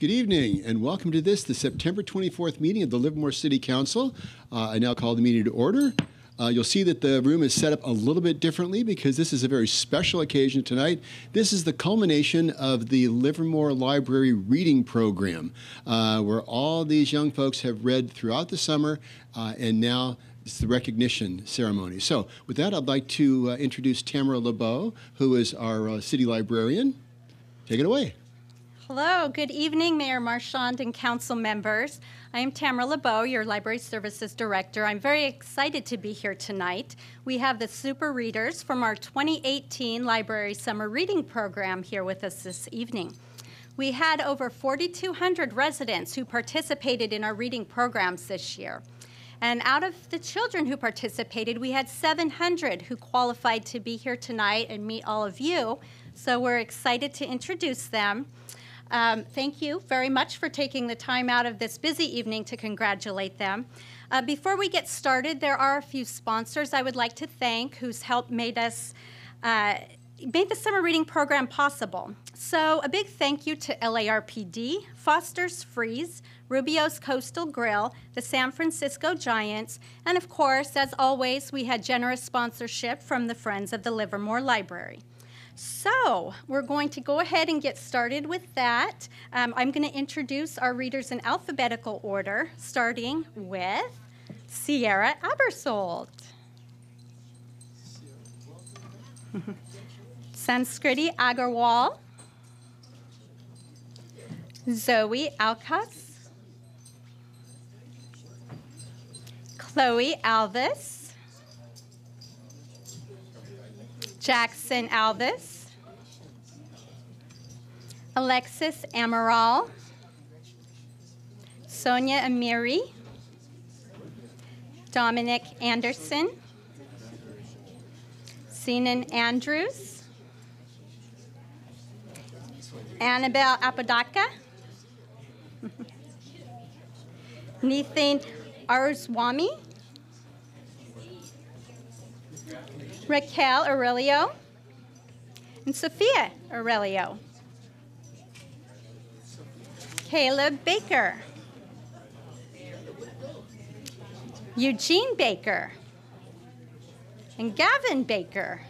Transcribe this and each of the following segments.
Good evening, and welcome to the September 24th meeting of the Livermore City Council. I now call the meeting to order. You'll see that the room is set up a little bit differently because this is a very special occasion tonight. This is the culmination of the Livermore Library Reading Program, where all these young folks have read throughout the summer, and now it's the recognition ceremony. So with that, I'd like to introduce Tamara LeBeau, who is our city librarian. Take it away. Hello, good evening, Mayor Marchand and council members. I am Tamara LeBeau, your Library Services Director. I'm very excited to be here tonight. We have the super readers from our 2018 Library Summer Reading Program here with us this evening. We had over 4,200 residents who participated in our reading programs this year. And out of the children who participated, we had 700 who qualified to be here tonight and meet all of you. So we're excited to introduce them. Thank you very much for taking the time out of this busy evening to congratulate them. Before we get started, there are a few sponsors I would like to thank whose help made the summer reading program possible. So a big thank you to LARPD, Foster's Freeze, Rubio's Coastal Grill, the San Francisco Giants, and of course, as always, we had generous sponsorship from the Friends of the Livermore Library. So we're going to go ahead and get started with that. I'm going to introduce our readers in alphabetical order, starting with Sierra Abersold. Sanskriti Agarwal. Zoe Alkas. Chloe Alvis. Jackson Alvis, Alexis Amaral, Sonia Amiri, Dominic Anderson, Sinan Andrews, Annabelle Apodaca, Nithin Aruswamy, Raquel Aurelio, and Sophia Aurelio. Caleb Baker, Eugene Baker, and Gavin Baker.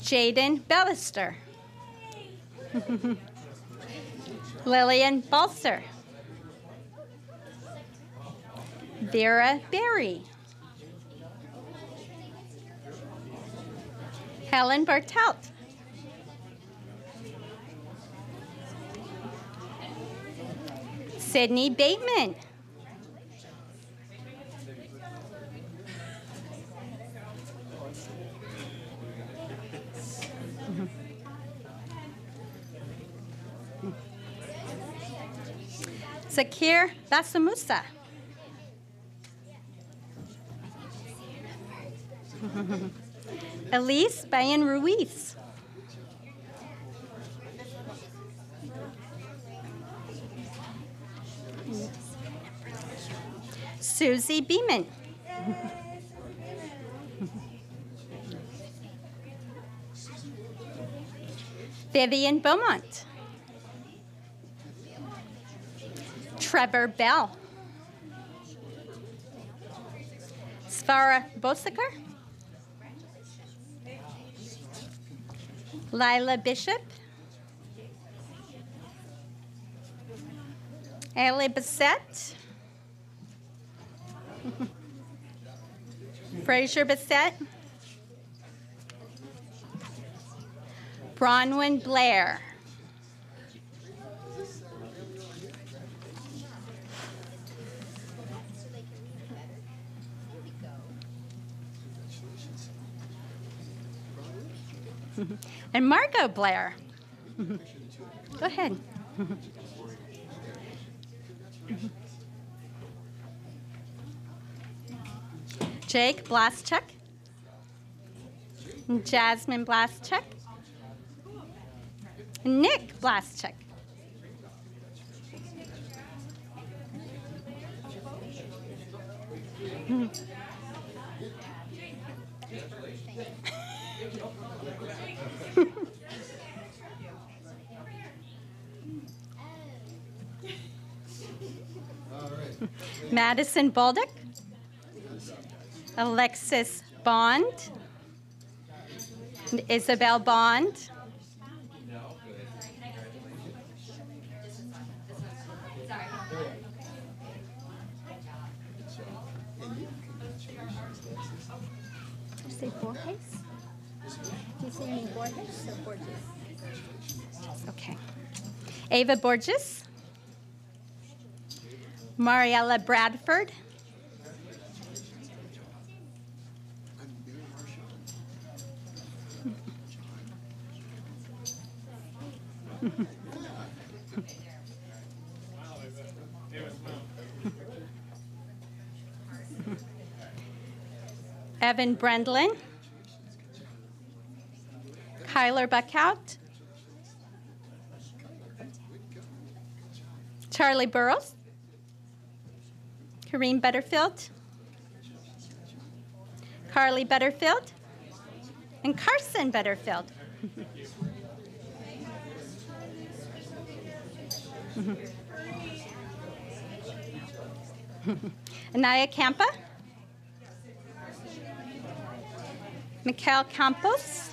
Jaden Bellister, Lillian Balser, Vera Berry, Helen Bartelt, Sydney Bateman, Zakir Basamusa, Elise Bayan Ruiz, Susie Beeman, Vivian Beaumont, Trevor Bell, Svara Bosaker, Lila Bishop, Ellie Bassett, Fraser Bassett, Bronwyn Blair, and Margot Blair. Go ahead. Jake Blaschuk, Jasmine Blaschuk, Nick Blaschuk, Madison Baldock, Alexis Bond, Isabel Bond, Did you say Borges? Do you say any Borges or Borges? okay. Ava Borges, Mariella Bradford, Evan Brendlin, Kyler Buckhout, Charlie Burrows, Kareem Butterfield, Carly Butterfield, and Carson Butterfield. Anaya Campa, Mikhail Campos,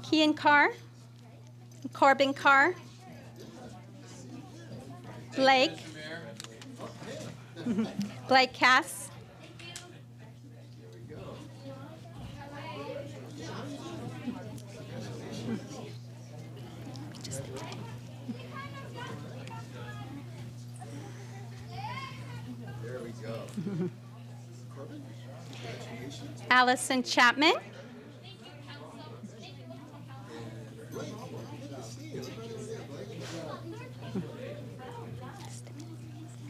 Kian Carr, Corbin Carr, Blake, Blake Cass, There we go. Corbin? Allison Chapman,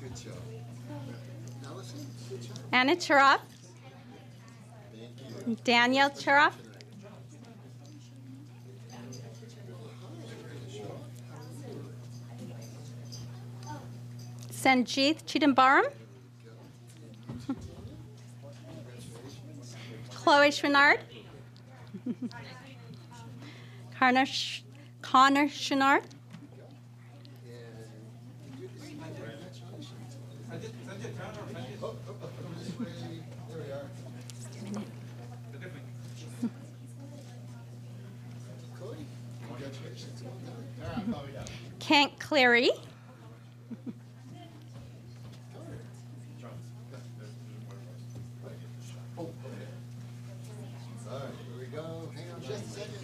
Good job. Allison, good job. Anna Churoff, Daniel Churoff, Sanjeev Chidambaram, Chloe Schrenard, Connor Schrenard, There we are. Cody, congratulations. Well done. Kent Cleary, All right, here we go. Hang on just a second.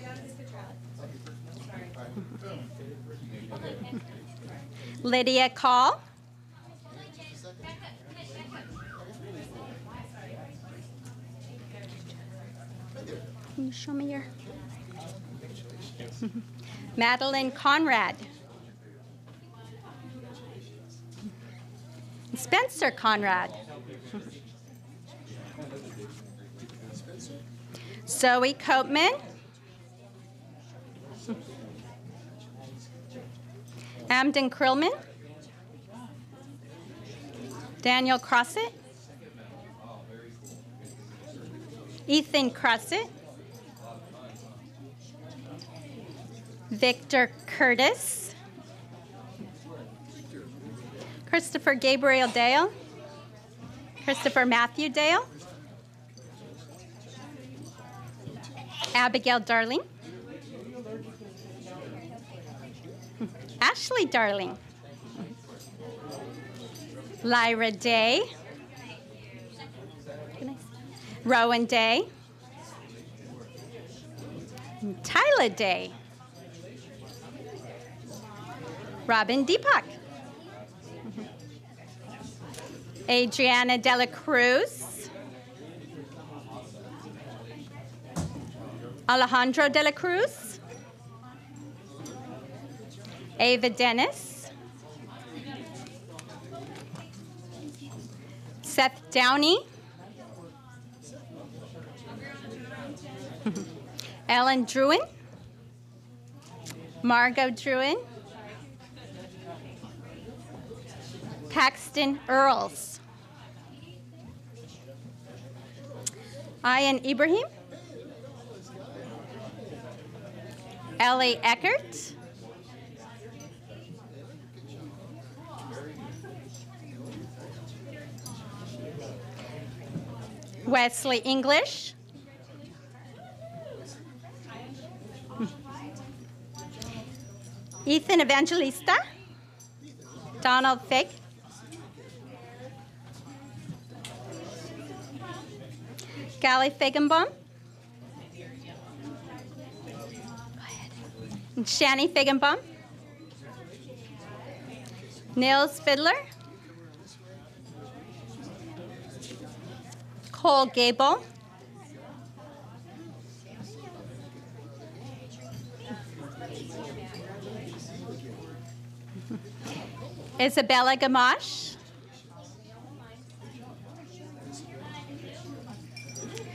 Lydia Call, can you show me your Madeline Conrad, Spencer Conrad, Zoe Coatman, Amden Krillman, Daniel Crossett, Ethan Crossett, Victor Curtis, Christopher Gabriel Dale, Christopher Matthew Dale, Abigail Darling, Ashley Darling, Lyra Day, Rowan Day, Tyler Day, Robin Deepak, Adriana Dela Cruz, Alejandro Dela Cruz, Ava Dennis, Seth Downey, Ellen Druin, Margot Druin, Paxton Earls, Ian Ibrahim, Ellie Eckert, Wesley English. Ethan Evangelista. Donald Fig. Gally Feigenbaum. And Shani Feigenbaum. Nils Fiddler. Cole Gable. Isabella Gamache.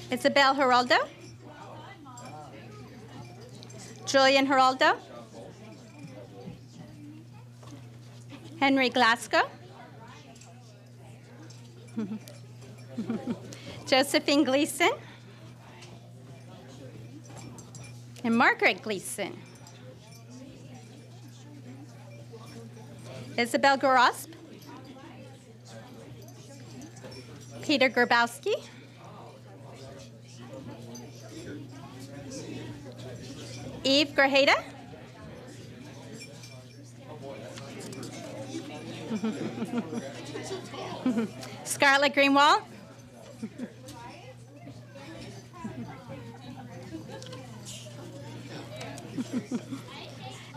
Isabel Geraldo. Julian Geraldo. Henry Glasgow. Josephine Gleason. And Margaret Gleason. Isabel Gorosp. Peter Grabowski. Eve Grajeda. Scarlett Greenwald.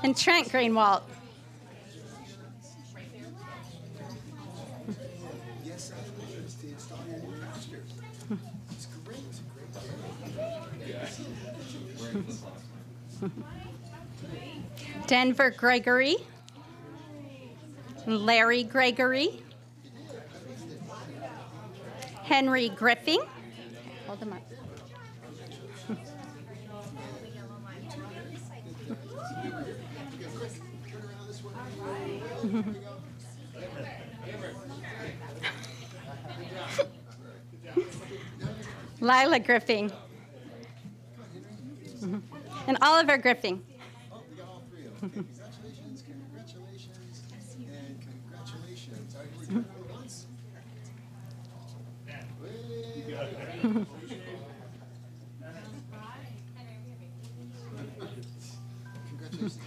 And Trent Greenwald. Denver Gregory. Larry Gregory. Henry Griffing. Hold them up. Lila Griffing. And Oliver Griffing. Oh, we got all three of them. Okay, congratulations, congratulations, and congratulations. All right, here we go once. Congratulations.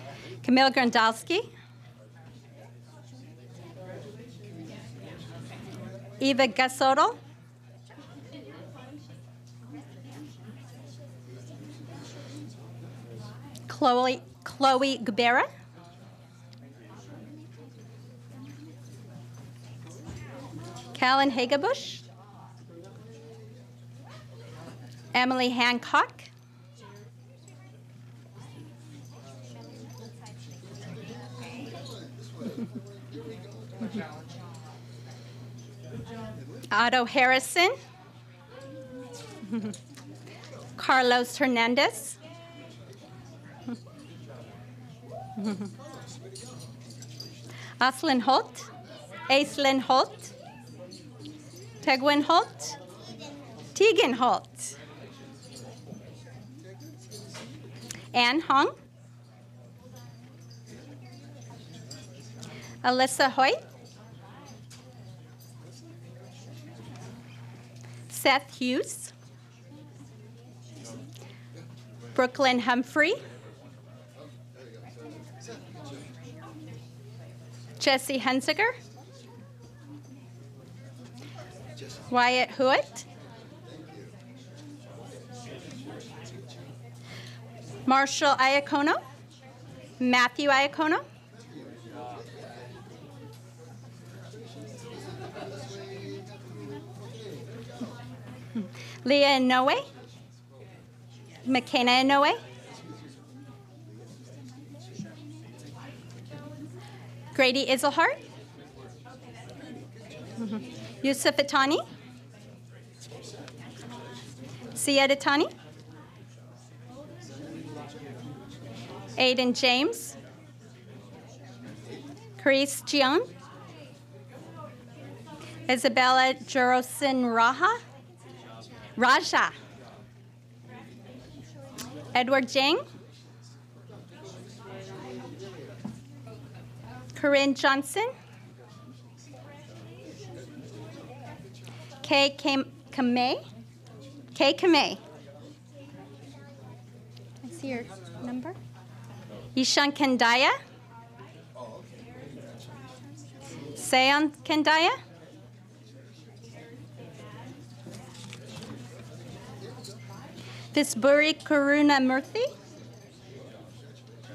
Camille Grandalski. Eva Gasotto. Chloe Gubera. Callan Hagebush. Emily Hancock. Otto Harrison. Carlos Hernandez. Aislinn Holt. Tegwin Holt. Tegan Holt. Ann Hong. Alyssa Hoyt. Seth Hughes. Brooklyn Humphrey. Jesse Hunziker. Wyatt Hewitt. Marshall Iacono. Matthew Iacono. Leah Inoue. McKenna Inoue. Grady Iselhart. Yusuf Atani. Syed Atani. Aiden James. Chris Jian. Isabella Jerosin Raja. Edward Jang. Corinne Johnson. Kay Kamei. Kay Kamei. I see your number. Ishan Kendaya. Sayon Kendaya. Visburi Karuna Murthy.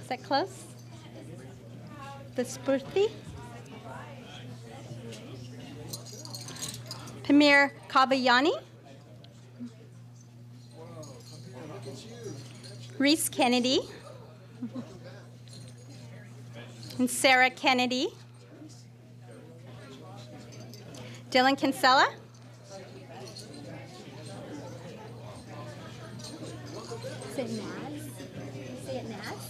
Is that close? Visburthi. Pamir Kabayani. Reese Kennedy. And Sarah Kennedy. Dylan Kinsella. Is it Naz? You say it Naz?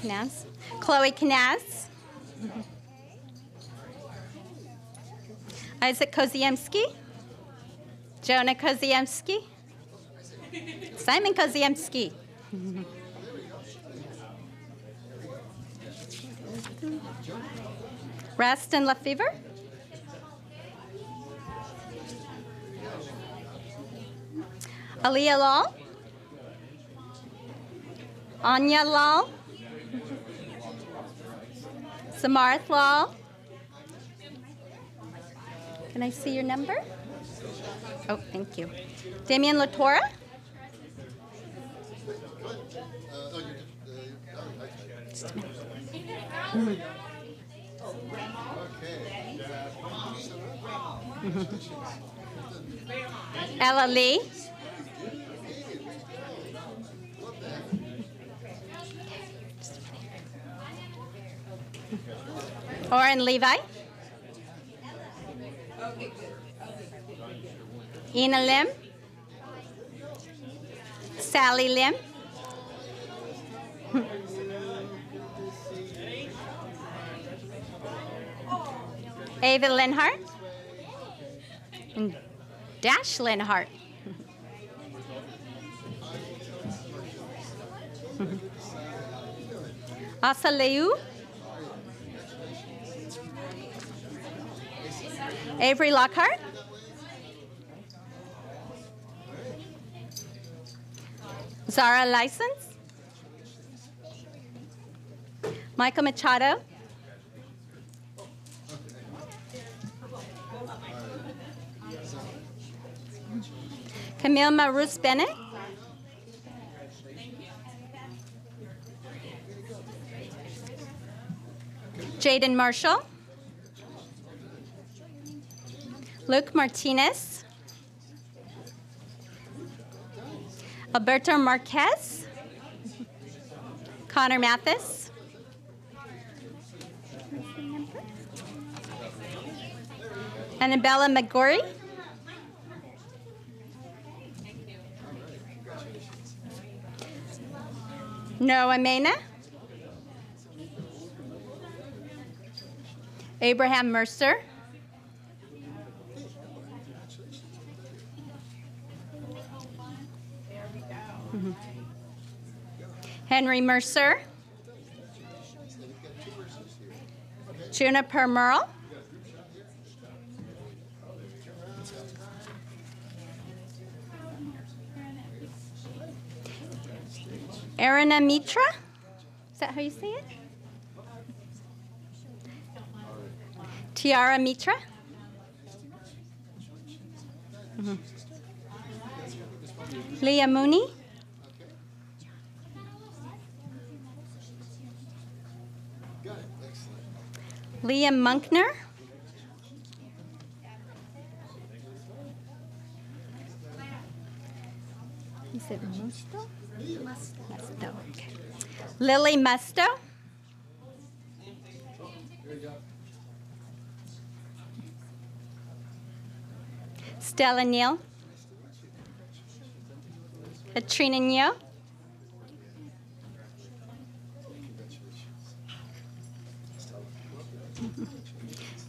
Knaz. Chloe Knaz. Isaac Koziemski. Jonah Koziemski. Simon Koziemski. Raston Lefevre. Aliyah Lal. Anya Lal. Samarth Lal. Can I see your number? Oh, thank you. Damian Latora. Ella Lee. Oren Levi. Ina Lim. Sally Lim. Ava Linhart. And Dash Linhart. Asa Leu. Avery Lockhart. Zara License. Michael Machado. Camille Marus Bennett. Jaden Marshall. Luke Martinez. Alberto Marquez. Connor Mathis. Annabella McGorry. Noah Mena. Abraham Mercer. Henry Mercer. Juniper Merle. Arina Mitra. Is that how you say it? Tiara Mitra. Leah Mooney. Liam Munkner. You said Musto? Musto. Okay. Lily Musto. Stella Neal. Katrina Neal.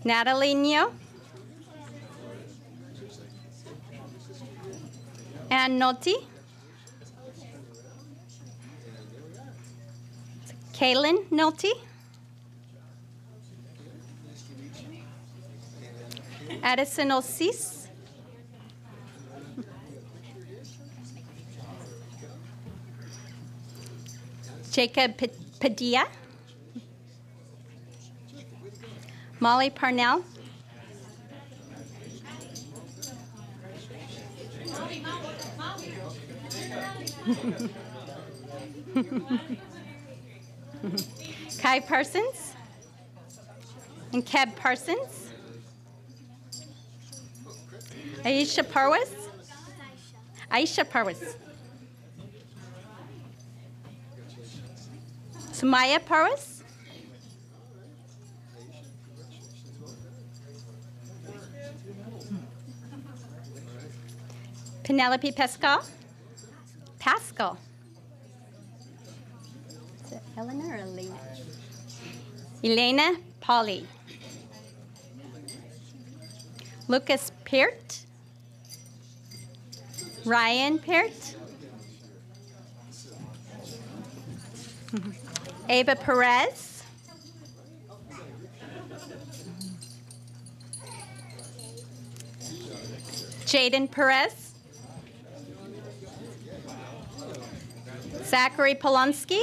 Natalie Neal. Ann Nolte. Kaylin Nolte. Addison Osis. Jacob Padilla. Molly Parnell. Kai Parsons and Keb Parsons. Aisha Parwas. Aisha Parwas. Sumaya Parwas. Penelope Pascal. Pascal. Is it Eleanor or Elena? Elena Polly. Lucas Peart. Ryan Peart. Ava Perez. Jaden Perez. Zachary Polonsky.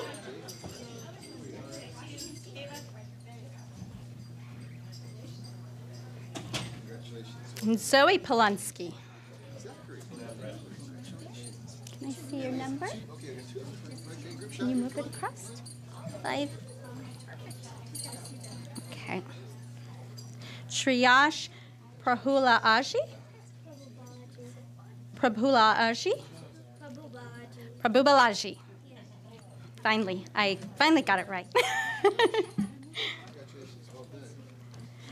And Zoe Polonsky. Can I see your number? Can you move it across? 5. Okay. Shriyash Prabhulaaji. Prabhubalaji. Finally, I finally got it right.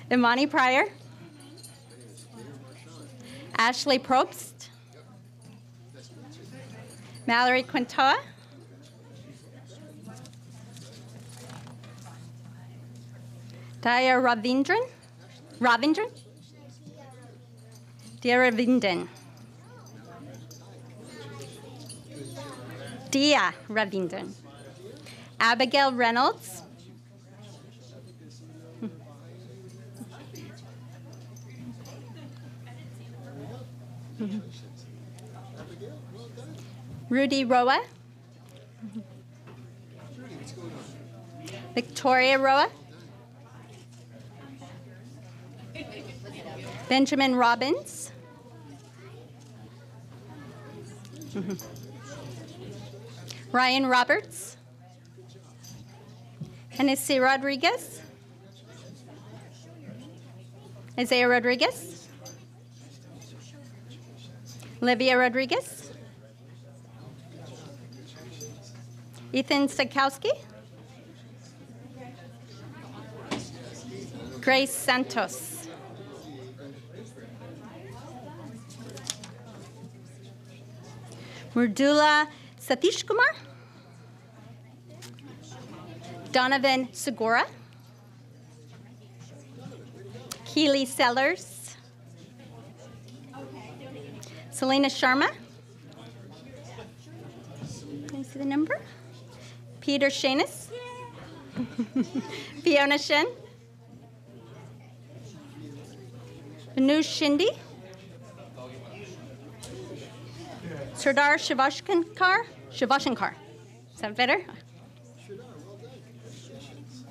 Imani Pryor. Ashley Probst. Mallory Quintoa. Daya Ravindran. Dia Ravindran. Dia Ravindran. Abigail Reynolds. Rudy Roa. Victoria Roa. Benjamin Robbins. Ryan Roberts. Hennessy Rodriguez. Isaiah Rodriguez. Livia Rodriguez. Ethan Stakowski. Grace Santos. Murdula Satish Kumar. Donovan Segura. Keely Sellers. Selena Sharma. Can you see the number? Peter Shanis. Fiona Shen. Anush Shindi. Sardar Shivashankar. Is that better?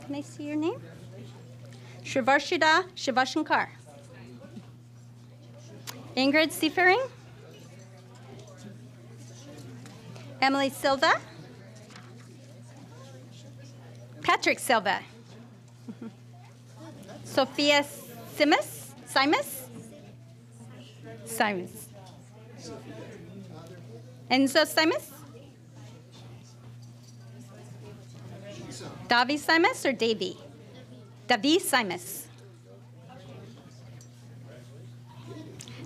Can I see your name? Shivarshida Shivashankar. Ingrid Seifering. Emily Silva. Patrick Silva. Sophia Simus. Enzo Simus. Davi Simus or Davy? Davi Simus.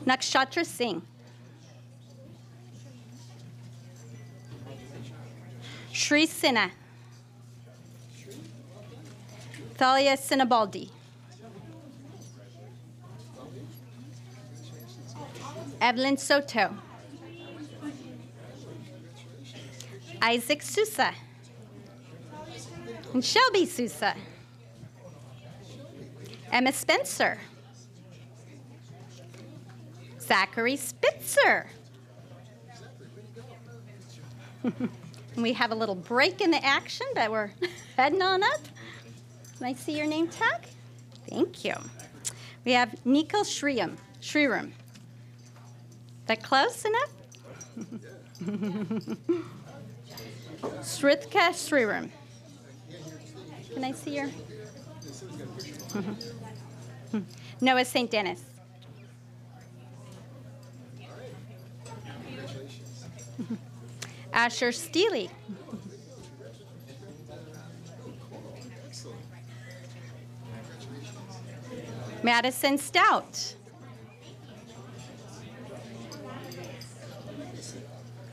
Nakshatra Singh. Shri Sinha. Thalia Sinabaldi. Evelyn Soto. Isaac Sousa. And Shelby Sousa. Emma Spencer. Zachary Spitzer. And we have a little break in the action, but we're heading on up. Can I see your name tag? Thank you. We have Nico Shriram. Is that close enough? Srithka Shriram. Can I see your? Noah St. Dennis. Asher Steely. Madison Stout.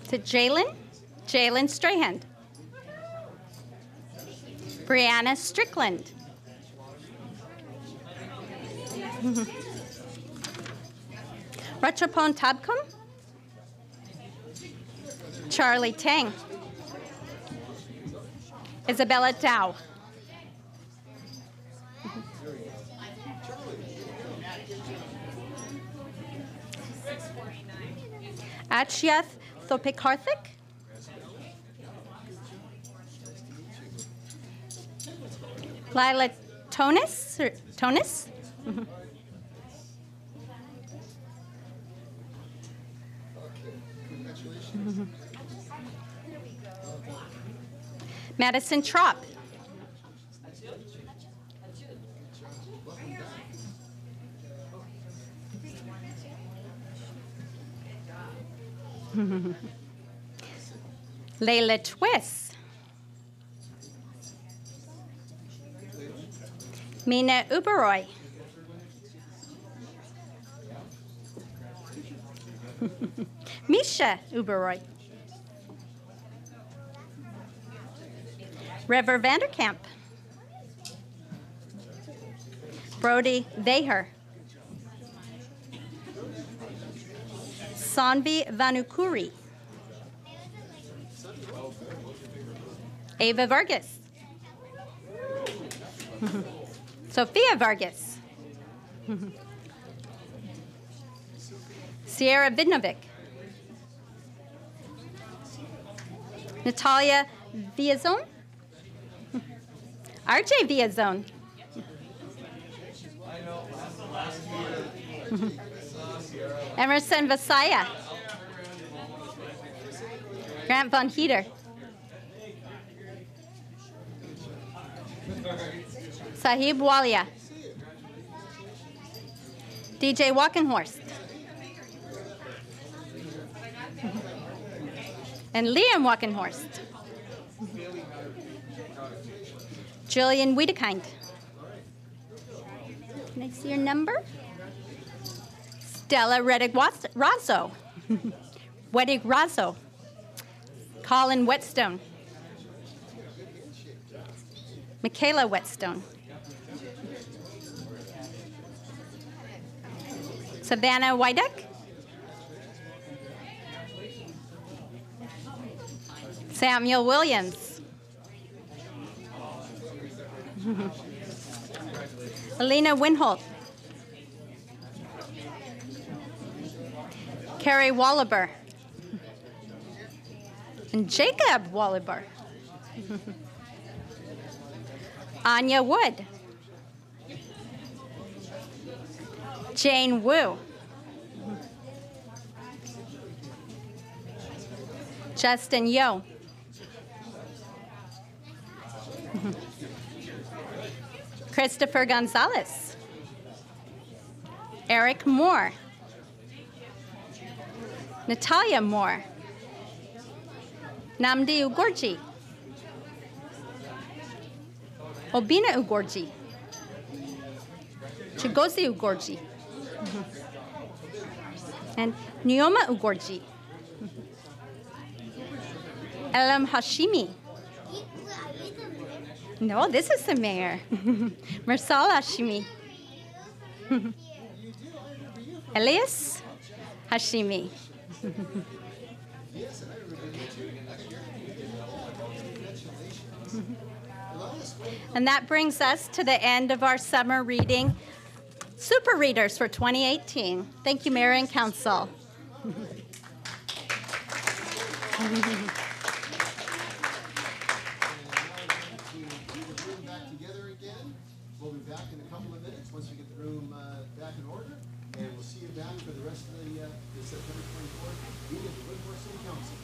To Jalen Strayhand. Brianna Strickland. Rachapon Tabkum. Charlie Tang. Isabella Dow. Achyeth Thopikarthik. Lila Tonis. Madison Trop. Layla Twist. Mina Uberoy. Misha Uberoy. River Vanderkamp. Brody Veher. Sanvi Vanukuri. Ava Vargas. Sophia Vargas. Sierra Vidnovic. Natalia Viazone. RJ Viazone. Emerson Vasaya. Grant Von Heater. Sahib Walia. DJ Walkenhorst. And Liam Walkenhorst. Jillian Wiedekind. Can I see your number? Stella Reddick-Razzo. Weddick-Razzo. Colin Whetstone. Michaela Whetstone. Savannah Wydeck. Samuel Williams. Alina Winholt. Carrie Wallaber. And Jacob Wallaber. Anya Wood. Jane Wu. Justin Yo. Christopher Gonzalez. Eric Moore. Natalia Moore. Namdi Ugorji. Obina Ugorji. Chigozi Ugorji. And Nyoma Ugorji. Elam Hashimi. No, this is the mayor. Mersal Hashimi. Elias Hashimi. And that brings us to the end of our summer reading Super Readers for 2018. Thank you, Mayor and Council. time for the rest of the September 24th meeting of the Livermore City Council.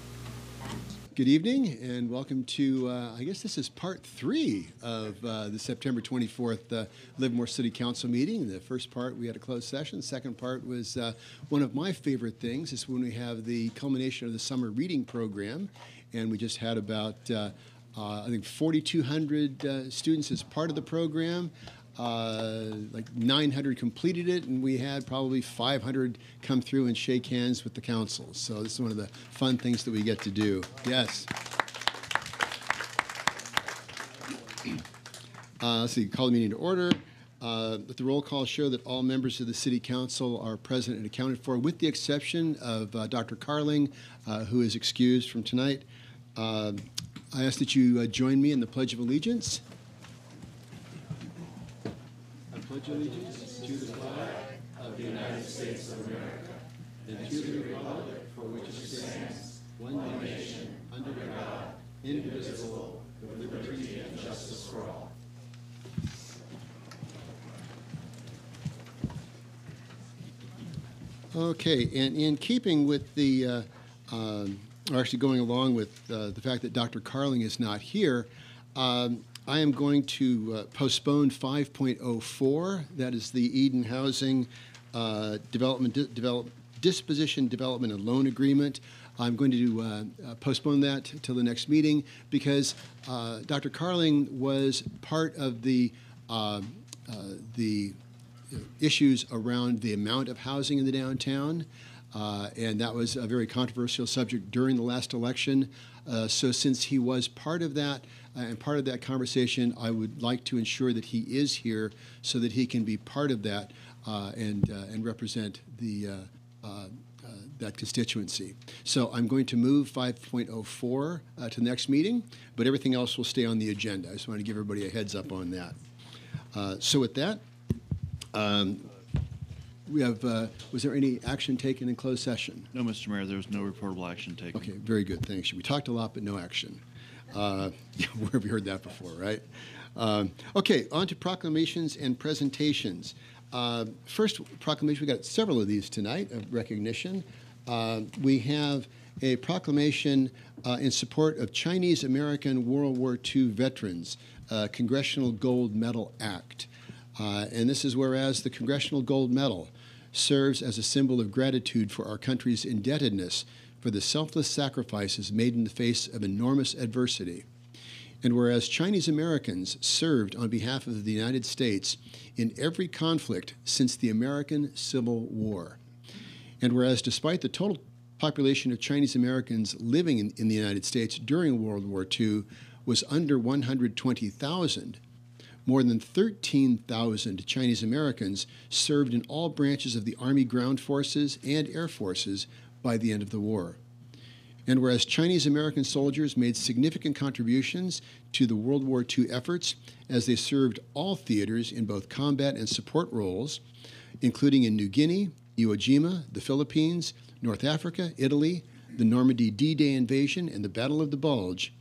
Good evening and welcome to, I guess this is part 3 of the September 24th Livermore City Council meeting. The first part we had a closed session. The second part was one of my favorite things is when we have the culmination of the summer reading program. And we just had about, I think, 4,200 students as part of the program. Like 900 completed it, and we had probably 500 come through and shake hands with the council. So this is one of the fun things that we get to do. Yes. Let's see, call the meeting to order. Let the roll call show that all members of the City Council are present and accounted for, with the exception of Dr. Carling, who is excused from tonight. I ask that you join me in the Pledge of Allegiance. Pledge allegiance to the flag of the United States of America and to the republic for which it stands, one nation, under God, indivisible, with liberty and justice for all. Okay, and in keeping with the, or actually going along with the fact that Dr. Carling is not here, I am going to postpone 5.04. That is the Eden Housing Disposition Development and Loan Agreement. I'm going to postpone that till the next meeting because Dr. Carling was part of the issues around the amount of housing in the downtown. And that was a very controversial subject during the last election. So since he was part of that and part of that conversation, I would like to ensure that he is here so that he can be part of that and represent that constituency. So I'm going to move 5.04 to the next meeting, but everything else will stay on the agenda. I just want to give everybody a heads up on that. So with that, we have, was there any action taken in closed session? No, Mr. Mayor, there was no reportable action taken. Okay, very good, thanks. We talked a lot, but no action. Where have we heard that before, right? Okay, on to proclamations and presentations. First proclamation, we got several of these tonight of recognition. We have a proclamation in support of Chinese American World War II veterans, Congressional Gold Medal Act. And this is whereas the Congressional Gold Medal serves as a symbol of gratitude for our country's indebtedness for the selfless sacrifices made in the face of enormous adversity. And whereas Chinese Americans served on behalf of the United States in every conflict since the American Civil War. And whereas despite the total population of Chinese Americans living in the United States during World War II was under 120,000, more than 13,000 Chinese Americans served in all branches of the Army Ground Forces and Air Forces by the end of the war. And whereas Chinese American soldiers made significant contributions to the World War II efforts as they served all theaters in both combat and support roles, including in New Guinea, Iwo Jima, the Philippines, North Africa, Italy, the Normandy D-Day invasion, and the Battle of the Bulge.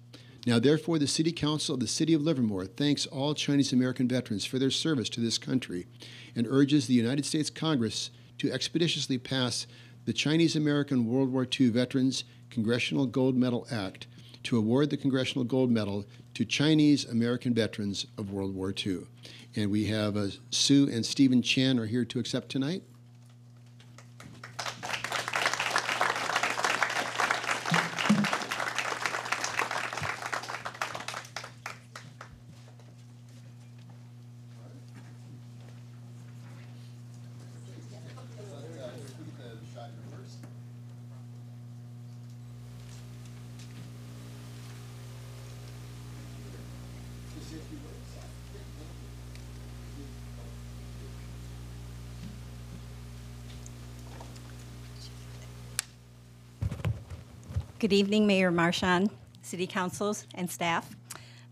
Now, therefore, the City Council of the City of Livermore thanks all Chinese American veterans for their service to this country and urges the United States Congress to expeditiously pass the Chinese American World War II Veterans Congressional Gold Medal Act to award the Congressional Gold Medal to Chinese American veterans of World War II. And we have Sue and Stephen Chan are here to accept tonight. Good evening, Mayor Marchand, City Councils, and staff.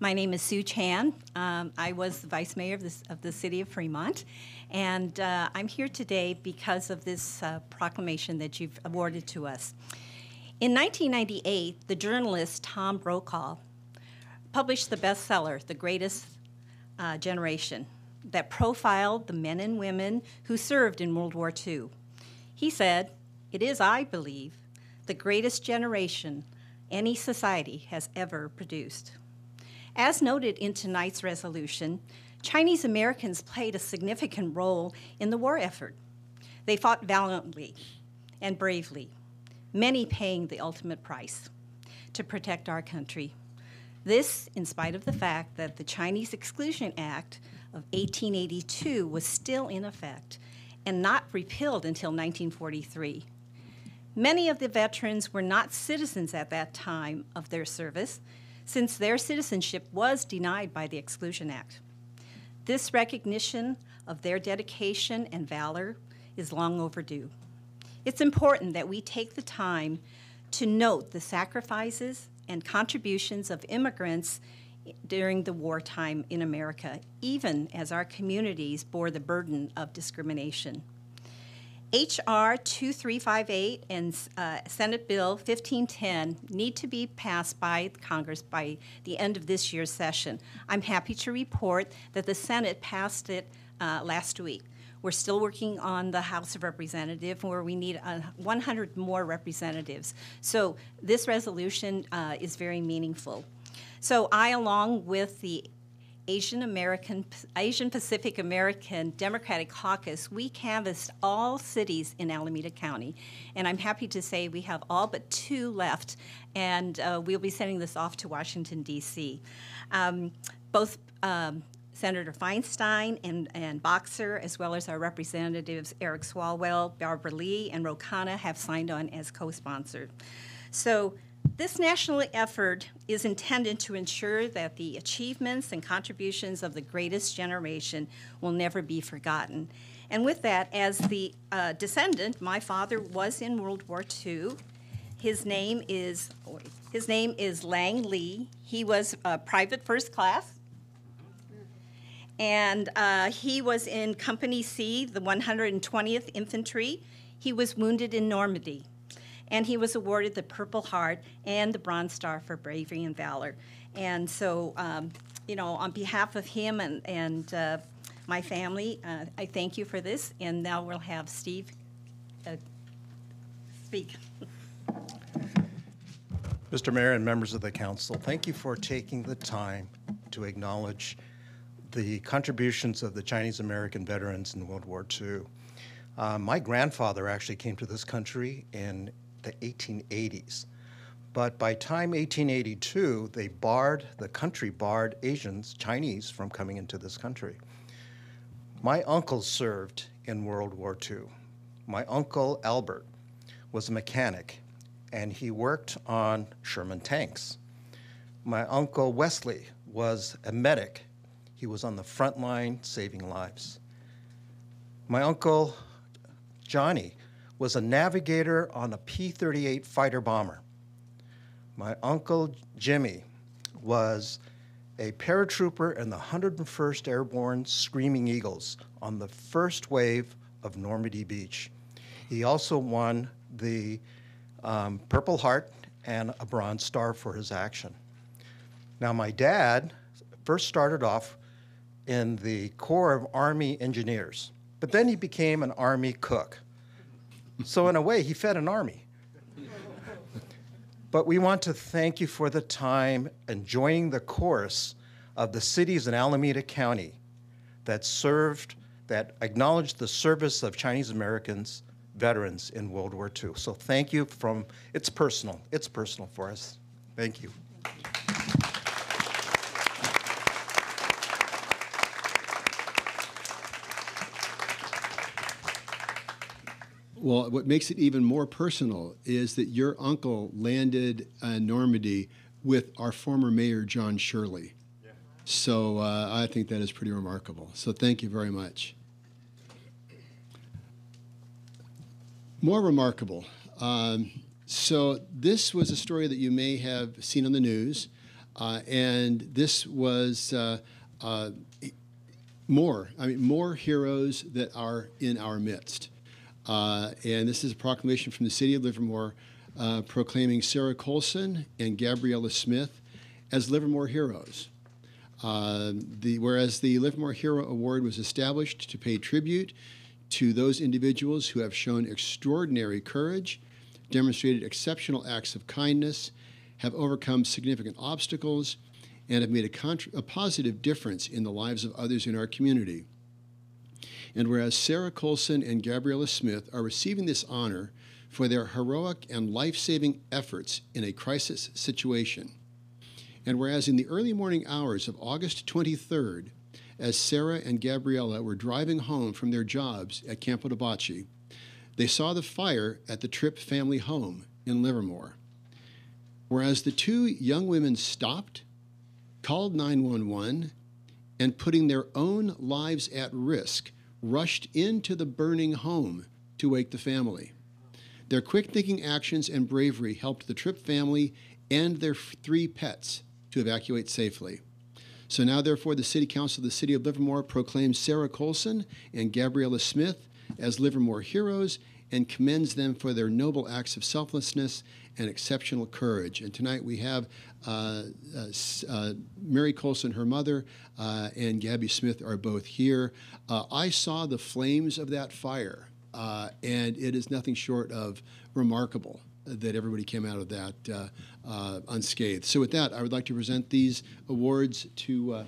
My name is Sue Chan. I was the Vice Mayor of the City of Fremont, and I'm here today because of this proclamation that you've awarded to us. In 1998, the journalist Tom Brokaw published the bestseller, The Greatest Generation, that profiled the men and women who served in World War II. He said, "It is, I believe, the greatest generation any society has ever produced." As noted in tonight's resolution, Chinese Americans played a significant role in the war effort. They fought valiantly and bravely, many paying the ultimate price to protect our country. This, in spite of the fact that the Chinese Exclusion Act of 1882 was still in effect and not repealed until 1943. Many of the veterans were not citizens at that time of their service, since their citizenship was denied by the Exclusion Act. This recognition of their dedication and valor is long overdue. It's important that we take the time to note the sacrifices and contributions of immigrants during the wartime in America, even as our communities bore the burden of discrimination. H.R. 2358 and Senate Bill 1510 need to be passed by Congress by the end of this year's session. I'm happy to report that the Senate passed it last week. We're still working on the House of Representatives, where we need 100 more representatives. So this resolution is very meaningful. So I, along with the Asian Pacific American Democratic Caucus, we canvassed all cities in Alameda County. And I'm happy to say we have all but 2 left, and we'll be sending this off to Washington, D.C. Both Senator Feinstein and Boxer, as well as our representatives Eric Swalwell, Barbara Lee, and Rokana, have signed on as co-sponsored. So this national effort is intended to ensure that the achievements and contributions of the greatest generation will never be forgotten. And with that, as the descendant, my father was in World War II. His name is Lang Lee. He was private first class. And he was in Company C, the 120th Infantry. He was wounded in Normandy. And he was awarded the Purple Heart and the Bronze Star for bravery and valor. And so, on behalf of him and my family, I thank you for this. And now we'll have Steve speak. Mr. Mayor and members of the council, thank you for taking the time to acknowledge the contributions of the Chinese American veterans in World War II. My grandfather actually came to this country in the 1880s, but by time 1882, the country barred Asians, Chinese, from coming into this country. My uncle served in World War II. My uncle Albert was a mechanic, and he worked on Sherman tanks. My uncle Wesley was a medic. He was on the front line saving lives. My uncle Johnny was a navigator on a P-38 fighter bomber. My uncle Jimmy was a paratrooper in the 101st Airborne Screaming Eagles on the first wave of Normandy Beach. He also won the Purple Heart and a Bronze Star for his action. Now, my dad first started off in the Corps of Army Engineers, but then he became an Army cook. So in a way, he fed an army. But we want to thank you for the time and joining the chorus of the cities in Alameda County that acknowledged the service of Chinese Americans, veterans in World War II. So thank you it's personal for us. Thank you. Well, what makes it even more personal is that your uncle landed in Normandy with our former mayor, John Shirley. Yeah. So I think that is pretty remarkable. So thank you very much. More remarkable. So this was a story that you may have seen on the news, and this was more heroes that are in our midst. And this is a proclamation from the city of Livermore proclaiming Sarah Colson and Gabriella Smith as Livermore heroes. Whereas the Livermore Hero Award was established to pay tribute to those individuals who have shown extraordinary courage, demonstrated exceptional acts of kindness, have overcome significant obstacles, and have made a positive difference in the lives of others in our community. And whereas Sarah Colson and Gabriella Smith are receiving this honor for their heroic and life-saving efforts in a crisis situation, and whereas in the early morning hours of August 23rd, as Sarah and Gabriella were driving home from their jobs at Campo de Bocce, they saw the fire at the Tripp family home in Livermore. Whereas the two young women stopped, called 911, and putting their own lives at risk, rushed into the burning home to wake the family. Their quick-thinking actions and bravery helped the Tripp family and their 3 pets to evacuate safely. So now, therefore, the City Council of the City of Livermore proclaims Sarah Colson and Gabriella Smith as Livermore heroes and commends them for their noble acts of selflessness and exceptional courage. And tonight we have Mary Colson, her mother, and Gabby Smith are both here. I saw the flames of that fire, and it is nothing short of remarkable that everybody came out of that unscathed. So with that, I would like to present these awards to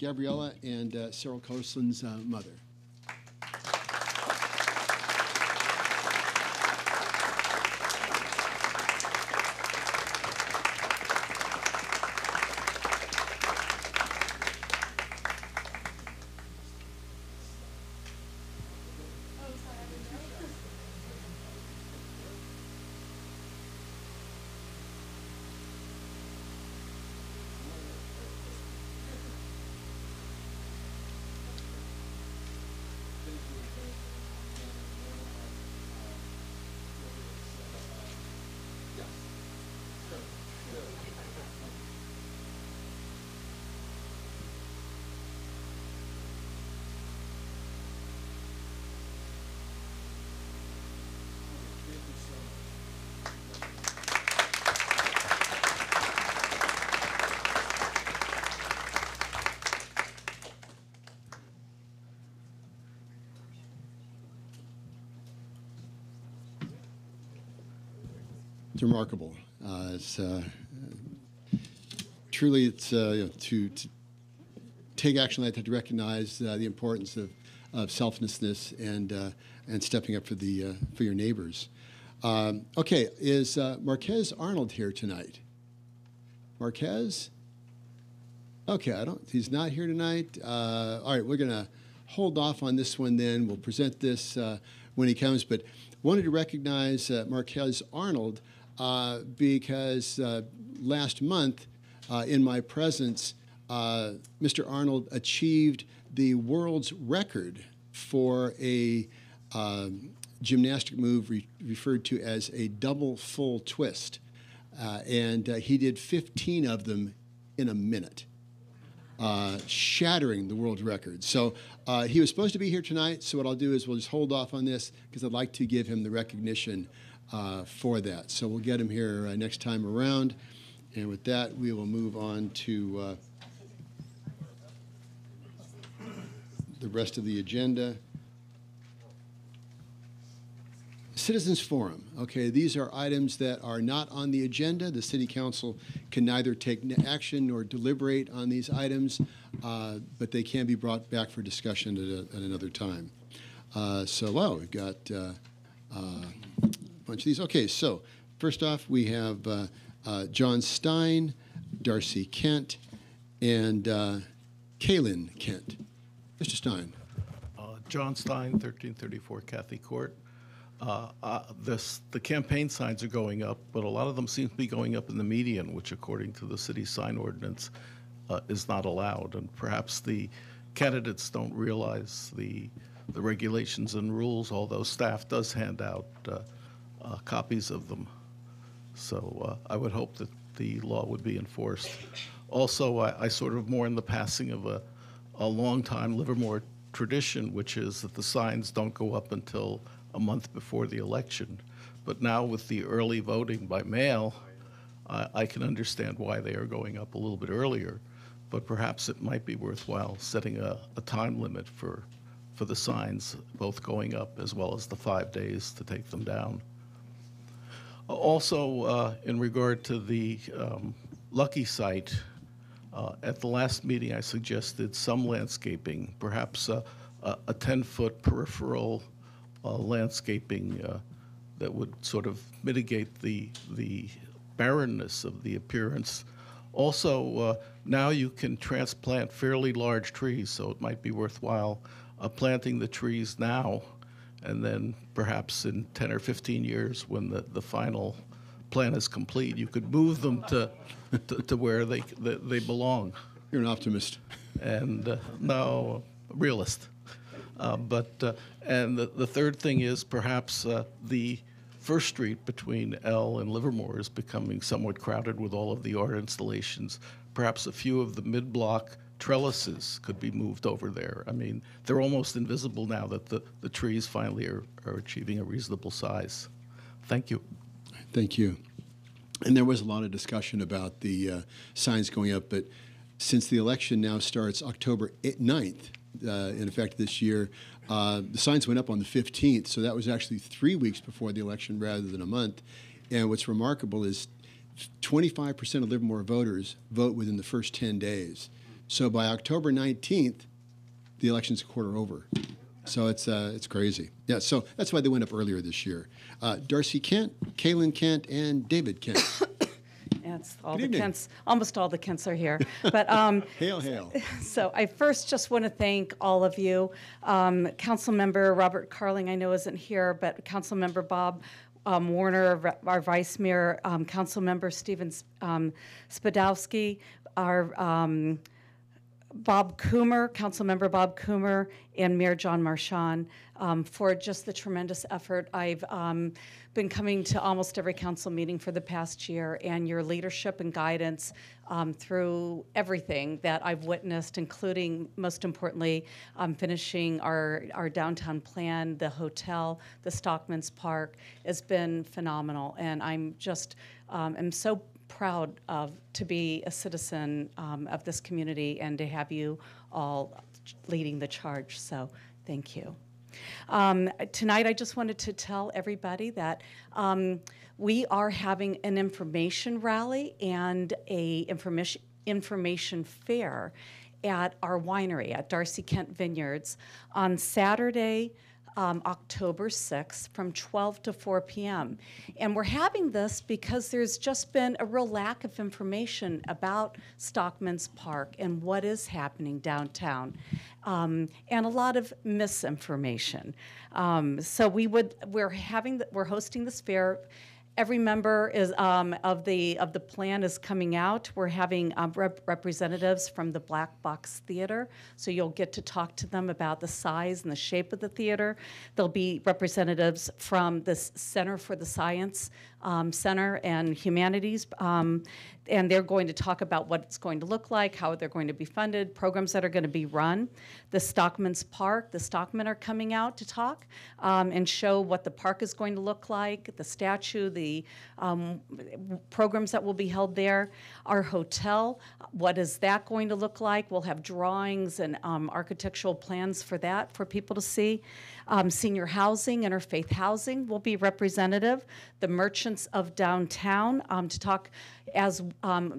Gabriella and Sarah Colson's mother. It's remarkable. Truly, it's to take action like that, to recognize the importance of selflessness and stepping up for your neighbors. Okay, is Marquez Arnold here tonight? Marquez? Okay, he's not here tonight. All right, we're gonna hold off on this one then. We'll present this when he comes, but wanted to recognize Marquez Arnold because last month, in my presence, Mr. Arnold achieved the world's record for a gymnastic move referred to as a double full twist. And he did 15 of them in a minute, shattering the world record. So he was supposed to be here tonight, so what I'll do is we'll just hold off on this because I'd like to give him the recognition for that. So we'll get him here next time around. And with that, we will move on to the rest of the agenda. Citizens Forum. Okay, these are items that are not on the agenda. The City Council can neither take action nor deliberate on these items, but they can be brought back for discussion at another time. We've got a bunch of these. Okay, so first off, we have John Stein, Darcy Kent, and Kaylin Kent. Mr. Stein. John Stein, 1334 Cathy Court. The campaign signs are going up, but a lot of them seem to be going up in the median, which according to the city sign ordinance is not allowed. And perhaps the candidates don't realize the regulations and rules, although staff does hand out copies of them. So I would hope that the law would be enforced. Also, I sort of mourn the passing of a long-time Livermore tradition, which is that the signs don't go up until a month before the election. But now with the early voting by mail, I can understand why they are going up a little bit earlier, but perhaps it might be worthwhile setting a time limit for for the signs, both going up as well as the 5 days to take them down. Also, in regard to the Lucky site, at the last meeting I suggested some landscaping, perhaps a 10-foot peripheral landscaping that would sort of mitigate the barrenness of the appearance. Also, now you can transplant fairly large trees, so it might be worthwhile planting the trees now, and then perhaps in 10 or 15 years when the final plan is complete, you could move them to where they belong. You're an optimist. And no, realist. And the third thing is perhaps the First Street between L and Livermore is becoming somewhat crowded with all of the art installations. Perhaps a few of the mid-block trellises could be moved over there. I mean, they're almost invisible now that the trees finally are achieving a reasonable size. Thank you. Thank you. And there was a lot of discussion about the signs going up, but since the election now starts October 9th, in effect this year, the signs went up on the 15th, so that was actually 3 weeks before the election rather than a month. And what's remarkable is 25% of Livermore voters vote within the first 10 days. So by October 19th, the election's a quarter over. So it's crazy. Yeah, so that's why they went up earlier this year. Darcy Kent, Kaylin Kent, and David Kent. It's all Good the evening. Kents, almost all the Kents are here. But Hail, hail. so I first just want to thank all of you. Councilmember Robert Carling, I know isn't here, but Councilmember Bob Warner, our Vice Mayor, Councilmember Stephen Spadowski, our Bob Coomer, Councilmember Bob Coomer, and Mayor John Marchand for just the tremendous effort. I've been coming to almost every council meeting for the past year, and your leadership and guidance through everything that I've witnessed, including, most importantly, finishing our downtown plan, the hotel, the Stockman's Park, has been phenomenal. And I'm just, am so proud to be a citizen of this community and to have you all leading the charge. So thank you. Tonight, I just wanted to tell everybody that we are having an information rally and a information fair at our winery at Darcy Kent Vineyards on Saturday, October 6th from 12 to 4 p.m. And we're having this because there's just been a real lack of information about Stockman's Park and what is happening downtown, and a lot of misinformation. So we're hosting this fair. Every member is of the plan is coming out. We're having representatives from the Black Box Theater, so you'll get to talk to them about the size and the shape of the theater. There'll be representatives from the Center for the Science Center and Humanities, and they're going to talk about what it's going to look like, how they're going to be funded, programs that are going to be run. The Stockman's Park, the Stockmen are coming out to talk and show what the park is going to look like, the statue, the programs that will be held there. Our hotel, what is that going to look like? We'll have drawings and architectural plans for that for people to see. Senior housing, interfaith housing will be representative. The merchants of downtown to talk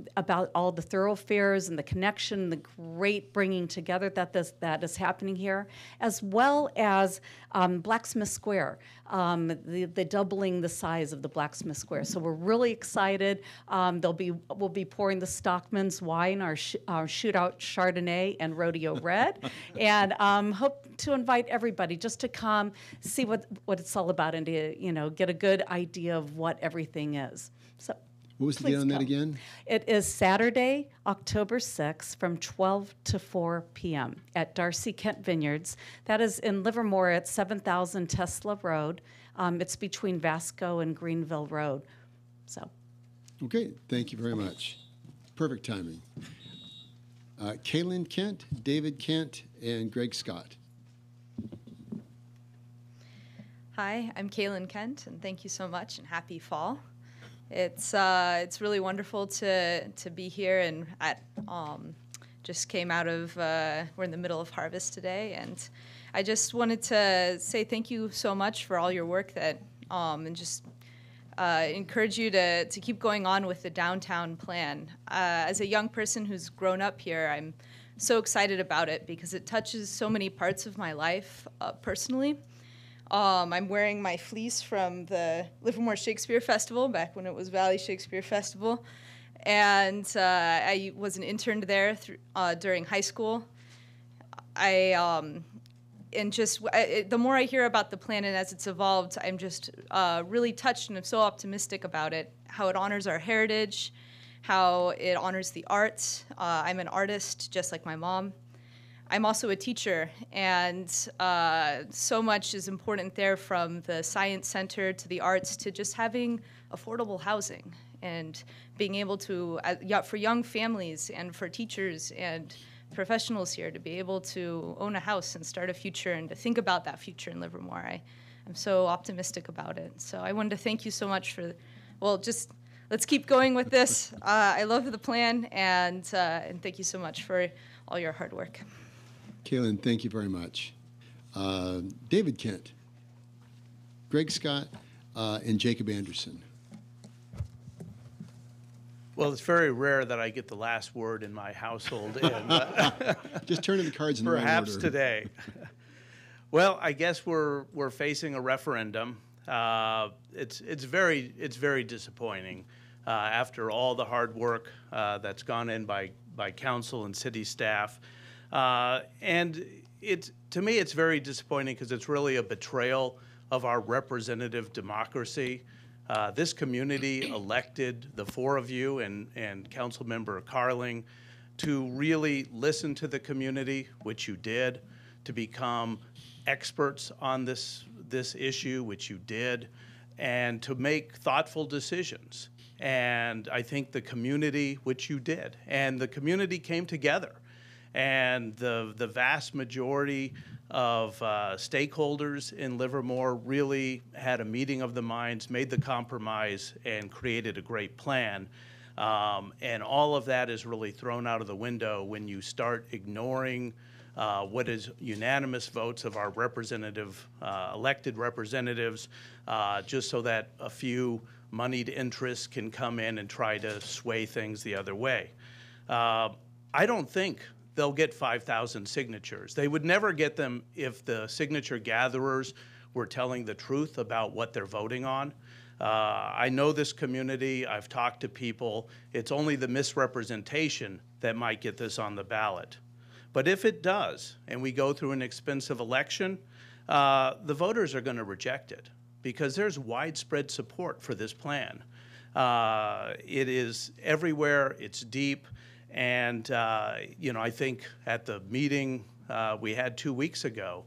about all the thoroughfares and the connection, the great bringing together that is happening here, as well as Blacksmith Square, the doubling the size of the Blacksmith Square. So we're really excited. We'll be pouring the Stockman's wine, our Shootout Chardonnay and Rodeo Red, and hope to invite everybody just to come see what it's all about and to get a good idea of what everything is. So. What was the date on that again? It is Saturday, October 6th from 12 to 4 p.m. at Darcy Kent Vineyards. That is in Livermore at 7000 Tesla Road. It's between Vasco and Greenville Road. So. Okay, thank you very much. Perfect timing. Kaylin Kent, David Kent, and Greg Scott. Hi, I'm Kaylin Kent, and thank you so much, and happy fall. It's really wonderful to be here and at just came out of, we're in the middle of harvest today, and I just wanted to say thank you so much for all your work that, and just encourage you to keep going on with the downtown plan. As a young person who's grown up here, I'm so excited about it because it touches so many parts of my life personally. I'm wearing my fleece from the Livermore Shakespeare Festival, back when it was Valley Shakespeare Festival. And I was an intern there during high school. The more I hear about the plan and as it's evolved, I'm just really touched, and I'm so optimistic about it, how it honors our heritage, how it honors the arts. I'm an artist, just like my mom. I'm also a teacher, and so much is important there, from the science center to the arts to just having affordable housing and being able to, for young families and for teachers and professionals here, to be able to own a house and start a future and to think about that future in Livermore. I'm so optimistic about it. So I wanted to thank you so much for, just let's keep going with this. I love the plan, and thank you so much for all your hard work. Kaylin, thank you very much. David Kent, Greg Scott, and Jacob Anderson. Well, it's very rare that I get the last word in my household. And, just turning the cards in the right order. Perhaps today. Well, I guess we're facing a referendum. It's very disappointing after all the hard work that's gone in by council and city staff. And to me, it's very disappointing because it's really a betrayal of our representative democracy. This community elected the four of you and Councilmember Carling to really listen to the community, which you did, to become experts on this issue, which you did, and to make thoughtful decisions. And I think the community, which you did, and the community came together. And the vast majority of stakeholders in Livermore really had a meeting of the minds, made the compromise, and created a great plan. And all of that is really thrown out of the window when you start ignoring what is unanimous votes of our elected representatives, just so that a few moneyed interests can come in and try to sway things the other way. I don't think they'll get 5,000 signatures. They would never get them if the signature gatherers were telling the truth about what they're voting on. I know this community. I've talked to people. It's only the misrepresentation that might get this on the ballot. But if it does, and we go through an expensive election, the voters are going to reject it because there's widespread support for this plan. It is everywhere. It's deep. And, I think at the meeting we had 2 weeks ago,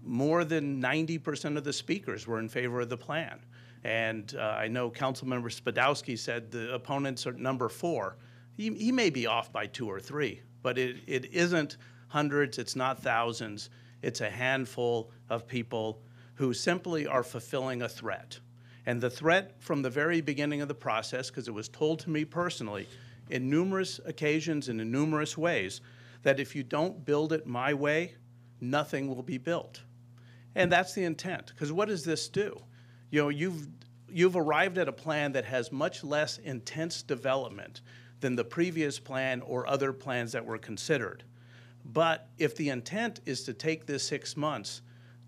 more than 90% of the speakers were in favor of the plan. And I know Councilmember Spadowski said the opponents are number 4. He may be off by 2 or 3, but it isn't hundreds, it's not thousands. It's a handful of people who simply are fulfilling a threat. And the threat from the very beginning of the process, because it was told to me personally, in numerous occasions and in numerous ways, that if you don't build it my way, nothing will be built. And that's the intent, because what does this do? You've arrived at a plan that has much less intense development than the previous plan or other plans that were considered. But if the intent is to take this 6 months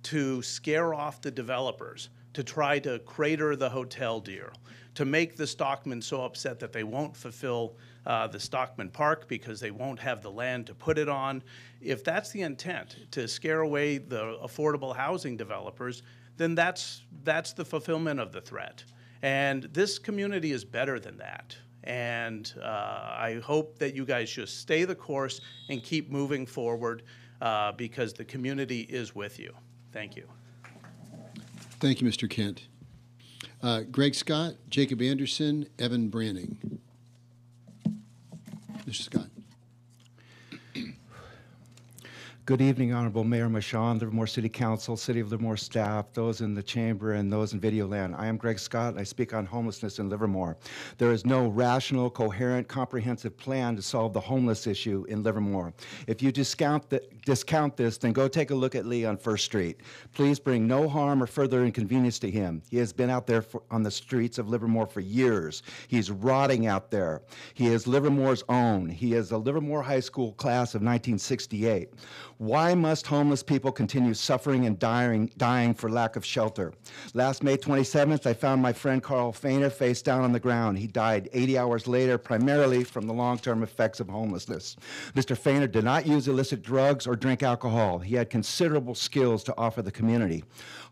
to scare off the developers, to try to crater the hotel deal, to make the Stockman so upset that they won't fulfill the Stockman Park because they won't have the land to put it on. If that's the intent, to scare away the affordable housing developers, then that's the fulfillment of the threat. And this community is better than that. And I hope that you guys just stay the course and keep moving forward because the community is with you. Thank you. Thank you, Mr. Kent. Greg Scott, Jacob Anderson, Evan Branning. Mr. Scott. Good evening, Honorable Mayor Marchand, Livermore City Council, City of Livermore staff, those in the chamber, and those in video land. I am Greg Scott, and I speak on homelessness in Livermore. There is no rational, coherent, comprehensive plan to solve the homeless issue in Livermore. If you discount this, then go take a look at Lee on First Street. Please bring no harm or further inconvenience to him. He has been out there on the streets of Livermore for years. He's rotting out there. He is Livermore's own. He is a Livermore High School class of 1968. Why must homeless people continue suffering and dying for lack of shelter? Last May 27th, I found my friend Carl Feiner face down on the ground. He died 80 hours later, primarily from the long-term effects of homelessness. Mr. Feiner did not use illicit drugs or drink alcohol. He had considerable skills to offer the community.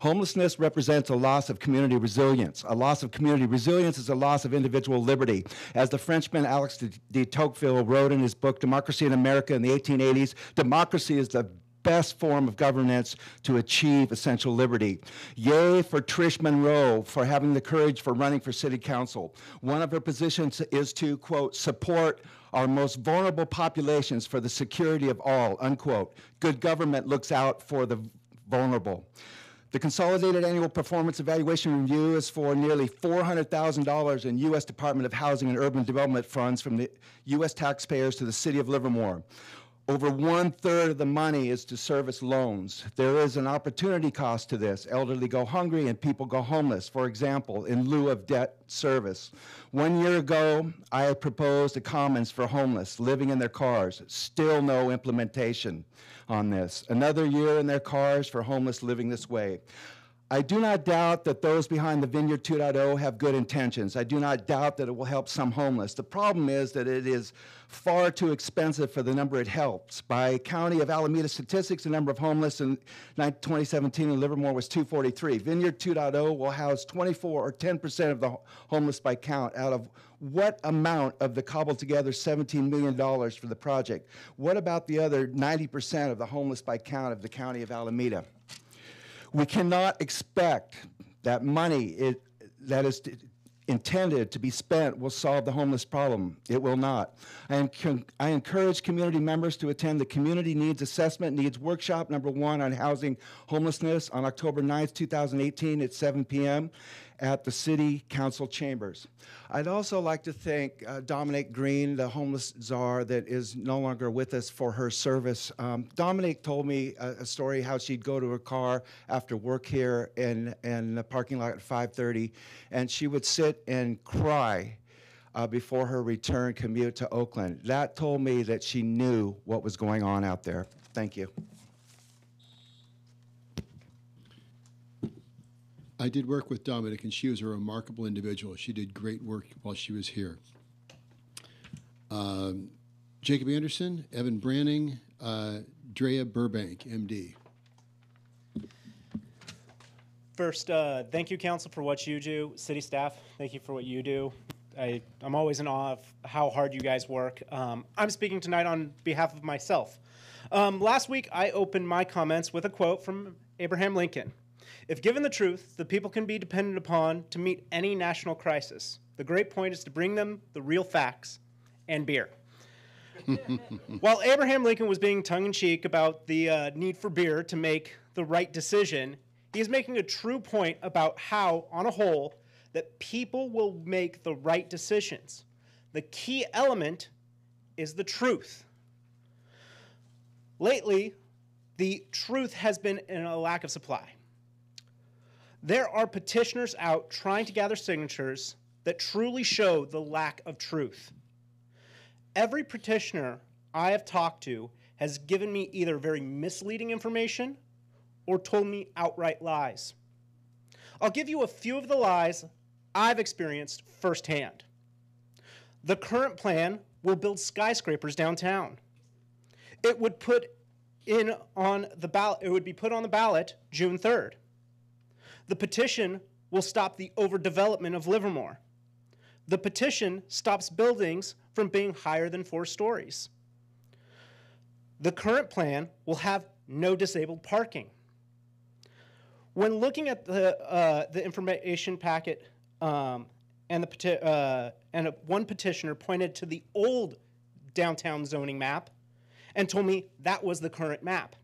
Homelessness represents a loss of community resilience. A loss of community resilience is a loss of individual liberty. As the Frenchman Alex de Tocqueville wrote in his book, Democracy in America in the 1880s, democracy is the best form of governance to achieve essential liberty. Yay for Trish Monroe for having the courage for running for city council. One of her positions is to, quote, support our most vulnerable populations for the security of all, unquote. Good government looks out for the vulnerable. The Consolidated Annual Performance Evaluation Review is for nearly $400,000 in U.S. Department of Housing and Urban Development funds from the U.S. taxpayers to the city of Livermore. Over 1/3 of the money is to service loans. There is an opportunity cost to this. Elderly go hungry and people go homeless, for example, in lieu of debt service. 1 year ago, I proposed a commons for homeless living in their cars. Still no implementation on this. Another year in their cars for homeless living this way. I do not doubt that those behind the Vineyard 2.0 have good intentions. I do not doubt that it will help some homeless. The problem is that it is far too expensive for the number it helps. By County of Alameda statistics, the number of homeless in 2017 in Livermore was 243. Vineyard 2.0 will house 24 or 10% of the homeless by count out of what amount of the cobbled together $17 million for the project? What about the other 90% of the homeless by count of the County of Alameda? We cannot expect that money that is intended to be spent will solve the homeless problem. It will not. I encourage community members to attend the Community Needs Assessment Needs Workshop #1 on housing homelessness on October 9th, 2018 at 7 p.m. at the City Council chambers. I'd also like to thank Dominique Green, the homeless czar that is no longer with us, for her service. Dominique told me a story how she'd go to her car after work here in the parking lot at 5:30, and she would sit and cry before her return commute to Oakland. That told me that she knew what was going on out there. Thank you. I did work with Dominic, and she was a remarkable individual. She did great work while she was here. Jacob Anderson, Evan Branning, Drea Burbank, MD. First, thank you, Council, for what you do. City staff, thank you for what you do. I'm always in awe of how hard you guys work. I'm speaking tonight on behalf of myself. Last week, I opened my comments with a quote from Abraham Lincoln. If given the truth, the people can be depended upon to meet any national crisis. The great point is to bring them the real facts and beer. While Abraham Lincoln was being tongue-in-cheek about the need for beer to make the right decision, he is making a true point about how, on a whole, that people will make the right decisions. The key element is the truth. Lately, the truth has been in a lack of supply. There are petitioners out trying to gather signatures that truly show the lack of truth. Every petitioner I have talked to has given me either very misleading information or told me outright lies. I'll give you a few of the lies I've experienced firsthand. The current plan will build skyscrapers downtown. It would be put on the ballot June 3rd. The petition will stop the overdevelopment of Livermore. The petition stops buildings from being higher than 4 stories. The current plan will have no disabled parking. When looking at the information packet, one petitioner pointed to the old downtown zoning map and told me that was the current map.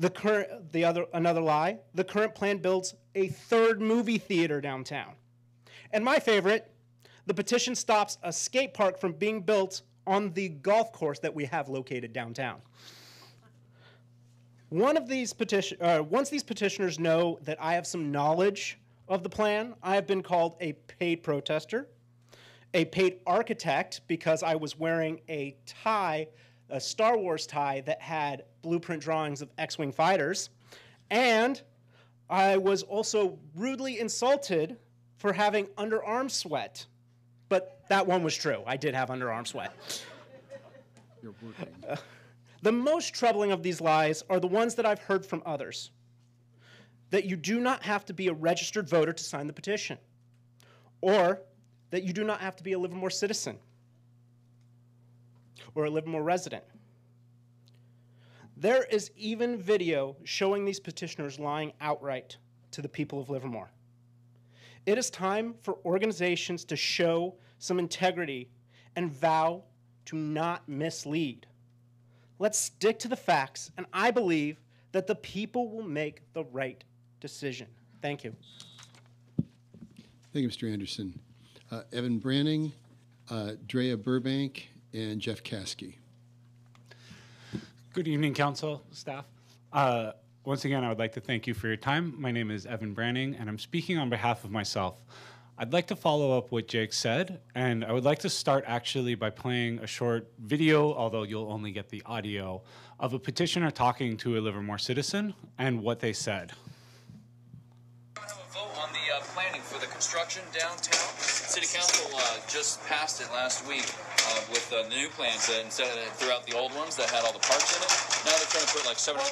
Another lie, the current plan builds a third movie theater downtown. And my favorite, the petition stops a skate park from being built on the golf course that we have located downtown. Once these petitioners know that I have some knowledge of the plan, I have been called a paid protester, a paid architect because I was wearing a tie, a Star Wars tie that had blueprint drawings of X-Wing fighters, and I was also rudely insulted for having underarm sweat. But that one was true. I did have underarm sweat. You're working. The most troubling of these lies are the ones that I've heard from others. That you do not have to be a registered voter to sign the petition. Or that you do not have to be a Livermore citizen or a Livermore resident. There is even video showing these petitioners lying outright to the people of Livermore. It is time for organizations to show some integrity and vow to not mislead. Let's stick to the facts, and I believe that the people will make the right decision. Thank you. Thank you, Mr. Anderson. Evan Branning, Drea Burbank, and Jeff Caskey. Good evening, council, staff. Once again, I would like to thank you for your time. My name is Evan Branning, and I'm speaking on behalf of myself. I'd like to follow up what Jake said, and I would like to start actually by playing a short video, although you'll only get the audio, of a petitioner talking to a Livermore citizen and what they said. We have a vote on the planning for the construction downtown. City Council just passed it last week with the new plans that instead of throughout the old ones that had all the parks in it, now they're trying to put like 700.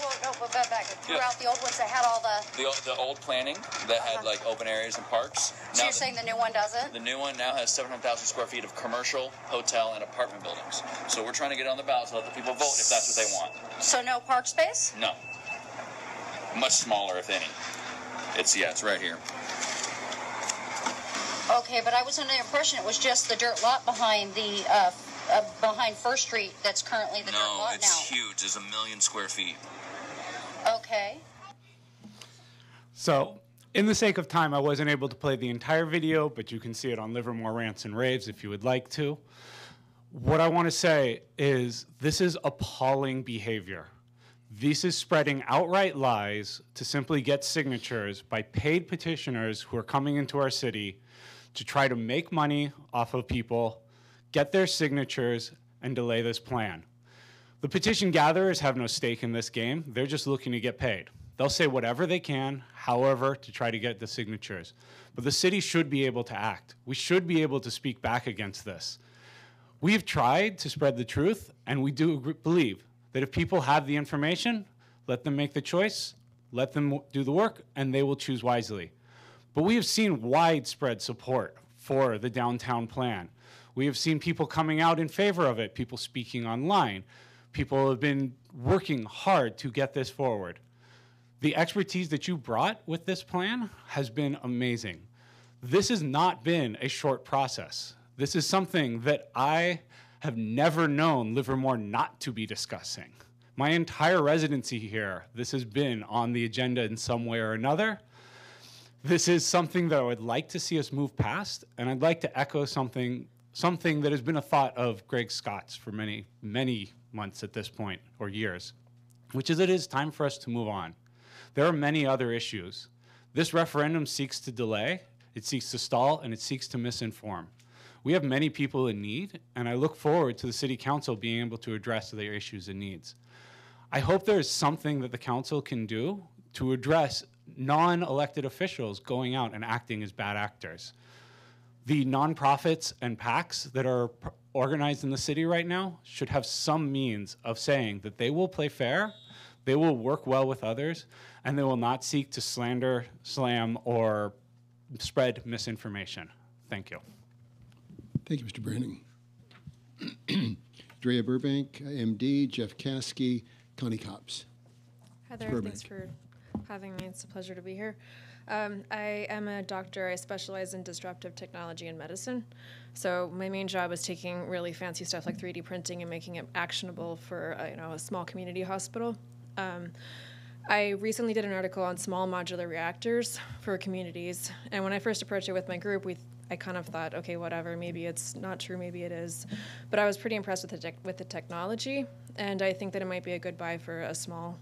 Back. Throughout the old ones that had all the old planning that had like open areas and parks. So you're saying the new one doesn't? The new one now has 700,000 square feet of commercial, hotel, and apartment buildings. So we're trying to get it on the ballot to let the people vote if that's what they want. So no park space? No. Much smaller, if any. It's right here. Okay, but I was under the impression it was just the dirt lot behind the behind First Street that's currently the dirt lot now. No, it's huge. It's 1 million square feet. Okay. So, in the sake of time, I wasn't able to play the entire video, but you can see it on Livermore Rants and Raves if you would like to. What I want to say is this is appalling behavior. This is spreading outright lies to simply get signatures by paid petitioners who are coming into our city to try to make money off of people, get their signatures, and delay this plan. The petition gatherers have no stake in this game. They're just looking to get paid. They'll say whatever they can, however, to try to get the signatures. But the city should be able to act. We should be able to speak back against this. We've tried to spread the truth, and we do believe that if people have the information, let them make the choice, let them do the work, and they will choose wisely. But we have seen widespread support for the downtown plan. We have seen people coming out in favor of it, people speaking online. People have been working hard to get this forward. The expertise that you brought with this plan has been amazing. This has not been a short process. This is something that I have never known Livermore not to be discussing. My entire residency here, this has been on the agenda in some way or another. This is something that I would like to see us move past, and I'd like to echo something that has been a thought of Greg Scott's for many, many months at this point, or years, which is it is time for us to move on. There are many other issues. This referendum seeks to delay, it seeks to stall, and it seeks to misinform. We have many people in need, and I look forward to the City Council being able to address their issues and needs. I hope there is something that the Council can do to address non-elected officials going out and acting as bad actors. The nonprofits and PACs that are organized in the city right now should have some means of saying that they will play fair, they will work well with others, and they will not seek to slander, slam, or spread misinformation. Thank you. Thank you, Mr. Branning. Drea Burbank, MD, Jeff Caskey, Connie Copps. Hi there, thanks for having me. It's a pleasure to be here. I am a doctor. I specialize in disruptive technology and medicine. So my main job is taking really fancy stuff like 3D printing and making it actionable for a small community hospital. I recently did an article on small modular reactors for communities, and when I first approached it with my group, I kind of thought, okay, whatever, maybe it's not true, maybe it is. But I was pretty impressed with the technology, and I think that it might be a good buy for a small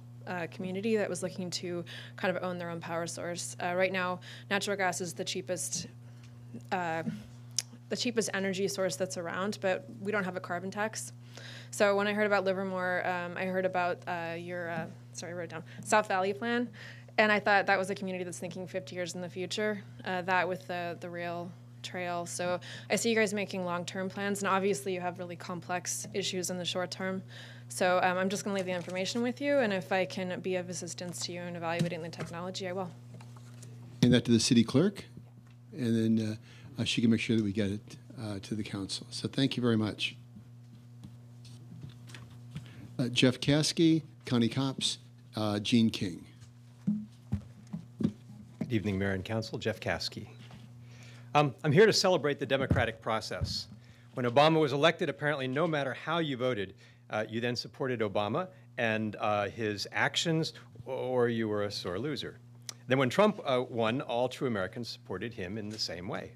community that was looking to kind of own their own power source. Right now, natural gas is the cheapest energy source that's around, but we don't have a carbon tax. So when I heard about Livermore, I heard about your I wrote it down, South Valley plan, and I thought that was a community that's thinking 50 years in the future, that with the rail trail. So I see you guys making long-term plans, and obviously you have really complex issues in the short term. So I'm just going to leave the information with you, and if I can be of assistance to you in evaluating the technology, I will. Hand that to the city clerk, and then she can make sure that we get it to the council. So thank you very much. Jeff Caskey, County Cops, Gene King. Good evening, Mayor and Council. Jeff Caskey. I'm here to celebrate the democratic process. When Obama was elected, apparently no matter how you voted, you then supported Obama and his actions, or you were a sore loser. Then when Trump won, all true Americans supported him in the same way.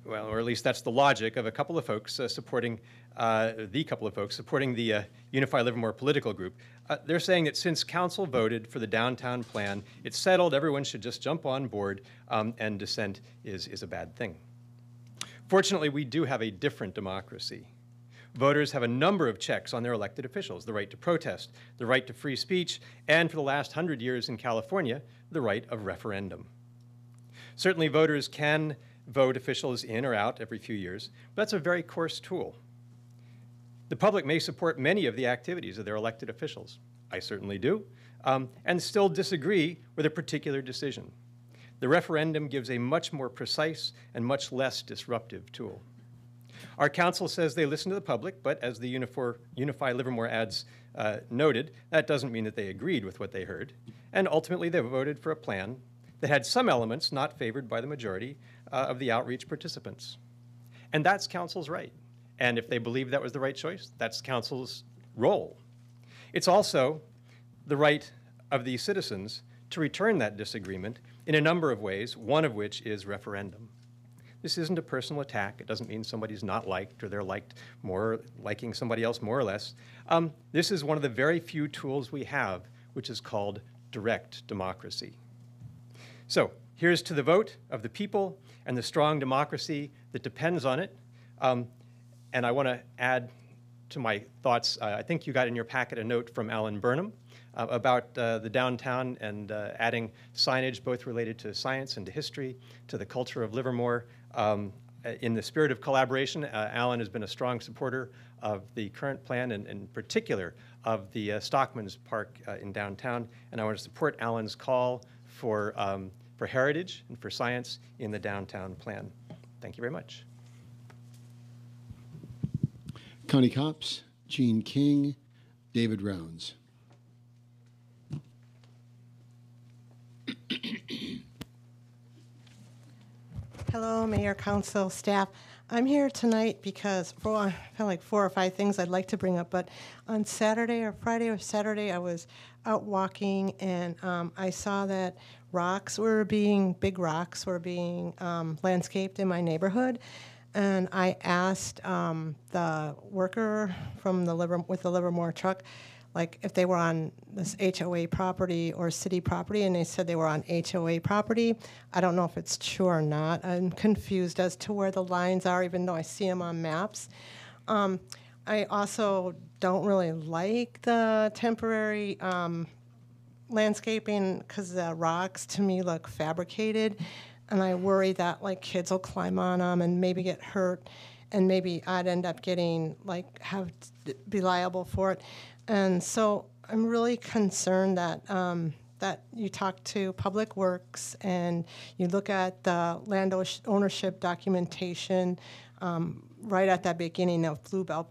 Well, or at least that's the logic of a couple of folks supporting the Unify Livermore political group. They're saying that since council voted for the downtown plan, it's settled, everyone should just jump on board, and dissent is a bad thing. Fortunately, we do have a different democracy. Voters have a number of checks on their elected officials: the right to protest, the right to free speech, and for the last 100 years in California, the right of referendum. Certainly, voters can vote officials in or out every few years, but that's a very coarse tool. The public may support many of the activities of their elected officials. I certainly do, and still disagree with a particular decision. The referendum gives a much more precise and much less disruptive tool. Our council says they listen to the public, but as the Unify Livermore ads noted, that doesn't mean that they agreed with what they heard. And ultimately, they voted for a plan that had some elements not favored by the majority of the outreach participants. And that's council's right. And if they believe that was the right choice, that's council's role. It's also the right of the citizens to return that disagreement in a number of ways, one of which is referendum. This isn't a personal attack. It doesn't mean somebody's not liked or they're liking somebody else more or less. This is one of the very few tools we have, which is called direct democracy. So here's to the vote of the people and the strong democracy that depends on it. And I want to add to my thoughts, I think you got in your packet a note from Alan Burnham about the downtown and adding signage both related to science and to history, to the culture of Livermore. In the spirit of collaboration, Alan has been a strong supporter of the current plan and in particular of the Stockman's Park in downtown. And I want to support Alan's call for heritage and for science in the downtown plan. Thank you very much. County Cops, Gene King, David Rounds. Hello, Mayor, Council, staff. I'm here tonight because I have like 4 or 5 things I'd like to bring up, but on Friday or Saturday, I was out walking and I saw that big rocks were being landscaped in my neighborhood. And I asked the worker from with the Livermore truck, like if they were on this HOA property or city property, and they said they were on HOA property. I don't know if it's true or not. I'm confused as to where the lines are, even though I see them on maps. I also don't really like the temporary landscaping because the rocks to me look fabricated. And I worry that like kids will climb on them and maybe get hurt, and maybe I'd end up getting be liable for it. And so I'm really concerned that that you talk to Public Works and you look at the land ownership documentation right at that beginning of Bluebell.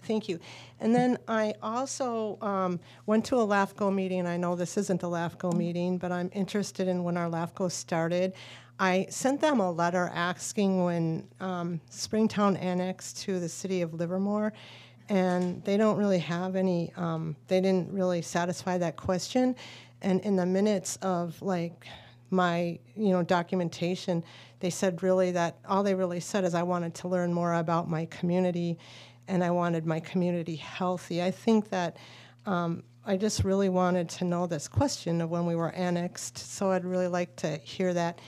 Thank you. And then I also went to a LAFCO meeting. I know this isn't a LAFCO meeting, but I'm interested in when our LAFCO started. I sent them a letter asking when Springtown annexed to the city of Livermore, and they don't really have any, they didn't really satisfy that question. And in the minutes of like my, documentation, they said really that all they really said is I wanted to learn more about my community and I wanted my community healthy. I think that I just really wanted to know this question of when we were annexed, so I'd really like to hear that.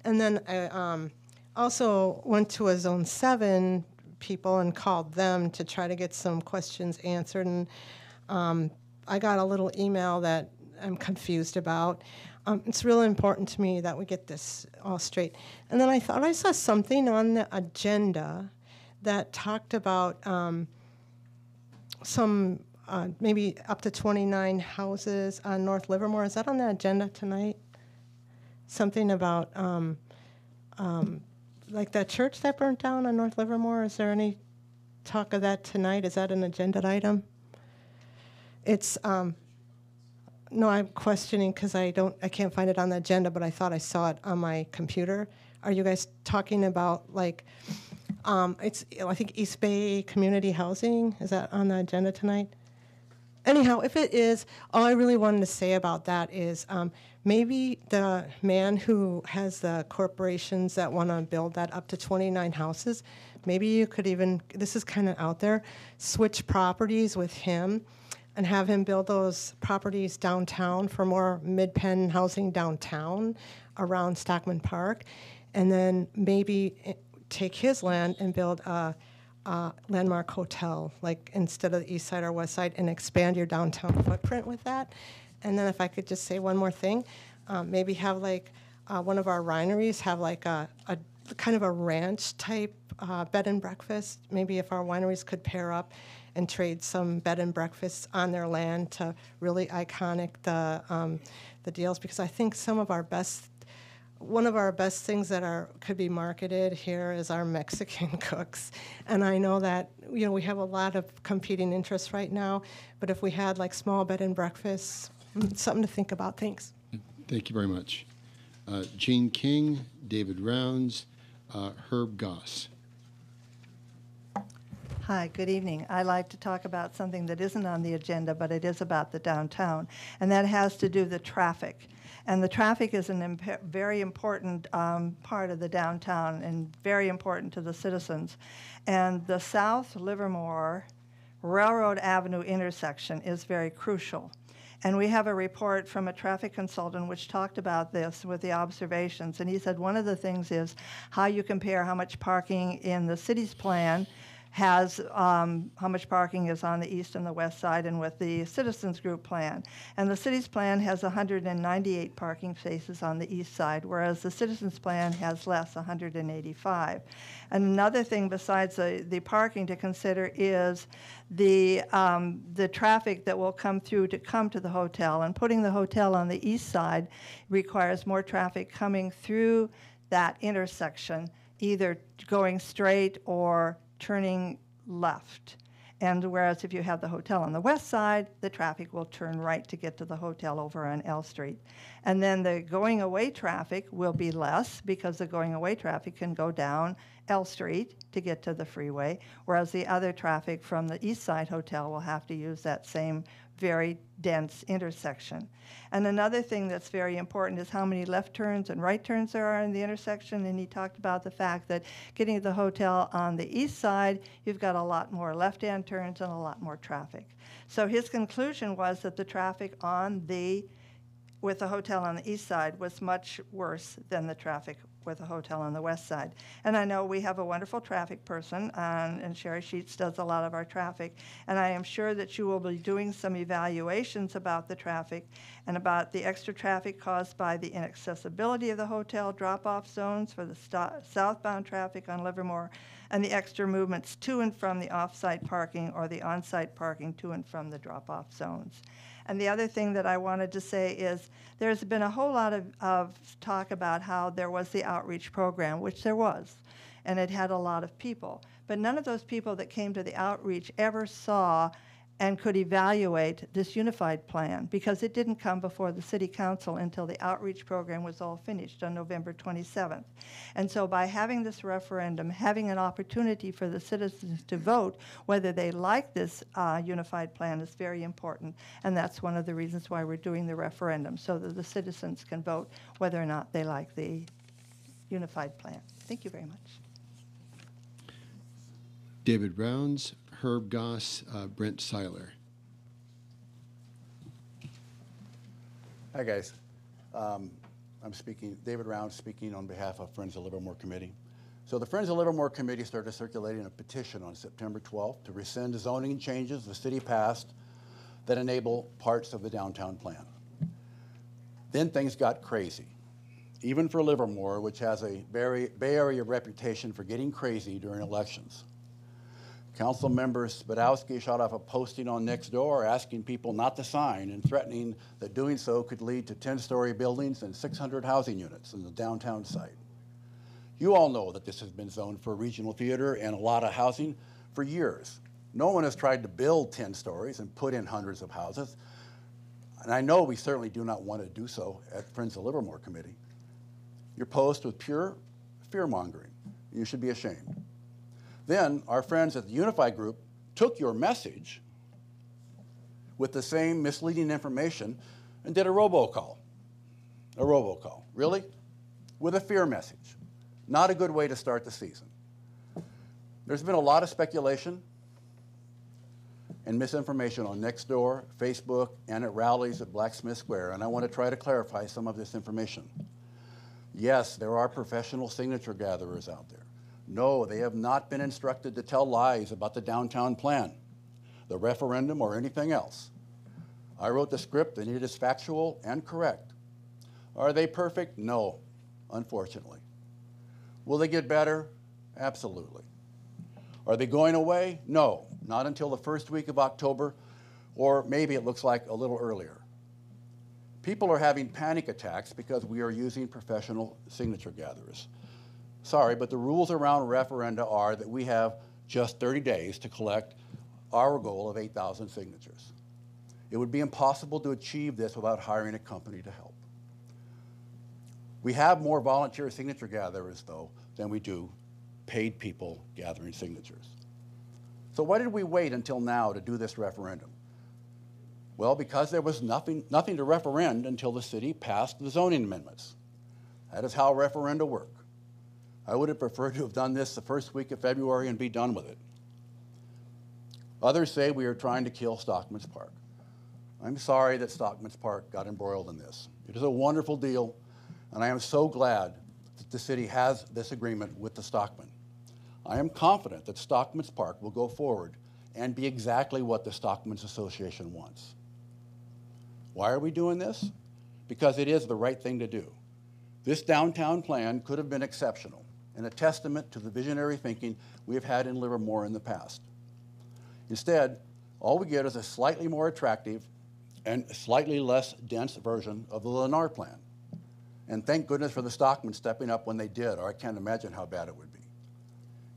And then I also went to a Zone 7 people and called them to try to get some questions answered, and I got a little email that I'm confused about. It's really important to me that we get this all straight. And then I thought I saw something on the agenda that talked about some maybe up to 29 houses on North Livermore. Is that on the agenda tonight? Something about like that church that burnt down on North Livermore. Is there any talk of that tonight? Is that an agenda item? It's no, I'm questioning because I can't find it on the agenda, but I thought I saw it on my computer. Are you guys talking about like it's I think East Bay Community Housing? Is that on the agenda tonight? Anyhow, if it is, all I really wanted to say about that is maybe the man who has the corporations that want to build that up to 29 houses, maybe you could even, this is kind of out there, switch properties with him and have him build those properties downtown for more mid-pen housing downtown around Stockman Park, and then maybe take his land and build a landmark hotel, like instead of the east side or west side, and expand your downtown footprint with that. And then if I could just say one more thing, maybe have like one of our wineries have like a kind of a ranch type bed and breakfast. Maybe if our wineries could pair up and trade some bed and breakfasts on their land to really iconic the deals, because I think one of our best things that could be marketed here is our Mexican cooks. And I know that we have a lot of competing interests right now, but if we had like small bed and breakfasts, something to think about. Thanks. Thank you very much. Jean King, David Rounds, Herb Goss. Hi, good evening. I like to talk about something that isn't on the agenda, but it is about the downtown, and that has to do with the traffic. And the traffic is a very important part of the downtown and very important to the citizens. And the South Livermore Railroad Avenue intersection is very crucial. And we have a report from a traffic consultant which talked about this with the observations. And he said one of the things is how you compare how much parking in the city's plan has how much parking is on the east and the west side, and with the citizens group plan. And the city's plan has 198 parking spaces on the east side, whereas the citizens plan has less, 185. And another thing besides the parking to consider is the traffic that will come through to come to the hotel. And putting the hotel on the east side requires more traffic coming through that intersection, either going straight or turning left. And whereas if you have the hotel on the west side, the traffic will turn right to get to the hotel over on L Street. And then the going away traffic will be less, because the going away traffic can go down L Street to get to the freeway, whereas the other traffic from the east side hotel will have to use that same very dense intersection. And another thing that's very important is how many left turns and right turns there are in the intersection. And he talked about the fact that getting to the hotel on the east side, you've got a lot more left-hand turns and a lot more traffic. So his conclusion was that the traffic with the hotel on the east side was much worse than the traffic with a hotel on the west side. And I know we have a wonderful traffic person, and Sherry Sheets does a lot of our traffic, and I am sure that you will be doing some evaluations about the traffic and about the extra traffic caused by the inaccessibility of the hotel drop-off zones for the southbound traffic on Livermore, and the extra movements to and from the off-site parking or the on-site parking to and from the drop-off zones. And the other thing that I wanted to say is there's been a whole lot of talk about how there was the outreach program, which there was, and it had a lot of people. But none of those people that came to the outreach ever saw and could evaluate this unified plan, because it didn't come before the City Council until the outreach program was all finished on November 27th. And so by having this referendum, having an opportunity for the citizens to vote whether they like this unified plan is very important. And that's one of the reasons why we're doing the referendum, so that the citizens can vote whether or not they like the unified plan. Thank you very much. David Rounds, Herb Goss, Brent Seiler. Hi, guys. I'm speaking, David Rounds speaking on behalf of Friends of Livermore Committee. So the Friends of Livermore Committee started circulating a petition on September 12th to rescind zoning changes the city passed that enable parts of the downtown plan. Then things got crazy, even for Livermore, which has a Bay Area reputation for getting crazy during elections. Council member Spadowski shot off a posting on Nextdoor asking people not to sign and threatening that doing so could lead to 10-story buildings and 600 housing units in the downtown site. You all know that this has been zoned for regional theater and a lot of housing for years. No one has tried to build 10 stories and put in hundreds of houses. And I know we certainly do not want to do so at Friends of Livermore Committee. Your post was pure fear-mongering. You should be ashamed. Then our friends at the Unified Group took your message with the same misleading information and did a robocall. A robocall, really? With a fear message. Not a good way to start the season. There's been a lot of speculation and misinformation on Nextdoor, Facebook, and at rallies at Blacksmith Square, and I want to try to clarify some of this information. Yes, there are professional signature gatherers out there. No, they have not been instructed to tell lies about the downtown plan, the referendum, or anything else. I wrote the script and it is factual and correct. Are they perfect? No, unfortunately. Will they get better? Absolutely. Are they going away? No, not until the first week of October, or maybe it looks like a little earlier. People are having panic attacks because we are using professional signature gatherers. Sorry, but the rules around referenda are that we have just 30 days to collect our goal of 8,000 signatures. It would be impossible to achieve this without hiring a company to help. We have more volunteer signature gatherers, though, than we do paid people gathering signatures. So why did we wait until now to do this referendum? Well, because there was nothing to referend until the city passed the zoning amendments. That is how referenda work. I would have preferred to have done this the first week of February and be done with it. Others say we are trying to kill Stockman's Park. I'm sorry that Stockman's Park got embroiled in this. It is a wonderful deal, and I am so glad that the city has this agreement with the Stockman. I am confident that Stockman's Park will go forward and be exactly what the Stockman's Association wants. Why are we doing this? Because it is the right thing to do. This downtown plan could have been exceptional and a testament to the visionary thinking we have had in Livermore in the past. Instead, all we get is a slightly more attractive and slightly less dense version of the Lennar plan. And thank goodness for the Stockman stepping up when they did, or I can't imagine how bad it would be.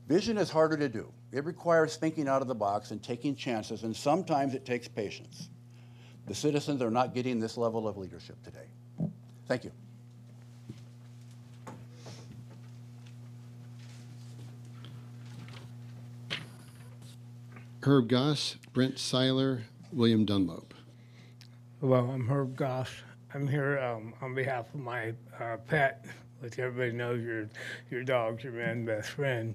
Vision is harder to do. It requires thinking out of the box and taking chances, and sometimes it takes patience. The citizens are not getting this level of leadership today. Thank you. Herb Goss, Brent Seiler, William Dunlop. Hello, I'm Herb Goss. I'm here on behalf of my pet, which everybody knows your dog's your man's best friend.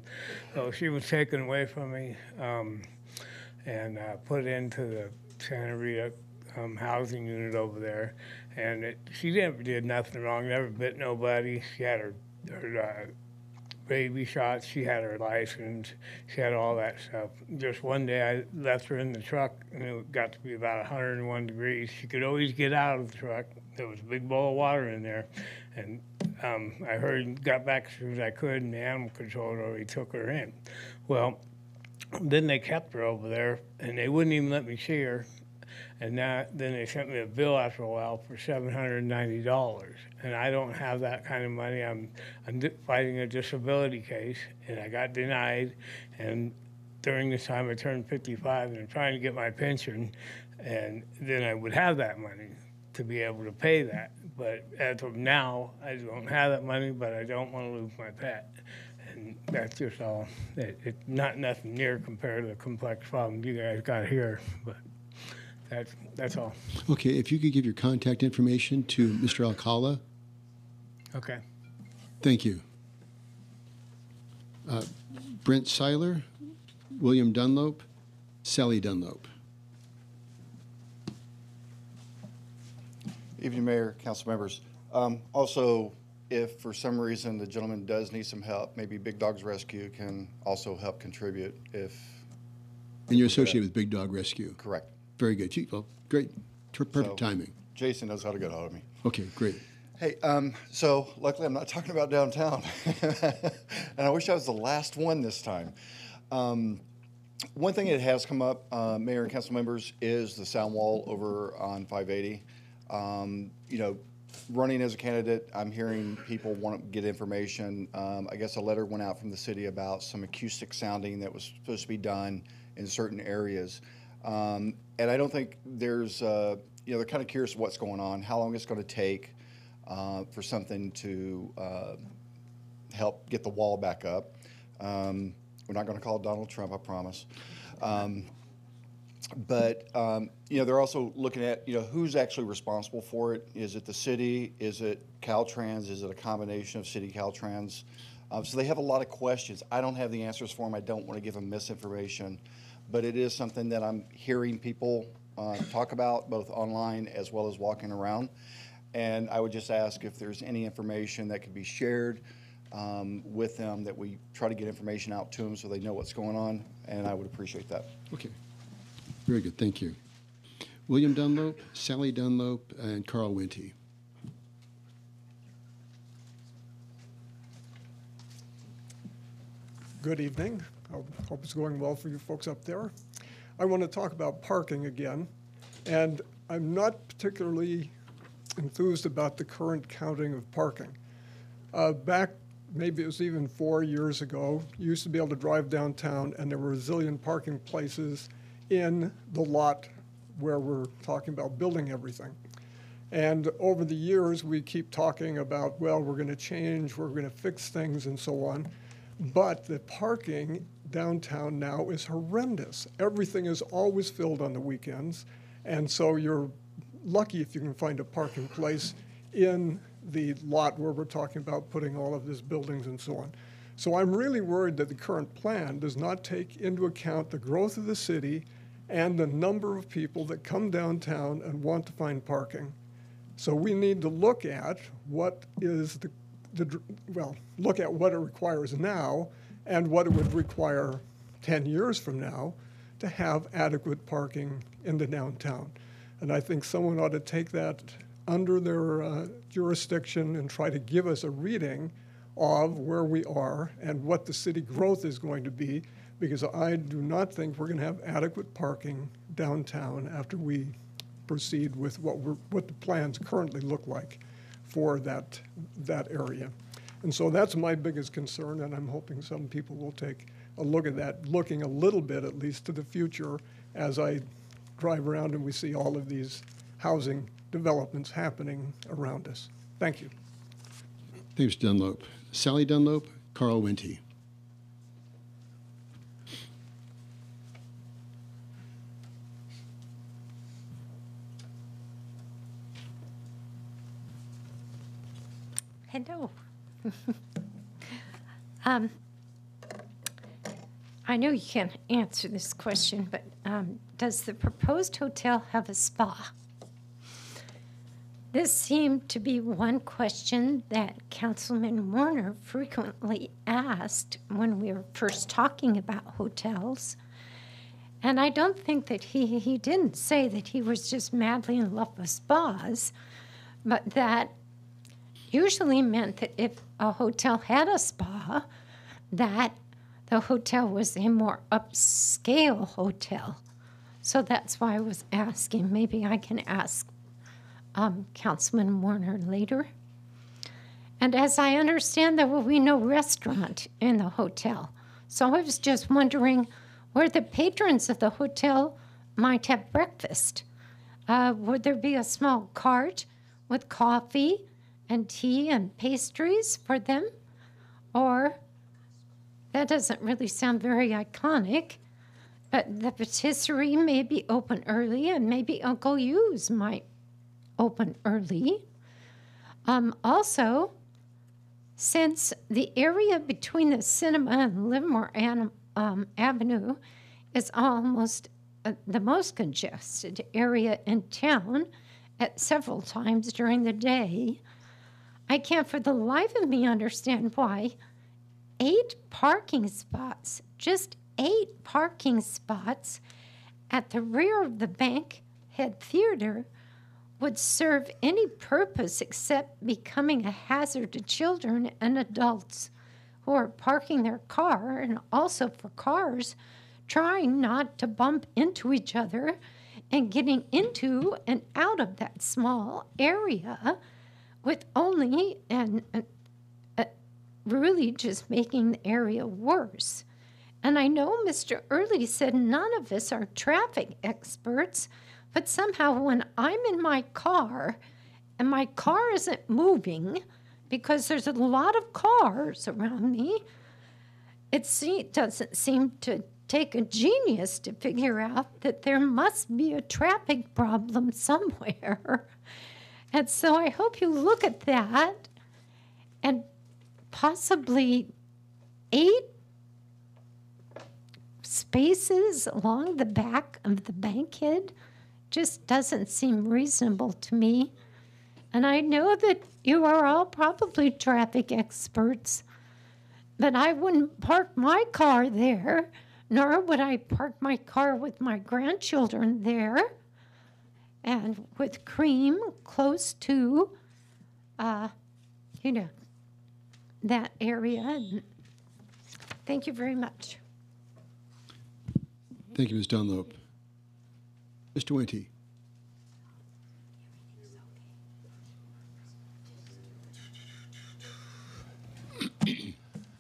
So she was taken away from me and put into the Santa Rita housing unit over there. And she never did nothing wrong, never bit nobody. She had her baby shots, she had her license, she had all that stuff. Just one day I left her in the truck and it got to be about 101 degrees. She could always get out of the truck. There was a big bowl of water in there. And I got back as soon as I could, and the animal control already took her in. Well, then they kept her over there and they wouldn't even let me see her. And then they sent me a bill after a while for $790. And I don't have that kind of money. I'm fighting a disability case, and I got denied. And during this time I turned 55 and I'm trying to get my pension, and then I would have that money to be able to pay that. But as of now, I don't have that money, but I don't want to lose my pet. And that's just all. It's not nothing near compared to the complex problem you guys got here, but that's all. Okay, if you could give your contact information to Mr. Alcala. Okay. Thank you. Brent Seiler, William Dunlop, Sally Dunlop. Evening, Mayor, council members. Also, if for some reason the gentleman does need some help, maybe Big Dogs Rescue can also help contribute if. And you're associated with Big Dog Rescue? Correct. Very good. Well, great. Perfect timing. Jason knows how to get a hold of me. Okay, great. Hey, so luckily I'm not talking about downtown. And I wish I was the last one this time. One thing that has come up, Mayor and council members, is the sound wall over on 580. You know, running as a candidate, I'm hearing people want to get information. I guess a letter went out from the city about some acoustic sounding that was supposed to be done in certain areas. And I don't think there's, you know, they're kind of curious what's going on, how long it's going to take for something to help get the wall back up. We're not going to call Donald Trump, I promise. But you know, they're also looking at, you know, who's actually responsible for it. Is it the city? Is it Caltrans? Is it a combination of city Caltrans? So they have a lot of questions. I don't have the answers for them. I don't want to give them misinformation, but it is something that I'm hearing people talk about, both online as well as walking around. And I would just ask if there's any information that could be shared with them, that we try to get information out to them so they know what's going on, and I would appreciate that. Okay. Very good. Thank you. William Dunlop, Sally Dunlop, and Carl Winty. Good evening. I hope it's going well for you folks up there. I want to talk about parking again, and I'm not particularly enthused about the current counting of parking. Back, maybe it was even 4 years ago, you used to be able to drive downtown and there were a zillion parking places in the lot where we're talking about building everything. And over the years, we keep talking about, well, we're going to change, we're going to fix things and so on. But the parking downtown now is horrendous. Everything is always filled on the weekends. And so you're lucky if you can find a parking place in the lot where we're talking about putting all of these buildings and so on. So I'm really worried that the current plan does not take into account the growth of the city and the number of people that come downtown and want to find parking. So we need to look at what is look at what it requires now and what it would require 10 years from now to have adequate parking in the downtown. And I think someone ought to take that under their jurisdiction and try to give us a reading of where we are and what the city growth is going to be, because I do not think we're going to have adequate parking downtown after we proceed with what the plans currently look like for that area. And so that's my biggest concern, and I'm hoping some people will take a look at that, looking a little bit at least to the future as I drive around and we see all of these housing developments happening around us. Thank you. Thanks, Dunlop. Sally Dunlop, Carl Winty. Hello. I know you can't answer this question, but does the proposed hotel have a spa? This seemed to be one question that Councilman Warner frequently asked when we were first talking about hotels. And I don't think that he didn't say that he was just madly in love with spas, but that usually meant that if a hotel had a spa, that the hotel was a more upscale hotel. So that's why I was asking. Maybe I can ask Councilman Warner later. And as I understand, there will be no restaurant in the hotel. So I was just wondering where the patrons of the hotel might have breakfast. Would there be a small cart with coffee and tea and pastries for them? Or, that doesn't really sound very iconic, but the patisserie may be open early, and maybe Uncle Yu's might open early. Also, since the area between the cinema and Livermore Avenue is almost the most congested area in town at several times during the day, I can't for the life of me understand why 8 parking spots, just 8 parking spots at the rear of the Bankhead Theater would serve any purpose except becoming a hazard to children and adults who are parking their car, and also for cars trying not to bump into each other and getting into and out of that small area with only really just making the area worse. And I know Mr. Early said none of us are traffic experts, but somehow when I'm in my car and my car isn't moving because there's a lot of cars around me, it doesn't seem to take a genius to figure out that there must be a traffic problem somewhere. And so I hope you look at that, and possibly 8 spaces along the back of the Bankhead just doesn't seem reasonable to me. And I know that you are all probably traffic experts, but I wouldn't park my car there, nor would I park my car with my grandchildren there, and with Cream close to, that area. Thank you very much. Thank you, Ms. Dunlop. Mr. Winty.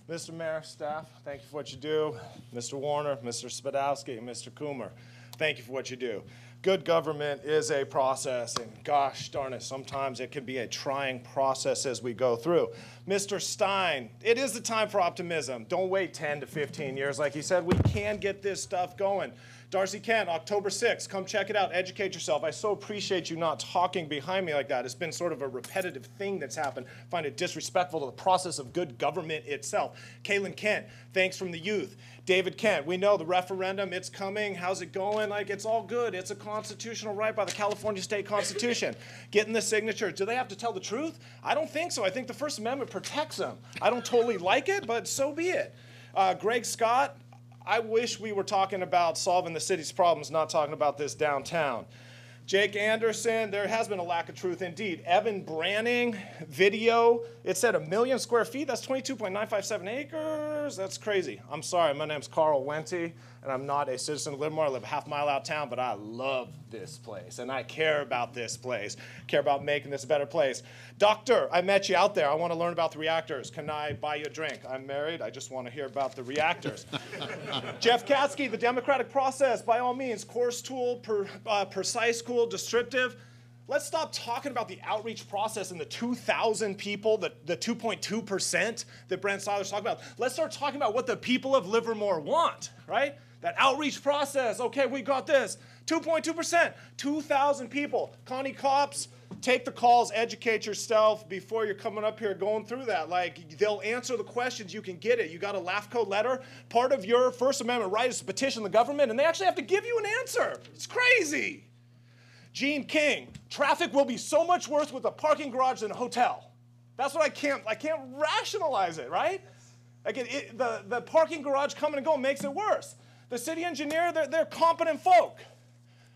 Mr. Mayor, staff, thank you for what you do. Mr. Warner, Mr. Spadowski, and Mr. Coomer, thank you for what you do. Good government is a process, and gosh darn it, sometimes it can be a trying process as we go through. Mr. Stein, it is the time for optimism. Don't wait 10 to 15 years. Like he said, we can get this stuff going. Darcy Kent, October 6th, come check it out, educate yourself. I so appreciate you not talking behind me like that. It's been sort of a repetitive thing that's happened. I find it disrespectful to the process of good government itself. Kaylin Kent, thanks from the youth. David Kent, we know the referendum, it's coming. How's it going? Like, it's all good. It's a constitutional right by the California State Constitution. Getting the signatures. Do they have to tell the truth? I don't think so. I think the First Amendment protects them. I don't totally like it, but so be it. Greg Scott, I wish we were talking about solving the city's problems, not talking about this downtown. Jake Anderson, there has been a lack of truth indeed. Evan Branning, video, it said 1 million square feet. That's 22.957 acres. That's crazy. I'm sorry, my name's Carl Wente, and I'm not a citizen of Livermore. I live a half mile out of town, but I love this place, and I care about this place. Care about making this a better place. Doctor, I met you out there. I want to learn about the reactors. Can I buy you a drink? I'm married. I just want to hear about the reactors. Jeff Katsky, the democratic process, by all means, course tool, precise tool, descriptive. Let's stop talking about the outreach process and the 2,000 people, the 2.2% that Brent Seiler's talking about. Let's start talking about what the people of Livermore want, right? That outreach process, okay, we got this. 2.2%, 2,000 people. Connie Copps, take the calls, educate yourself before you're coming up here going through that. Like, they'll answer the questions, you can get it. You got a LAFCO letter. Part of your First Amendment right is to petition the government, and they actually have to give you an answer. It's crazy. Gene King, traffic will be so much worse with a parking garage than a hotel. That's what I can't rationalize it, right? Like the parking garage coming and going makes it worse. The city engineer, they're competent folk.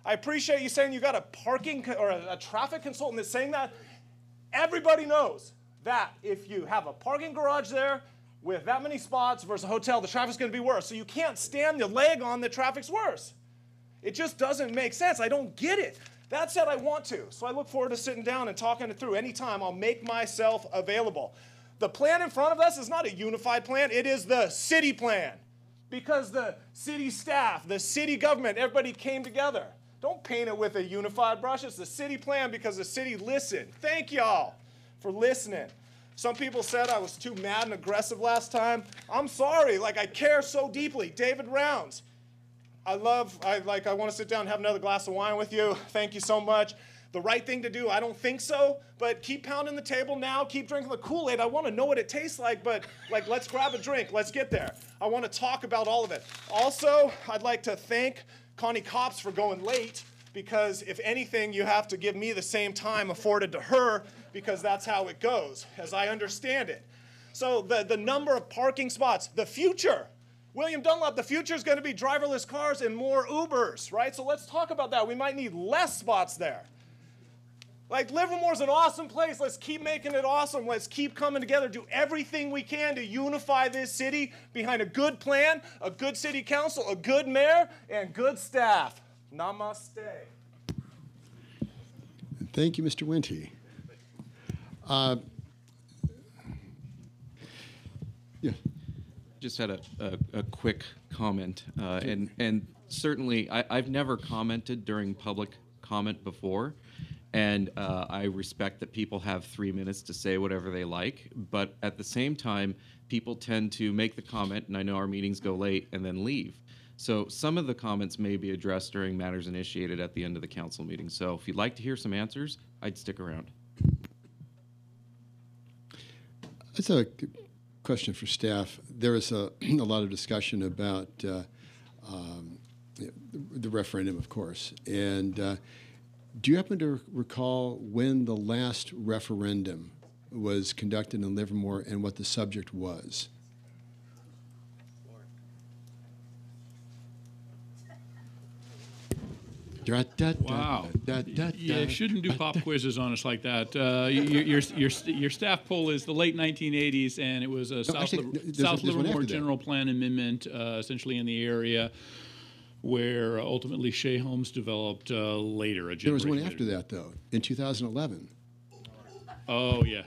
I appreciate you saying you got a parking or a traffic consultant that's saying that. Everybody knows that if you have a parking garage there with that many spots versus a hotel, the traffic's going to be worse. So you can't stand the leg on the traffic's worse. It just doesn't make sense. I don't get it. That said, I want to. So I look forward to sitting down and talking it through. Anytime, I'll make myself available. The plan in front of us is not a unified plan. It is the city plan. Because the city staff, the city government, everybody came together. Don't paint it with a unified brush. It's the city plan because the city listened. Thank y'all for listening. Some people said I was too mad and aggressive last time. I'm sorry. Like, I care so deeply. David Rounds, I want to sit down and have another glass of wine with you. Thank you so much. The right thing to do, I don't think so, but keep pounding the table now. Keep drinking the Kool-Aid. I want to know what it tastes like, but like, let's grab a drink. Let's get there. I want to talk about all of it. Also, I'd like to thank Connie Copps for going late, because if anything, you have to give me the same time afforded to her, because that's how it goes, as I understand it. So the number of parking spots, the future. William Dunlop, the future is going to be driverless cars and more Ubers, right? So let's talk about that. We might need less spots there. Like, Livermore's an awesome place. Let's keep making it awesome. Let's keep coming together, do everything we can to unify this city behind a good plan, a good city council, a good mayor, and good staff. Namaste. Thank you, Mr. Wente. Yeah. Just had a quick comment, and certainly I've never commented during public comment before, and I respect that people have 3 minutes to say whatever they like, but at the same time, people tend to make the comment, and I know our meetings go late, and then leave. So some of the comments may be addressed during matters initiated at the end of the council meeting. So if you'd like to hear some answers, I'd stick around. That's a question for staff. There was a lot of discussion about the referendum, of course. And do you happen to recall when the last referendum was conducted in Livermore and what the subject was? Wow. Yeah, you shouldn't do pop quizzes on us like that. Your staff poll is the late 1980s, and it was a South Livermore General Plan Amendment, essentially in the area where ultimately Shea Homes developed later. There was one after that, though, in 2011. Oh, yeah.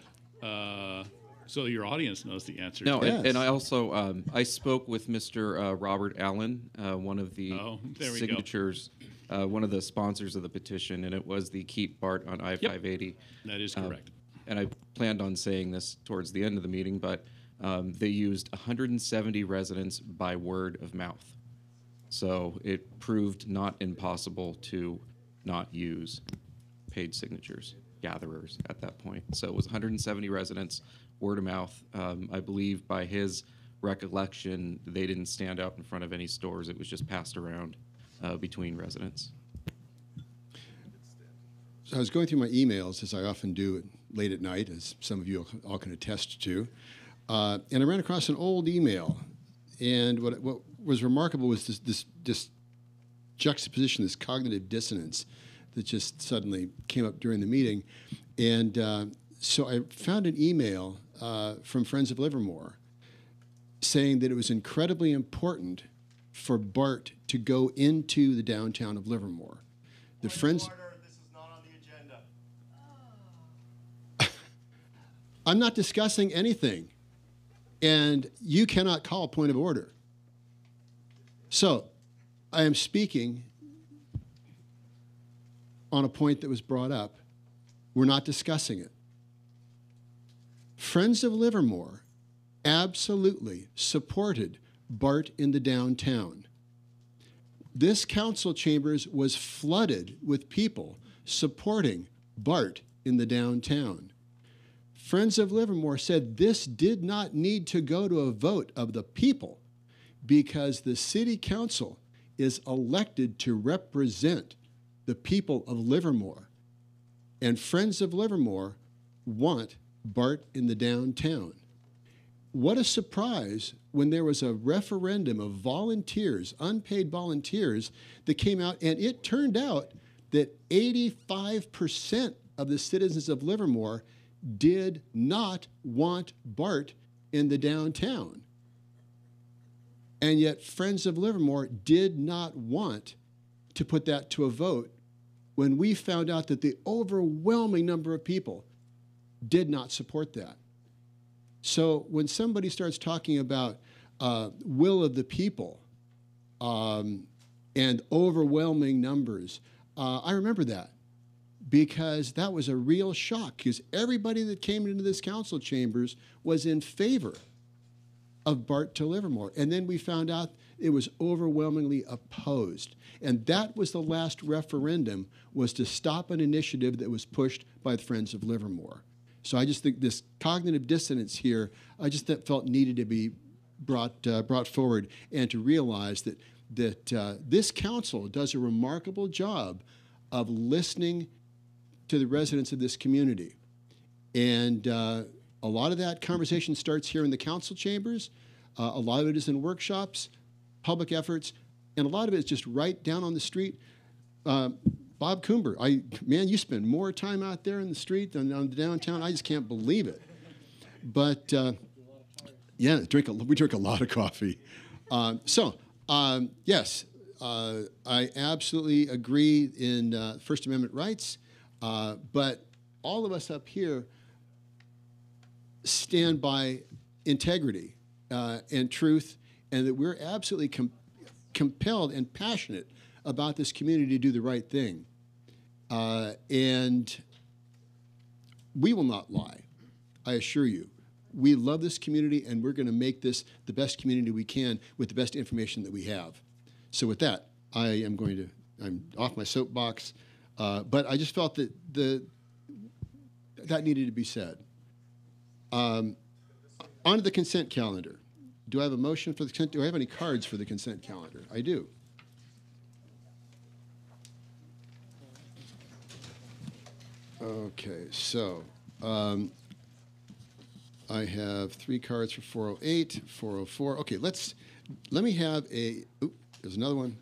So your audience knows the answer. No, and I also I spoke with Mr. Robert Allen, one of the signatures, one of the sponsors of the petition, and it was the Keep BART on I-580. Yep. That is correct. And I planned on saying this towards the end of the meeting, but they used 170 residents by word of mouth. So it proved not impossible to not use paid signatures, gatherers at that point. So it was 170 residents, word of mouth. I believe by his recollection, they didn't stand out in front of any stores. It was just passed around between residents. So I was going through my emails, as I often do late at night, as some of you all can attest to, and I ran across an old email. And what was remarkable was this juxtaposition, this cognitive dissonance that just suddenly came up during the meeting. And so I found an email from Friends of Livermore saying that it was incredibly important for BART to go into the downtown of Livermore. The Friends. This is not on the agenda. I'm not discussing anything. And you cannot call a point of order. So I am speaking on a point that was brought up. We're not discussing it. Friends of Livermore absolutely supported BART in the downtown. This council chambers was flooded with people supporting BART in the downtown. Friends of Livermore said this did not need to go to a vote of the people because the city council is elected to represent the people of Livermore. And Friends of Livermore want BART in the downtown. What a surprise when there was a referendum of volunteers, unpaid volunteers, that came out, and it turned out that 85% of the citizens of Livermore did not want BART in the downtown. And yet Friends of Livermore did not want to put that to a vote when we found out that the overwhelming number of people did not support that. So when somebody starts talking about will of the people and overwhelming numbers. I remember that because that was a real shock, because everybody that came into this council chambers was in favor of BART to Livermore. And then we found out it was overwhelmingly opposed. And that was the last referendum, was to stop an initiative that was pushed by the Friends of Livermore. So I just think this cognitive dissonance here, I just felt needed to be brought forward, and to realize that this council does a remarkable job of listening to the residents of this community. And a lot of that conversation starts here in the council chambers. A lot of it is in workshops, public efforts, and a lot of it is just right down on the street. Bob Coomber, man, you spend more time out there in the street than on the downtown. I just can't believe it. But yeah, we drink a lot of coffee. Yes, I absolutely agree in First Amendment rights, but all of us up here stand by integrity and truth, and that we're absolutely compelled and passionate about this community to do the right thing. And we will not lie, I assure you. We love this community, and we're going to make this the best community we can with the best information that we have. So with that, I'm off my soapbox, but I just felt that that needed to be said. On to the consent calendar. Do I have a motion for the consent? Do I have any cards for the consent calendar? I do. Okay, so I have 3 cards for 408, 404. Okay, let me have a, there's another one.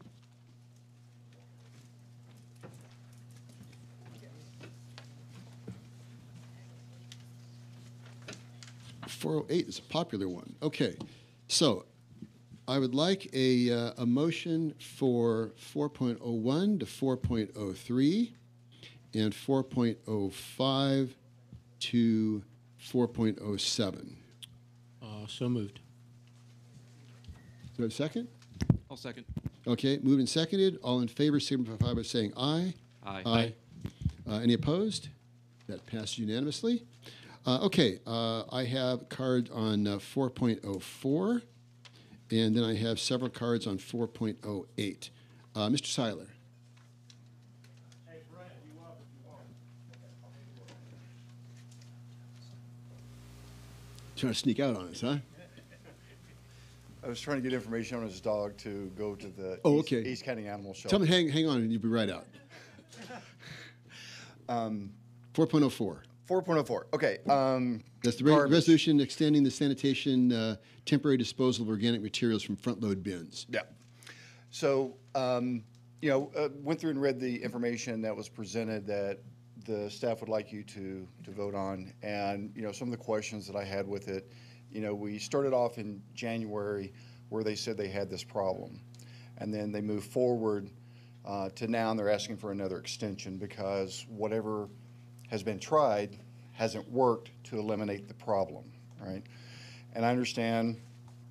.408 is a popular one. Okay, so I would like a motion for 4.01 to 4.03 and 4.05 to 4.07. So moved. Do I have a second? I'll second. Okay, moved and seconded. All in favor signify by saying aye. Aye. Any opposed? That passes unanimously. Okay, I have a card on 4.04, and then I have several cards on 4.08. Mr. Seiler. Trying to sneak out on us, huh? I was trying to get information on his dog to go to the East County Animal Shelter. Tell me, hang on, and you'll be right out. 4.04. 4.04. Okay. That's the resolution extending the sanitation temporary disposal of organic materials from front load bins. Yeah. So, went through and read the information that was presented that the staff would like you to vote on, and some of the questions that I had with it. We started off in January where they said they had this problem, and then they moved forward to now, and they're asking for another extension because whatever has been tried hasn't worked to eliminate the problem, right? And I understand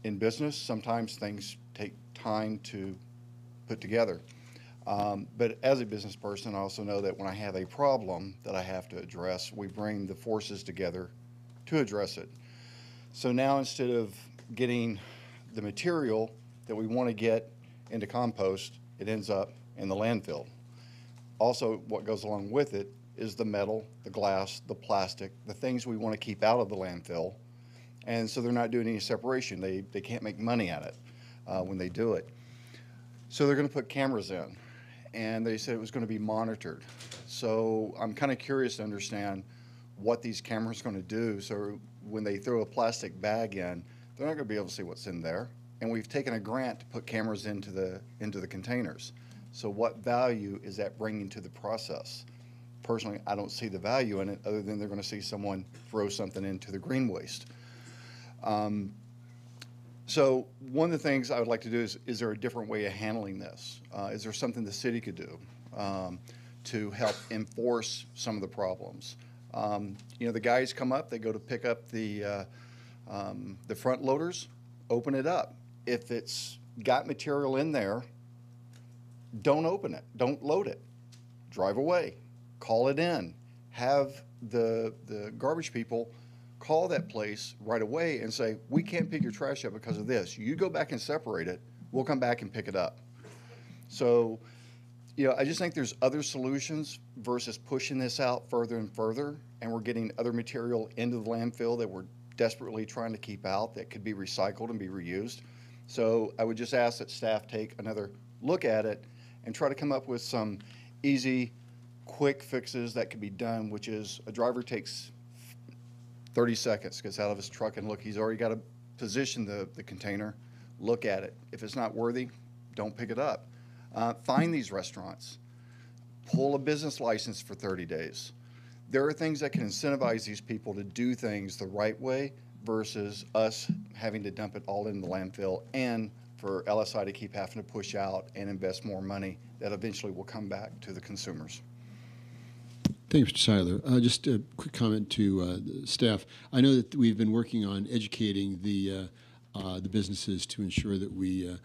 in business sometimes things take time to put together. But as a business person, I also know that when I have a problem that I have to address, we bring the forces together to address it. So now instead of getting the material that we want to get into compost, it ends up in the landfill. Also, what goes along with it is the metal, the glass, the plastic, the things we want to keep out of the landfill. And so they're not doing any separation. They can't make money at it when they do it. So they're going to put cameras in. And they said it was going to be monitored. So I'm kind of curious to understand what these cameras are going to do. So when they throw a plastic bag in, they're not going to be able to see what's in there. And we've taken a grant to put cameras into the containers. So what value is that bringing to the process? Personally, I don't see the value in it other than they're going to see someone throw something into the green waste. So one of the things I would like to do is there a different way of handling this? Is there something the city could do to help enforce some of the problems? The guys come up, they go to pick up the front loaders, open it up. If it's got material in there, don't open it. Don't load it. Drive away. Call it in. Have the garbage people call that place right away and say, we can't pick your trash up because of this. You go back and separate it. We'll come back and pick it up. So, I just think there's other solutions versus pushing this out further and further, and we're getting other material into the landfill that we're desperately trying to keep out that could be recycled and be reused. So I would just ask that staff take another look at it and try to come up with some easy, quick fixes that could be done, which is a driver takes 30 seconds, gets out of his truck and look, he's already got to position the container, look at it. If it's not worthy, don't pick it up. Find these restaurants. Pull a business license for 30 days. There are things that can incentivize these people to do things the right way versus us having to dump it all in the landfill and for LSI to keep having to push out and invest more money that eventually will come back to the consumers. Thank you, Mr. Seiler. Just a quick comment to the staff. I know that we've been working on educating the businesses to ensure that we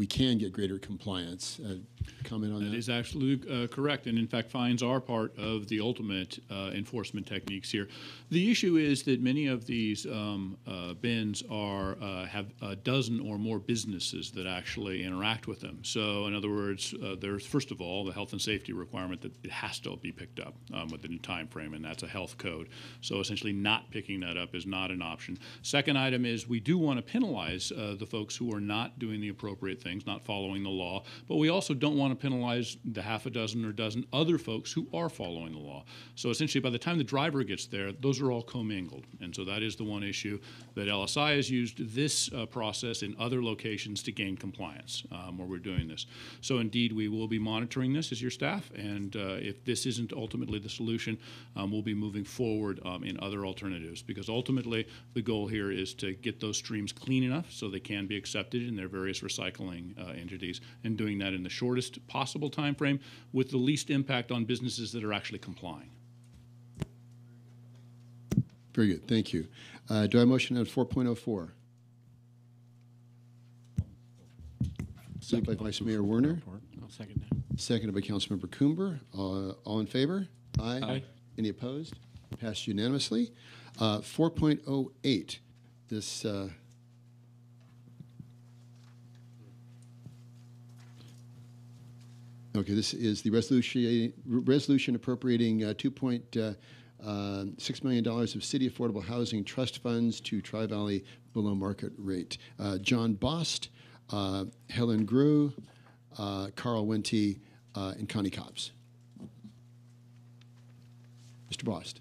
can get greater compliance. Comment on that? That is absolutely correct, and in fact, fines are part of the ultimate enforcement techniques here. The issue is that many of these bins have a dozen or more businesses that actually interact with them. So, in other words, there's first of all the health and safety requirement that it has to be picked up within a time frame, and that's a health code. So, essentially, not picking that up is not an option. Second item is we do want to penalize the folks who are not doing the appropriate things, not following the law, but we also don't want to penalize the half a dozen or dozen other folks who are following the law. So essentially, by the time the driver gets there, those are all commingled. And so that is the one issue that LSI has used this process in other locations to gain compliance where we're doing this. So indeed, we will be monitoring this as your staff, and if this isn't ultimately the solution, we'll be moving forward in other alternatives, because ultimately the goal here is to get those streams clean enough so they can be accepted in their various recycling entities, and doing that in the shortest possible time frame with the least impact on businesses that are actually complying. Very good, thank you. Do I have a motion on 4.04? Second by Vice Mayor Werner. I'll second that. Seconded by Councilmember Coomber. All in favor? Aye. Aye. Any opposed? Passed unanimously. 4.08. This okay, this is the resolution appropriating $2.6 million of city affordable housing trust funds to Tri-Valley below market rate. John Bost, Helen Grew, Carl Wente, and Connie Cobbs. Mr. Bost.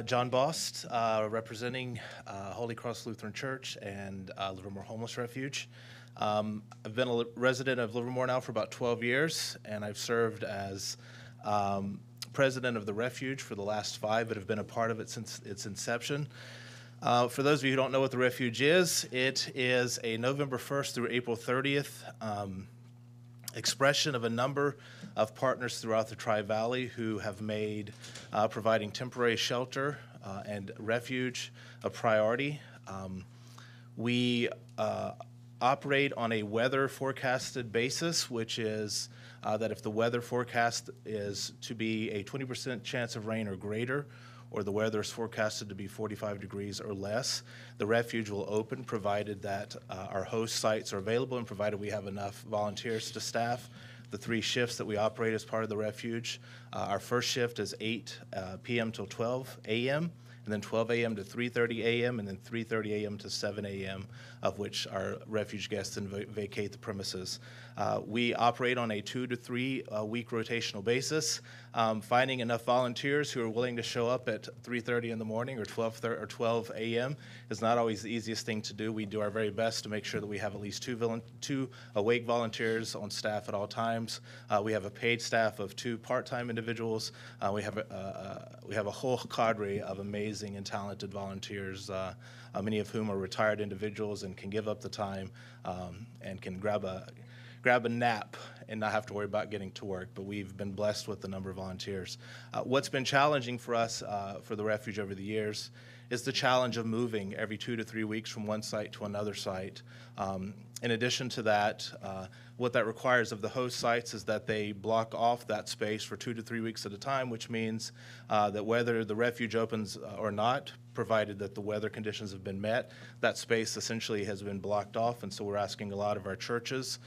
John Bost, representing Holy Cross Lutheran Church and Livermore Homeless Refuge. I've been a resident of Livermore now for about 12 years, and I've served as president of the refuge for the last 5, but have been a part of it since its inception. For those of you who don't know what the refuge is, it is a November 1st through April 30th expression of a number of partners throughout the Tri-Valley who have made providing temporary shelter and refuge a priority. We operate on a weather forecasted basis, which is that if the weather forecast is to be a 20% chance of rain or greater, or the weather is forecasted to be 45 degrees or less, the refuge will open, provided that our host sites are available and provided we have enough volunteers to staff the 3 shifts that we operate as part of the refuge. Our first shift is 8 p.m. till 12 a.m., and then 12 a.m. to 3:30 a.m., and then 3:30 a.m. to 7 a.m., of which our refuge guests then vacate the premises. We operate on a 2 to 3 week rotational basis. Finding enough volunteers who are willing to show up at 3:30 in the morning or 12 a.m. is not always the easiest thing to do. We do our very best to make sure that we have at least 2 awake volunteers on staff at all times. We have a paid staff of 2 part-time individuals. We have a whole cadre of amazing and talented volunteers, many of whom are retired individuals and can give up the time and can grab a nap and not have to worry about getting to work. But we've been blessed with the number of volunteers. What's been challenging for us for the refuge over the years is the challenge of moving every 2 to 3 weeks from one site to another site. In addition to that, what that requires of the host sites is that they block off that space for 2 to 3 weeks at a time, which means that whether the refuge opens or not, provided that the weather conditions have been met, that space essentially has been blocked off. And so we're asking a lot of our churches,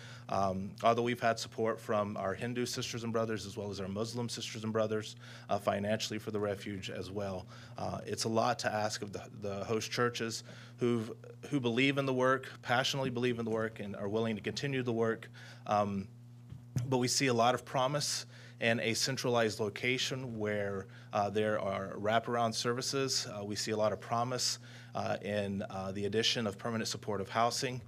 although we've had support from our Hindu sisters and brothers as well as our Muslim sisters and brothers financially for the refuge as well. It's a lot to ask of the host churches who believe in the work, passionately believe in the work, and are willing to continue the work. But we see a lot of promise in a centralized location where there are wraparound services. We see a lot of promise in the addition of permanent supportive housing.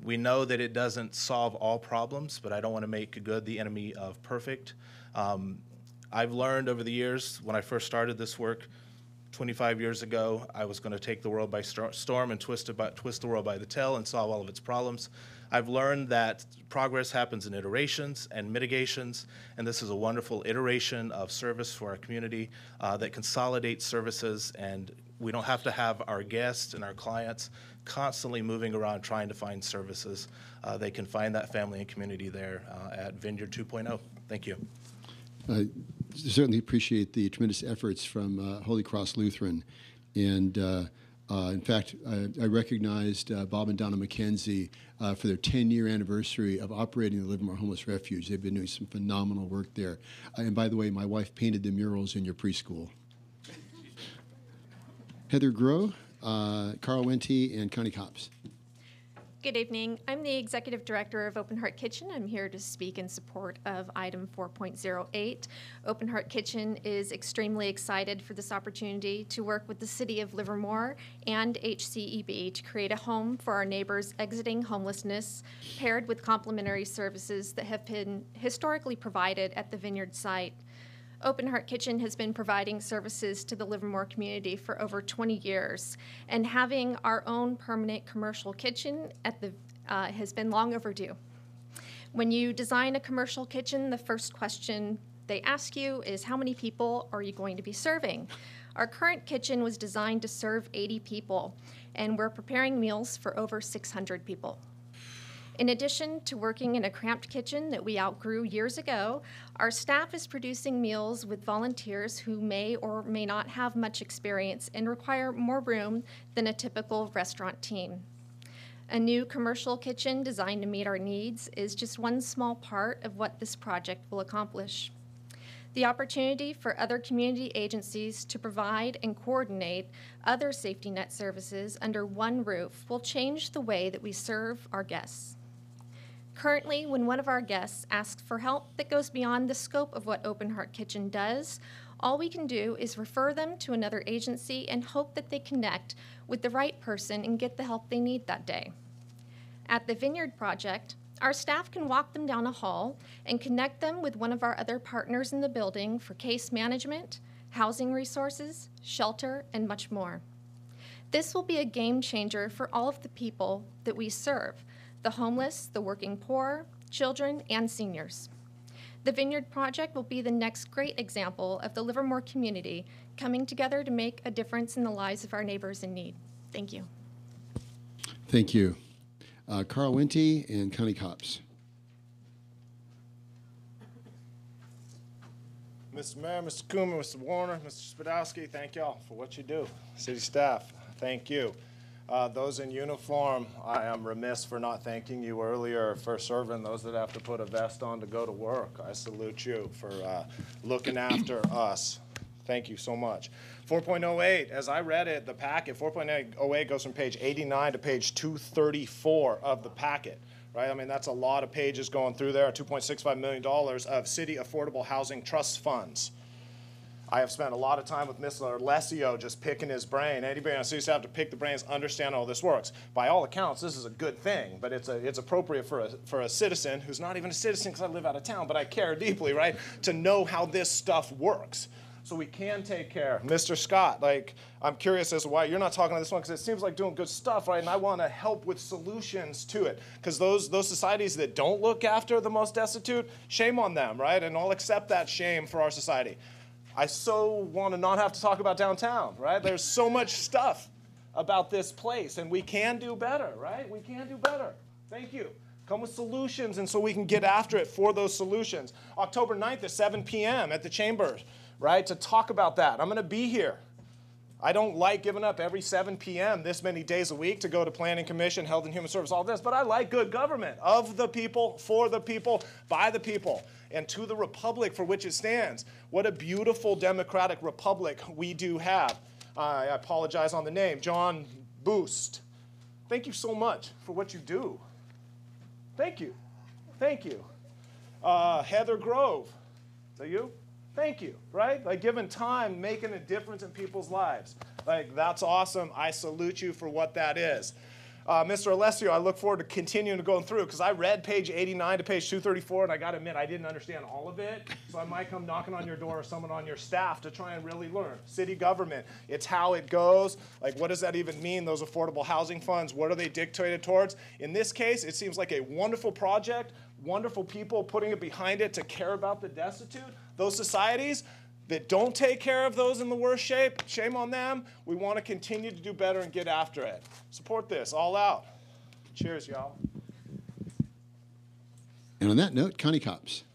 We know that it doesn't solve all problems, but I don't want to make good the enemy of perfect. I've learned over the years, when I first started this work 25 years ago, I was going to take the world by storm and twist the world by the tail and solve all of its problems. I've learned that progress happens in iterations and mitigations, and this is a wonderful iteration of service for our community that consolidates services, and we don't have to have our guests and our clients constantly moving around trying to find services. They can find that family and community there at Vineyard 2.0. Thank you. Certainly appreciate the tremendous efforts from Holy Cross Lutheran. And in fact, I recognized Bob and Donna McKenzie for their 10-year anniversary of operating the Livermore Homeless Refuge. They've been doing some phenomenal work there. And by the way, my wife painted the murals in your preschool. Heather Groh, Carl Wente, and Connie Copps. Good evening. I'm the Executive Director of Open Heart Kitchen. I'm here to speak in support of item 4.08. Open Heart Kitchen is extremely excited for this opportunity to work with the City of Livermore and HCEB to create a home for our neighbors exiting homelessness, paired with complementary services that have been historically provided at the Vineyard site. Open Heart Kitchen has been providing services to the Livermore community for over 20 years, and having our own permanent commercial kitchen at the has been long overdue. When you design a commercial kitchen, the first question they ask you is, how many people are you going to be serving? Our current kitchen was designed to serve 80 people, and we're preparing meals for over 600 people. In addition to working in a cramped kitchen that we outgrew years ago, our staff is producing meals with volunteers who may or may not have much experience and require more room than a typical restaurant team. A new commercial kitchen designed to meet our needs is just one small part of what this project will accomplish. The opportunity for other community agencies to provide and coordinate other safety net services under one roof will change the way that we serve our guests. Currently, when one of our guests asks for help that goes beyond the scope of what Open Heart Kitchen does, all we can do is refer them to another agency and hope that they connect with the right person and get the help they need that day. At the Vineyard Project, our staff can walk them down a hall and connect them with one of our other partners in the building for case management, housing resources, shelter, and much more. This will be a game changer for all of the people that we serve: the homeless, the working poor, children, and seniors. The Vineyard Project will be the next great example of the Livermore community coming together to make a difference in the lives of our neighbors in need. Thank you. Thank you. Carl Wente and Connie Copps. Mr. Mayor, Mr. Coomer, Mr. Warner, Mr. Spadowski, thank y'all for what you do. City staff, thank you. Those in uniform, I am remiss for not thanking you earlier for serving those that have to put a vest on to go to work. I salute you for looking after us. Thank you so much. 4.08, as I read it, the packet, 4.08 goes from page 89 to page 234 of the packet, right? I mean, that's a lot of pages going through there, $2.65 million of city affordable housing trust funds. I have spent a lot of time with Mr. Alessio just picking his brain. Anybody on the city staff to pick the brains, understand how this works. By all accounts, this is a good thing, but it's appropriate for a citizen who's not even a citizen because I live out of town, but I care deeply, right, to know how this stuff works. So we can take care. Mr. Scott, I'm curious as to why you're not talking to this one, because it seems like doing good stuff, right? And I want to help with solutions to it, because those societies that don't look after the most destitute, shame on them, right? And I'll accept that shame for our society. I so want to not have to talk about downtown, right? There's so much stuff about this place, and we can do better, right? We can do better. Thank you. Come with solutions, and so we can get after it for those solutions. October 9th at 7 p.m. at the Chamber, right, to talk about that. I'm going to be here. I don't like giving up every 7 p.m. this many days a week to go to Planning Commission, Health and Human Service, all this, but I like good government, of the people, for the people, by the people, and to the republic for which it stands. What a beautiful democratic republic we do have. I apologize on the name, John Boost. Thank you so much for what you do. Thank you. Thank you. Heather Grove. Is that you? Thank you, right? Like giving time, making a difference in people's lives. Like, that's awesome. I salute you for what that is. Mr. Alessio, I look forward to continuing to go through, because I read page 89 to page 234, and I got to admit, I didn't understand all of it, so I might come knocking on your door or someone on your staff to try and really learn. City government, it's how it goes. Like, what does that even mean, those affordable housing funds? What are they dictated towards? In this case, it seems like a wonderful project, wonderful people putting it behind it to care about the destitute. Those societies that don't take care of those in the worst shape, shame on them. We want to continue to do better and get after it. Support this, all out. Cheers, y'all. And on that note, Connie Copps.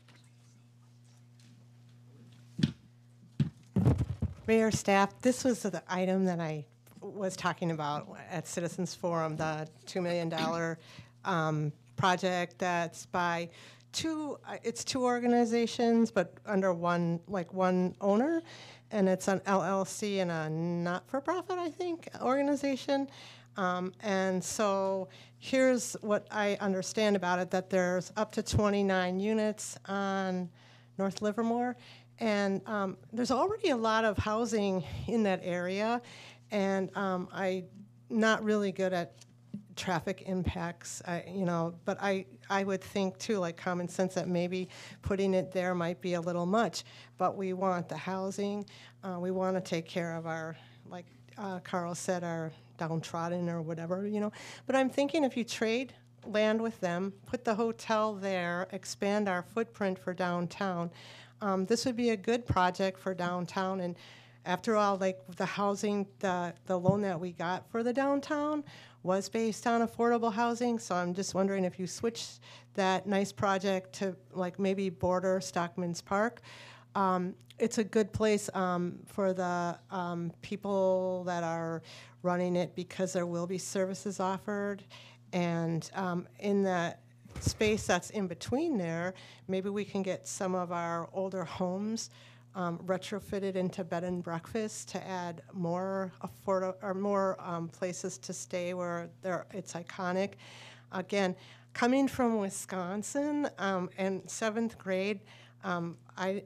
Mayor, staff, this was the item that I was talking about at Citizens Forum, the $2 million project that's by it's two organizations, but under one owner, and it's an LLC and a not-for-profit, I think, organization. And so here's what I understand about it, that there's up to 29 units on North Livermore, and there's already a lot of housing in that area, and I'm not really good at traffic impacts, but I would think too, like common sense, that maybe putting it there might be a little much, but we want the housing. We want to take care of our, like Carl said, our downtrodden or whatever, But I'm thinking if you trade land with them, put the hotel there, expand our footprint for downtown, this would be a good project for downtown. And after all, like the housing, the loan that we got for the downtown was based on affordable housing, so I'm just wondering if you switch that nice project to like maybe border Stockman's Park. It's a good place for the people that are running it, because there will be services offered, and in that space that's in between there, maybe we can get some of our older homes retrofitted into bed and breakfast to add more places to stay where it's iconic. Again, coming from Wisconsin and 7th grade,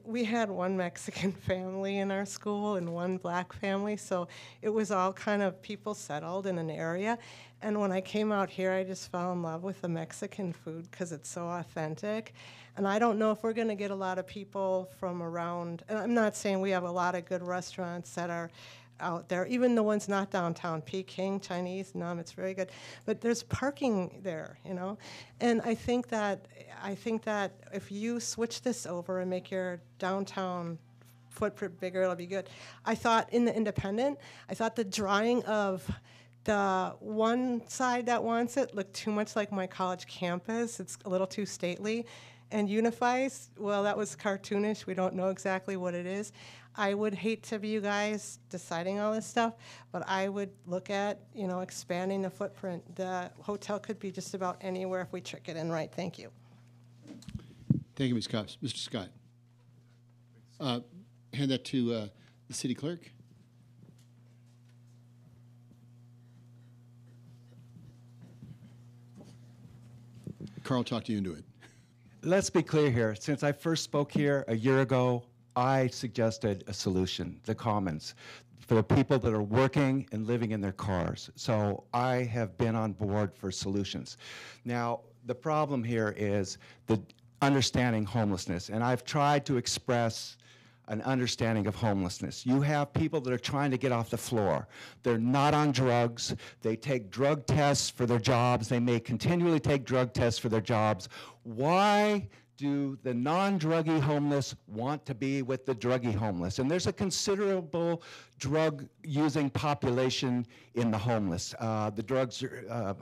we had one Mexican family in our school and one black family, so it was all kind of people settled in an area. And when I came out here, I just fell in love with the Mexican food because it's so authentic. And I don't know if we're going to get a lot of people from around, and I'm not saying we have a lot of good restaurants that are out there, even the ones not downtown, Peking, Chinese, it's very good. But there's parking there, And I think that if you switch this over and make your downtown footprint bigger, it'll be good. I thought in the Independent, the drawing of the one side that wants it looked too much like my college campus. It's a little too stately. And Unifies, well, that was cartoonish. We don't know exactly what it is. I would hate to be you guys deciding all this stuff, but I would look at, expanding the footprint. The hotel could be just about anywhere if we trick it in right. Thank you. Thank you, Ms. Copps. Mr. Scott. Hand that to the city clerk. Carl talked you into it. Let's be clear here. Since I first spoke here a year ago, I suggested a solution, the commons, for the people that are working and living in their cars. So I have been on board for solutions. Now, the problem here is the understanding homelessness, and I've tried to express an understanding of homelessness. You have people that are trying to get off the floor. They're not on drugs. They take drug tests for their jobs. They may continually take drug tests for their jobs. Why do the non-druggy homeless want to be with the druggy homeless? And there's a considerable drug-using population in the homeless. The drugs are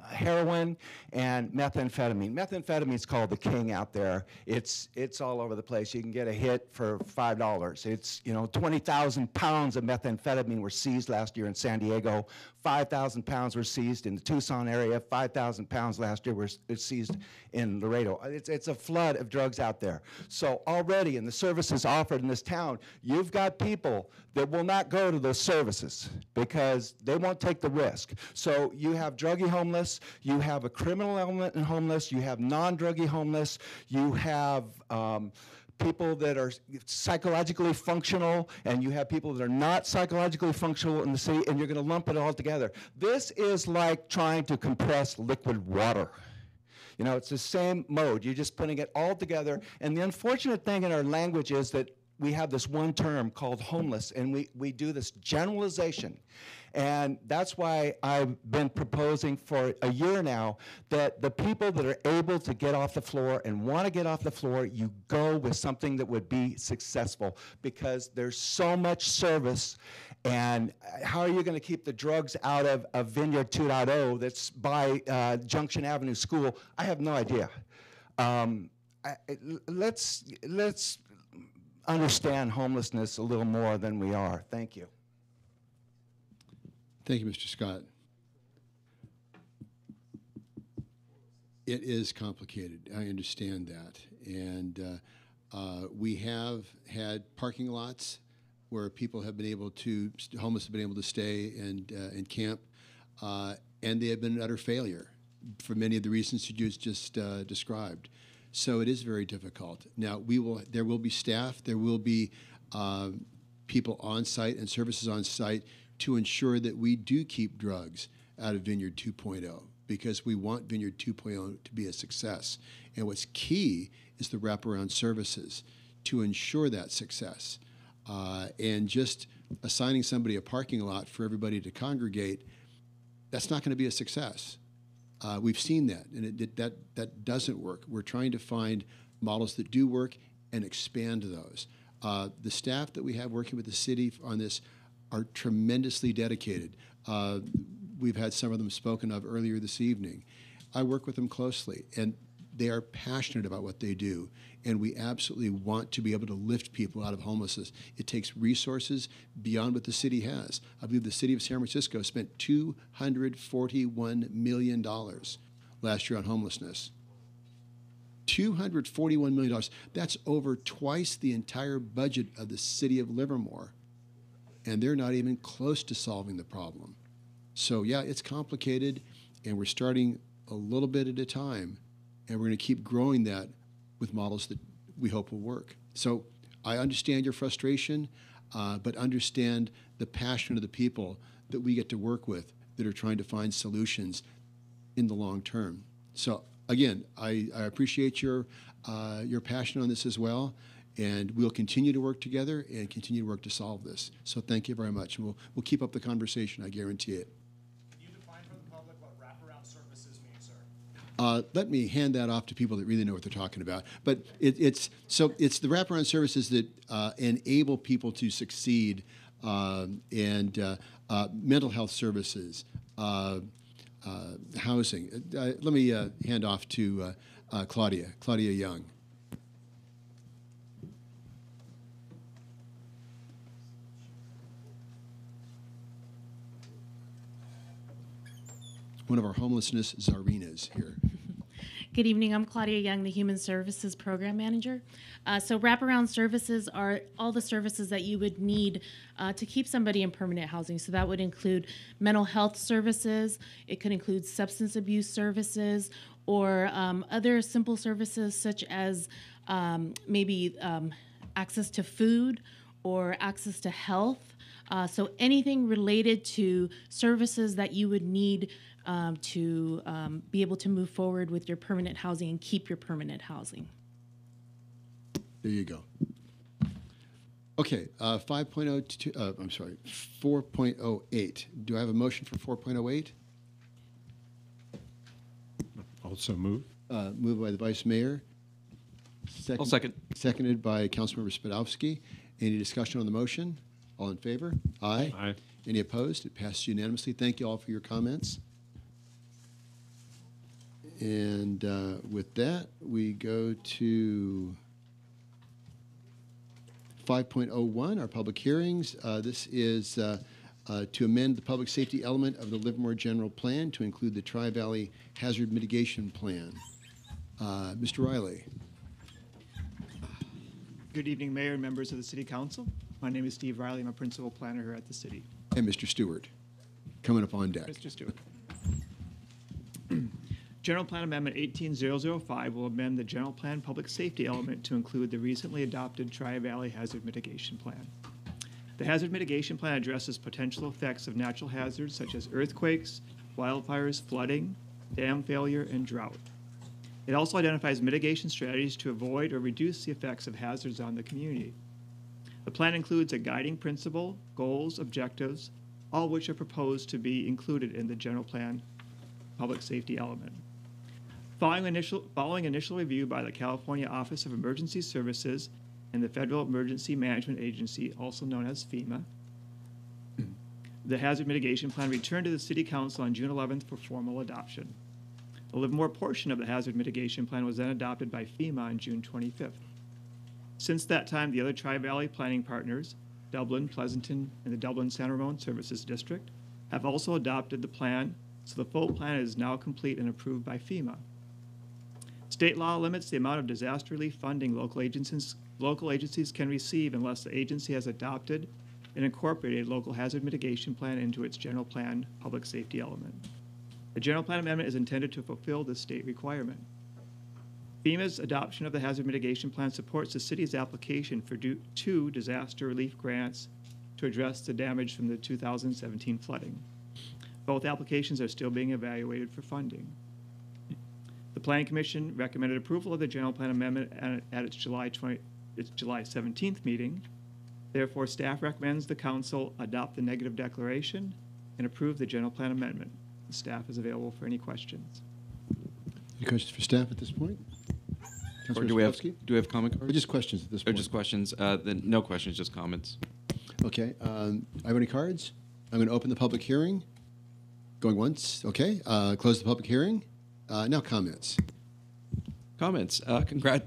heroin and methamphetamine. Methamphetamine is called the king out there. It's all over the place. You can get a hit for $5. It's, 20,000 pounds of methamphetamine were seized last year in San Diego. 5,000 pounds were seized in the Tucson area. 5,000 pounds last year were seized in Laredo. It's a flood of drugs out there. So already in the services offered in this town, you've got people that will not go to those services because they won't take the risk. So you have druggy homeless, you have a criminal element in homeless, you have non-druggy homeless, you have people that are psychologically functional, and you have people that are not psychologically functional in the city, and you're going to lump it all together. This is like trying to compress liquid water. It's the same mode. You're just putting it all together. And the unfortunate thing in our language is that we have this one term called homeless, and we do this generalization. And that's why I've been proposing for a year now that the people that are able to get off the floor and want to get off the floor, you go with something that would be successful, because there's so much service. And how are you going to keep the drugs out of Vineyard 2.0 that's by Junction Avenue School? I have no idea. Let's understand homelessness a little more than we are. Thank you. Thank you, Mr. Scott. It is complicated. I understand that. And we have had parking lots where people have been able to, homeless have been able to stay and camp, and they have been an utter failure for many of the reasons you just described. So it is very difficult. Now, there will be staff, there will be people on site and services on site to ensure that we do keep drugs out of Vineyard 2.0, because we want Vineyard 2.0 to be a success. And what's key is the wraparound services to ensure that success. And just assigning somebody a parking lot for everybody to congregate, that's not going to be a success. We've seen that, and that doesn't work. We're trying to find models that do work and expand those. The staff that we have working with the city on this are tremendously dedicated. We've had some of them spoken of earlier this evening. I work with them closely, and they are passionate about what they do, and we absolutely want to be able to lift people out of homelessness. It takes resources beyond what the city has. I believe the city of San Francisco spent $241 million last year on homelessness. $241 million. That's over twice the entire budget of the city of Livermore, and they're not even close to solving the problem. So yeah, it's complicated, and we're starting a little bit at a time, and we're going to keep growing that with models that we hope will work. So I understand your frustration, but understand the passion of the people that we get to work with that are trying to find solutions in the long term. So again, I appreciate your passion on this as well, and we'll continue to work together and continue to work to solve this. So thank you very much. We'll keep up the conversation, I guarantee it. Can you define for the public what wraparound services mean, sir? Let me hand that off to people that really know what they're talking about. But it's the wraparound services that enable people to succeed, and mental health services, housing. Let me hand off to Claudia Young. One of our homelessness czarinas here. Good evening. I'm Claudia Young, the Human Services Program Manager. So wraparound services are all the services that you would need to keep somebody in permanent housing. So that would include mental health services. It could include substance abuse services, or other simple services such as maybe access to food or access to health. So anything related to services that you would need to be able to move forward with your permanent housing and keep your permanent housing. There you go. Okay, 4.08. Do I have a motion for 4.08? Also move. Moved by the Vice Mayor. I'll second. Seconded by Councilmember Spadowski. Any discussion on the motion? All in favor? Aye. Aye. Any opposed? It passes unanimously. Thank you all for your comments. And with that, we go to 5.01, our public hearings. This is to amend the public safety element of the Livermore General Plan to include the Tri-Valley Hazard Mitigation Plan. Mr. Riley. Good evening, Mayor and members of the City Council. My name is Steve Riley. I'm a principal planner here at the city. And Mr. Stewart, coming up on deck. Mr. Stewart. General Plan Amendment 18005 will amend the General Plan Public Safety element to include the recently adopted Tri-Valley Hazard Mitigation Plan. The Hazard Mitigation Plan addresses potential effects of natural hazards such as earthquakes, wildfires, flooding, dam failure, and drought. It also identifies mitigation strategies to avoid or reduce the effects of hazards on the community. The plan includes a guiding principle, goals, objectives, all which are proposed to be included in the General Plan Public Safety element. Following initial review by the California Office of Emergency Services and the Federal Emergency Management Agency, also known as FEMA, the Hazard Mitigation Plan returned to the City Council on June 11th for formal adoption. The Livermore portion of the Hazard Mitigation Plan was then adopted by FEMA on June 25th. Since that time, the other Tri-Valley planning partners, Dublin, Pleasanton, and the Dublin San Ramon Services District, have also adopted the plan, so the full plan is now complete and approved by FEMA. State law limits the amount of disaster relief funding local agencies can receive unless the agency has adopted and incorporated a local hazard mitigation plan into its general plan public safety element. The general plan amendment is intended to fulfill this state requirement. FEMA's adoption of the hazard mitigation plan supports the city's application for two disaster relief grants to address the damage from the 2017 flooding. Both applications are still being evaluated for funding. The Planning Commission recommended approval of the general plan amendment at its July 17th meeting. Therefore, staff recommends the council adopt the negative declaration and approve the general plan amendment. The staff is available for any questions. Any questions for staff at this point? Or do we have comment cards? Or just questions at this point? Or just questions? Then no questions, just comments. Okay. I have any cards? I'm going to open the public hearing. Going once. Okay. Close the public hearing. Now comments. Comments.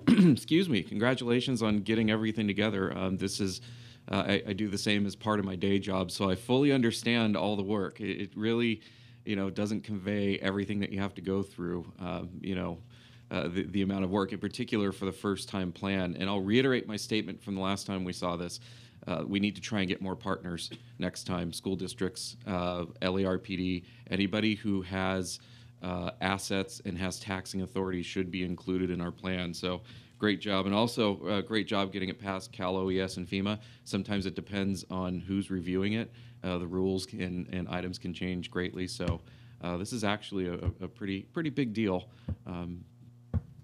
Excuse me. Congratulations on getting everything together. This is, I do the same as part of my day job, so I fully understand all the work. It really, doesn't convey everything that you have to go through. The amount of work, in particular for the first-time plan. And I'll reiterate my statement from the last time we saw this. We need to try and get more partners next time. School districts, LARPD, anybody who has assets and has taxing authority should be included in our plan. So great job. And also great job getting it past Cal OES and FEMA. Sometimes it depends on who's reviewing it. The rules and items can change greatly. So this is actually a pretty big deal.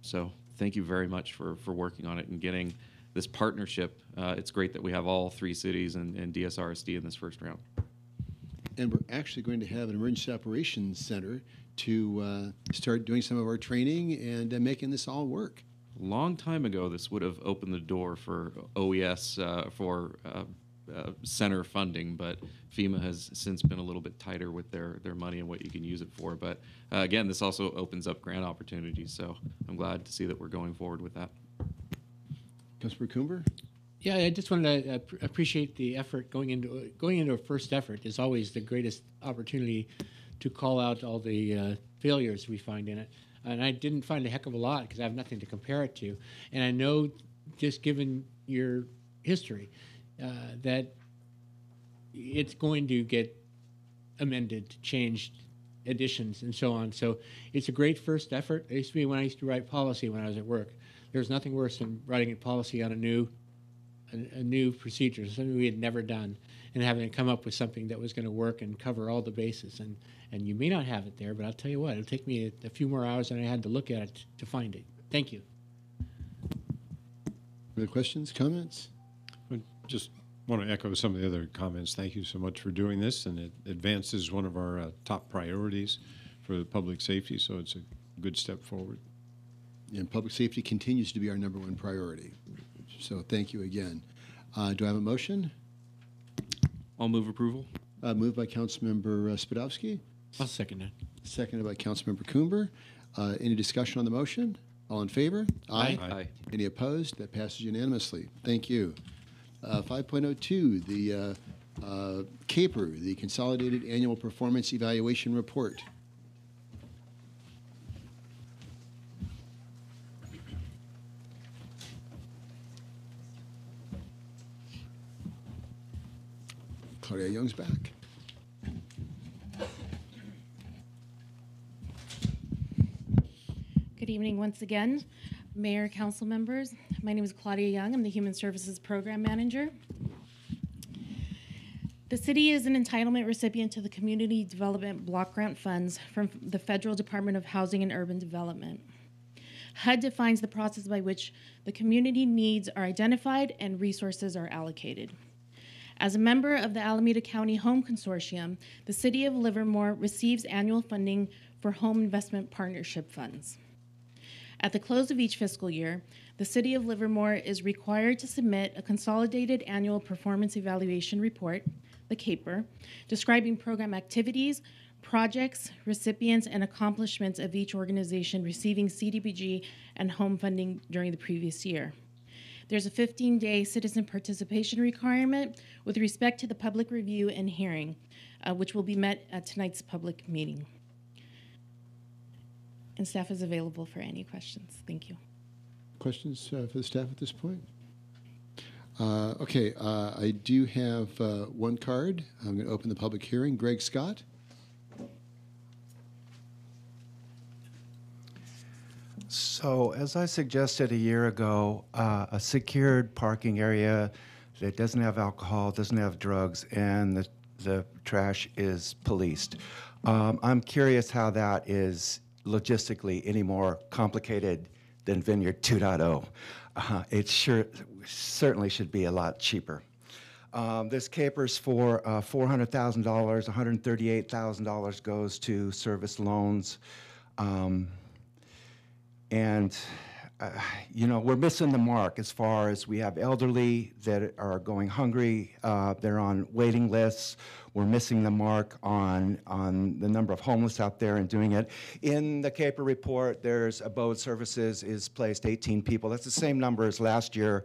So thank you very much for working on it and getting this partnership. It's great that we have all three cities and DSRSD in this first round. And we're actually going to have an emergency operations center to start doing some of our training and making this all work. A long time ago, this would have opened the door for OES for center funding, but FEMA has since been a little bit tighter with their money and what you can use it for. But again, this also opens up grant opportunities, so I'm glad to see that we're going forward with that. Councilor Coomber? Yeah, I just wanted to appreciate the effort going into a first effort is always the greatest opportunity to call out all the failures we find in it. And I didn't find a heck of a lot because I have nothing to compare it to. And I know, just given your history, that it's going to get amended, changed, additions, and so on. So it's a great first effort. It used to be when I used to write policy when I was at work. There's nothing worse than writing a policy on a new procedure, something we had never done, and having it come up with something that was going to work and cover all the bases. And you may not have it there, but I'll tell you what, it'll take me a few more hours than I had to look at it to find it. Thank you. Other questions, comments? I just want to echo some of the other comments. Thank you so much for doing this, and it advances one of our top priorities for the public safety, so it's a good step forward. And public safety continues to be our number one priority. So thank you again. Do I have a motion? I'll move approval. Moved by Councilmember Spadowski. I'll second it. Seconded by Councilmember Coomber. Any discussion on the motion? All in favor? Aye. Aye. Any opposed? That passes unanimously. Thank you. 5.02, the CAPER, the Consolidated Annual Performance Evaluation Report. Claudia Young's back. Good evening once again, Mayor, Council members. My name is Claudia Young. I'm the Human Services Program Manager. The city is an entitlement recipient to the Community Development Block Grant Funds from the Federal Department of Housing and Urban Development. HUD defines the process by which the community needs are identified and resources are allocated. As a member of the Alameda County Home Consortium, the City of Livermore receives annual funding for home investment partnership funds. At the close of each fiscal year, the City of Livermore is required to submit a consolidated annual performance evaluation report, the CAPER, describing program activities, projects, recipients, and accomplishments of each organization receiving CDBG and home funding during the previous year. There's a 15-day citizen participation requirement with respect to the public review and hearing, which will be met at tonight's public meeting. And staff is available for any questions. Thank you. Questions for the staff at this point? Okay, I do have one card. I'm going to open the public hearing. Greg Scott. So, as I suggested a year ago, a secured parking area that doesn't have alcohol, doesn't have drugs, and the trash is policed. I'm curious how that is logistically any more complicated than Vineyard 2.0. It certainly should be a lot cheaper. This CAPER's for $400,000, $138,000 goes to service loans. And you know, we're missing the mark as far as we have elderly that are going hungry. They're on waiting lists. We're missing the mark on the number of homeless out there and doing it. In the CAPER report, there's abode services is placed 18 people. That's the same number as last year.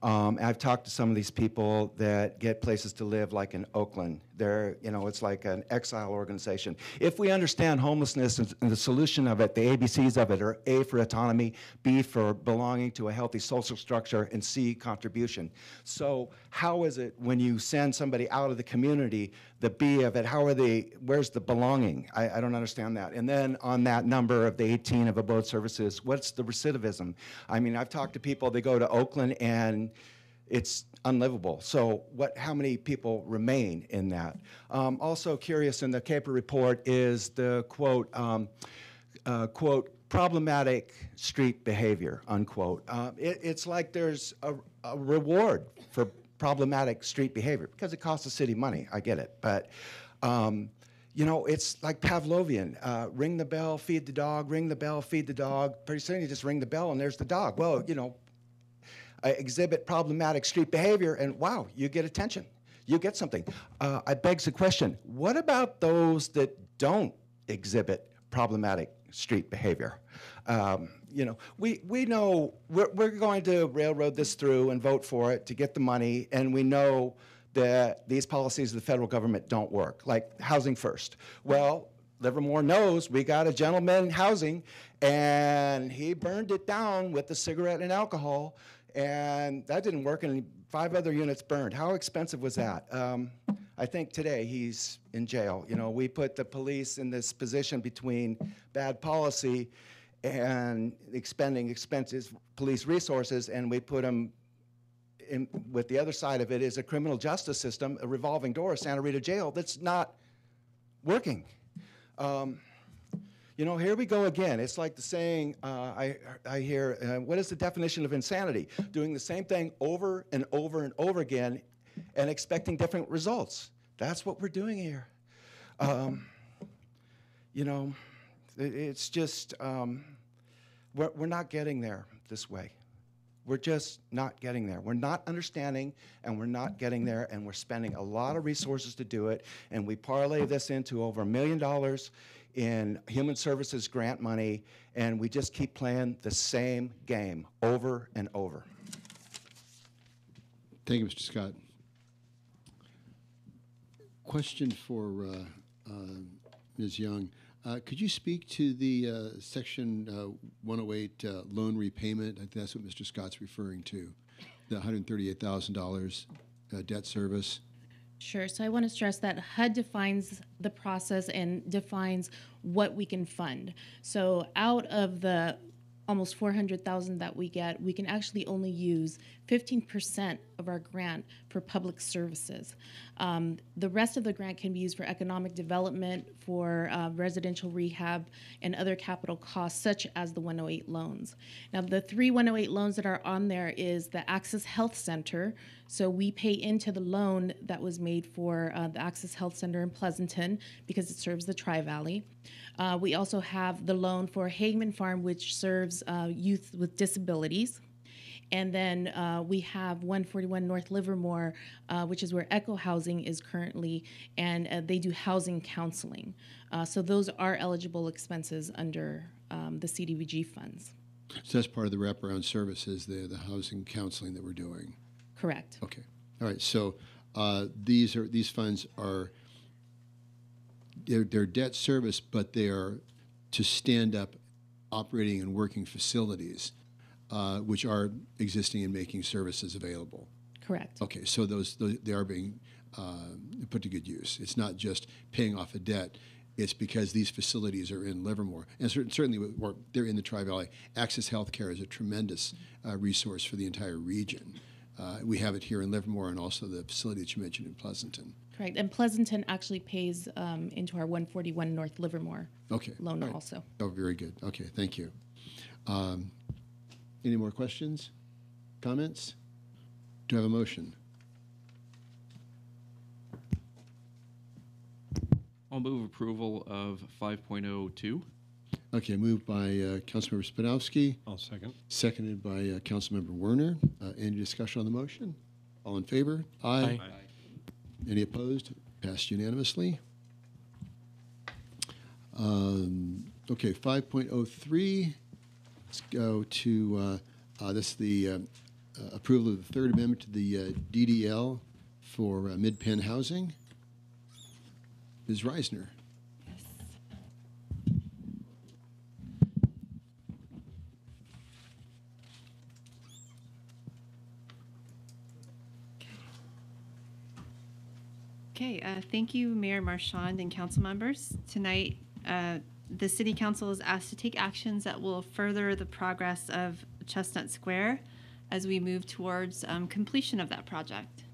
I've talked to some of these people that get places to live, like in Oakland. They're, you know, it's like an exile organization. If we understand homelessness and the solution of it, the ABCs of it are A, for autonomy, B, for belonging to a healthy social structure, and C, contribution. So how is it when you send somebody out of the community, the B of it, how are they, where's the belonging? I don't understand that. And then on that number of the 18 of abode services, what's the recidivism? I mean, I've talked to people, they go to Oakland and it's unlivable. So how many people remain in that? Also curious in the CAPER report is the quote, quote, problematic street behavior, unquote. It's like there's a reward for problematic street behavior because it costs the city money, I get it. But you know, it's like Pavlovian, ring the bell, feed the dog, ring the bell, feed the dog. Pretty soon you just ring the bell and there's the dog. Well, you know, exhibit problematic street behavior and wow, you get attention. You get something. I begs the question, what about those that don't exhibit problematic street behavior? You know, we know we're going to railroad this through and vote for it to get the money, and we know that these policies of the federal government don't work, like housing first. Well, Livermore knows we got a gentleman housing, and he burned it down with the cigarette and alcohol, and that didn't work, and 5 other units burned. How expensive was that? I think today he's in jail. You know, we put the police in this position between bad policy and expending expensive police resources, and we put them in, with the other side of it is a criminal justice system, a revolving door, Santa Rita Jail, that's not working. You know, here we go again. It's like the saying I hear, what is the definition of insanity? Doing the same thing over and over and over again and expecting different results. That's what we're doing here. You know, it's just, We're not getting there this way. We're just not getting there. We're not understanding, and we're not getting there, and we're spending a lot of resources to do it, and we parlay this into over $1 million in human services grant money, and we just keep playing the same game over and over. Thank you, Mr. Scott. Question for Ms. Young. Could you speak to the Section 108 loan repayment? I think that's what Mr. Scott's referring to, the $138,000 debt service. Sure. So I want to stress that HUD defines the process and defines what we can fund. So out of the almost $400,000 that we get, we can actually only use 15% of our grant for public services. The rest of the grant can be used for economic development, for residential rehab, and other capital costs, such as the 108 loans. Now, the 3 108 loans that are on there is the Access Health Center. So we pay into the loan that was made for the Access Health Center in Pleasanton because it serves the Tri-Valley. We also have the loan for Hagman Farm, which serves youth with disabilities. And then we have 141 North Livermore, which is where Echo Housing is currently, and they do housing counseling. So those are eligible expenses under the CDBG funds. So that's part of the wraparound services, the housing counseling that we're doing. Correct. Okay. All right. So these funds are they're debt service, but they are to stand up operating and working facilities, which are existing and making services available. Correct. Okay, so those they are being put to good use. It's not just paying off a debt. It's because these facilities are in Livermore, and certainly they're in the Tri-Valley. Access Healthcare is a tremendous resource for the entire region. We have it here in Livermore, and also the facility that you mentioned in Pleasanton. Correct. And Pleasanton actually pays into our 141 North Livermore loan right. also. Oh, very good. Okay, thank you. Any more questions, comments? Do I have a motion? I'll move approval of 5.02. Okay, moved by Councilmember Spadowski. I'll second. Seconded by Councilmember Werner. Any discussion on the motion? All in favor? Aye. Aye. Any opposed? Passed unanimously. Okay, 5.03. Let's go to this is the approval of the Third Amendment to the DDL for Mid-Penn housing. Ms. Reisner. Okay, thank you, Mayor Marchand and council members. Tonight, the City Council is asked to take actions that will further the progress of Chestnut Square as we move towards completion of that project.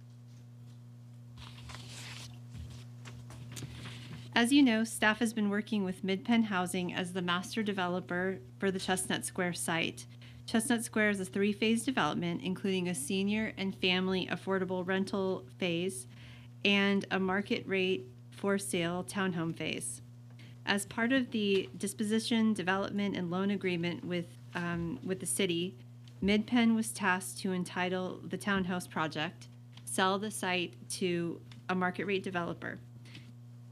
As you know, staff has been working with Mid-Penn Housing as the master developer for the Chestnut Square site. Chestnut Square is a 3-phase development, including a senior and family affordable rental phase and a market rate for sale townhome phase. As part of the disposition, development, and loan agreement with the city, Mid-Penn was tasked to entitle the townhouse project, sell the site to a market rate developer.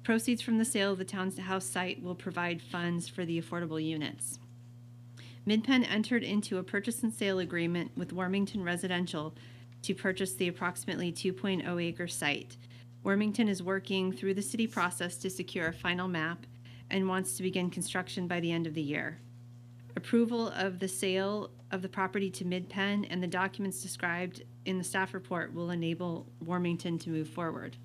Proceeds from the sale of the townhouse site will provide funds for the affordable units. Mid-Penn entered into a purchase and sale agreement with Warmington Residential to purchase the approximately 2.0 acre site. Warmington is working through the city process to secure a final map and wants to begin construction by the end of the year. Approval of the sale of the property to Mid-Penn and the documents described in the staff report will enable Warmington to move forward.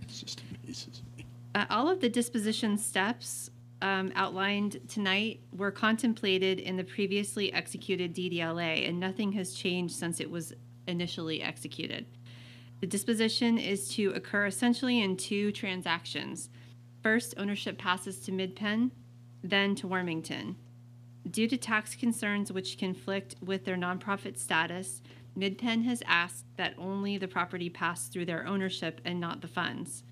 It just amazes me. All of the disposition steps outlined tonight were contemplated in the previously executed DDLA, and nothing has changed since it was initially executed. The disposition is to occur essentially in 2 transactions. First, ownership passes to Mid-Penn, then to Warmington. Due to tax concerns which conflict with their nonprofit status, Mid-Penn has asked that only the property pass through their ownership and not the funds.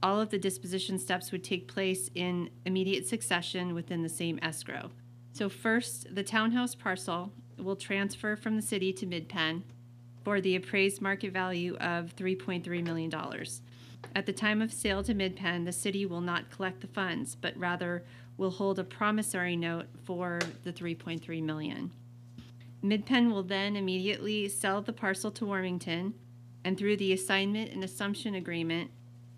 All of the disposition steps would take place in immediate succession within the same escrow. So first, the townhouse parcel will transfer from the city to Mid-Penn for the appraised market value of $3.3 million. At the time of sale to Mid-Penn, the city will not collect the funds, but rather will hold a promissory note for the $3.3 million. Mid-Penn will then immediately sell the parcel to Warmington, and through the assignment and assumption agreement,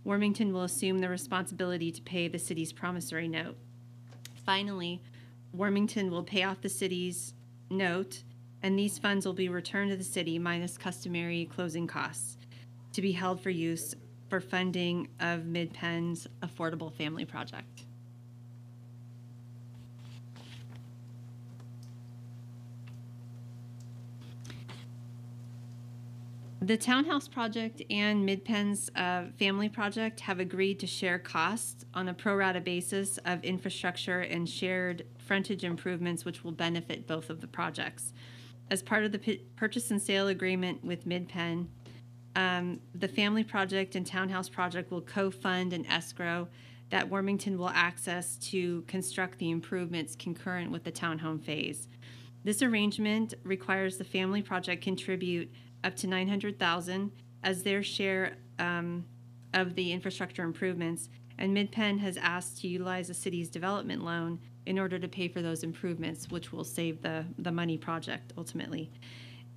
Warmington will assume the responsibility to pay the city's promissory note. Finally, Warmington will pay off the city's note, and these funds will be returned to the city minus customary closing costs to be held for use for funding of Mid-Penn's affordable family project. The townhouse project and Mid-Penn's family project have agreed to share costs on a pro rata basis of infrastructure and shared frontage improvements, which will benefit both of the projects. As part of the purchase and sale agreement with Mid-Penn, the family project and townhouse project will co-fund an escrow that Warmington will access to construct the improvements concurrent with the townhome phase. This arrangement requires the family project contribute up to $900,000 as their share of the infrastructure improvements, and Mid-Penn has asked to utilize the city's development loan in order to pay for those improvements, which will save the money project ultimately.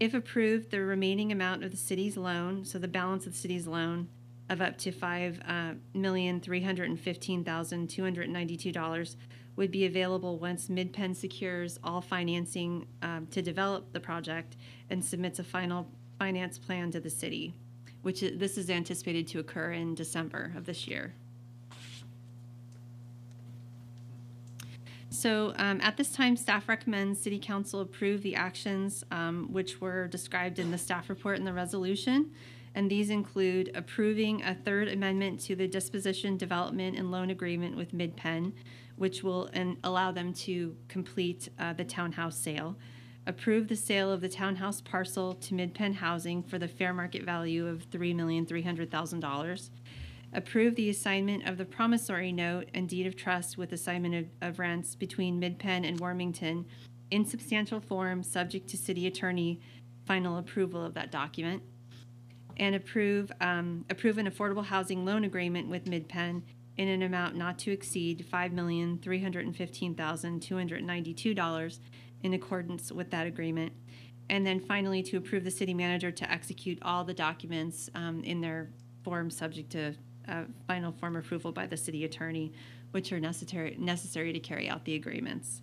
If approved, the remaining amount of the city's loan, so the balance of the city's loan of up to $5,315,292 would be available once Mid-Penn secures all financing to develop the project and submits a final finance plan to the city, this is anticipated to occur in December of this year. So at this time, staff recommends City Council approve the actions which were described in the staff report and the resolution. And these include approving a third amendment to the disposition, development, and loan agreement with Mid-Penn, which will allow them to complete the townhouse sale. Approve the sale of the townhouse parcel to Mid-Penn Housing for the fair market value of $3,300,000. Approve the assignment of the promissory note and deed of trust with assignment of rents between Mid-Penn and Warmington in substantial form, subject to city attorney final approval of that document. And approve an affordable housing loan agreement with Mid-Penn in an amount not to exceed $5,315,292 in accordance with that agreement. And then finally, to approve the city manager to execute all the documents in their form subject to final form approval by the city attorney, which are necessary to carry out the agreements.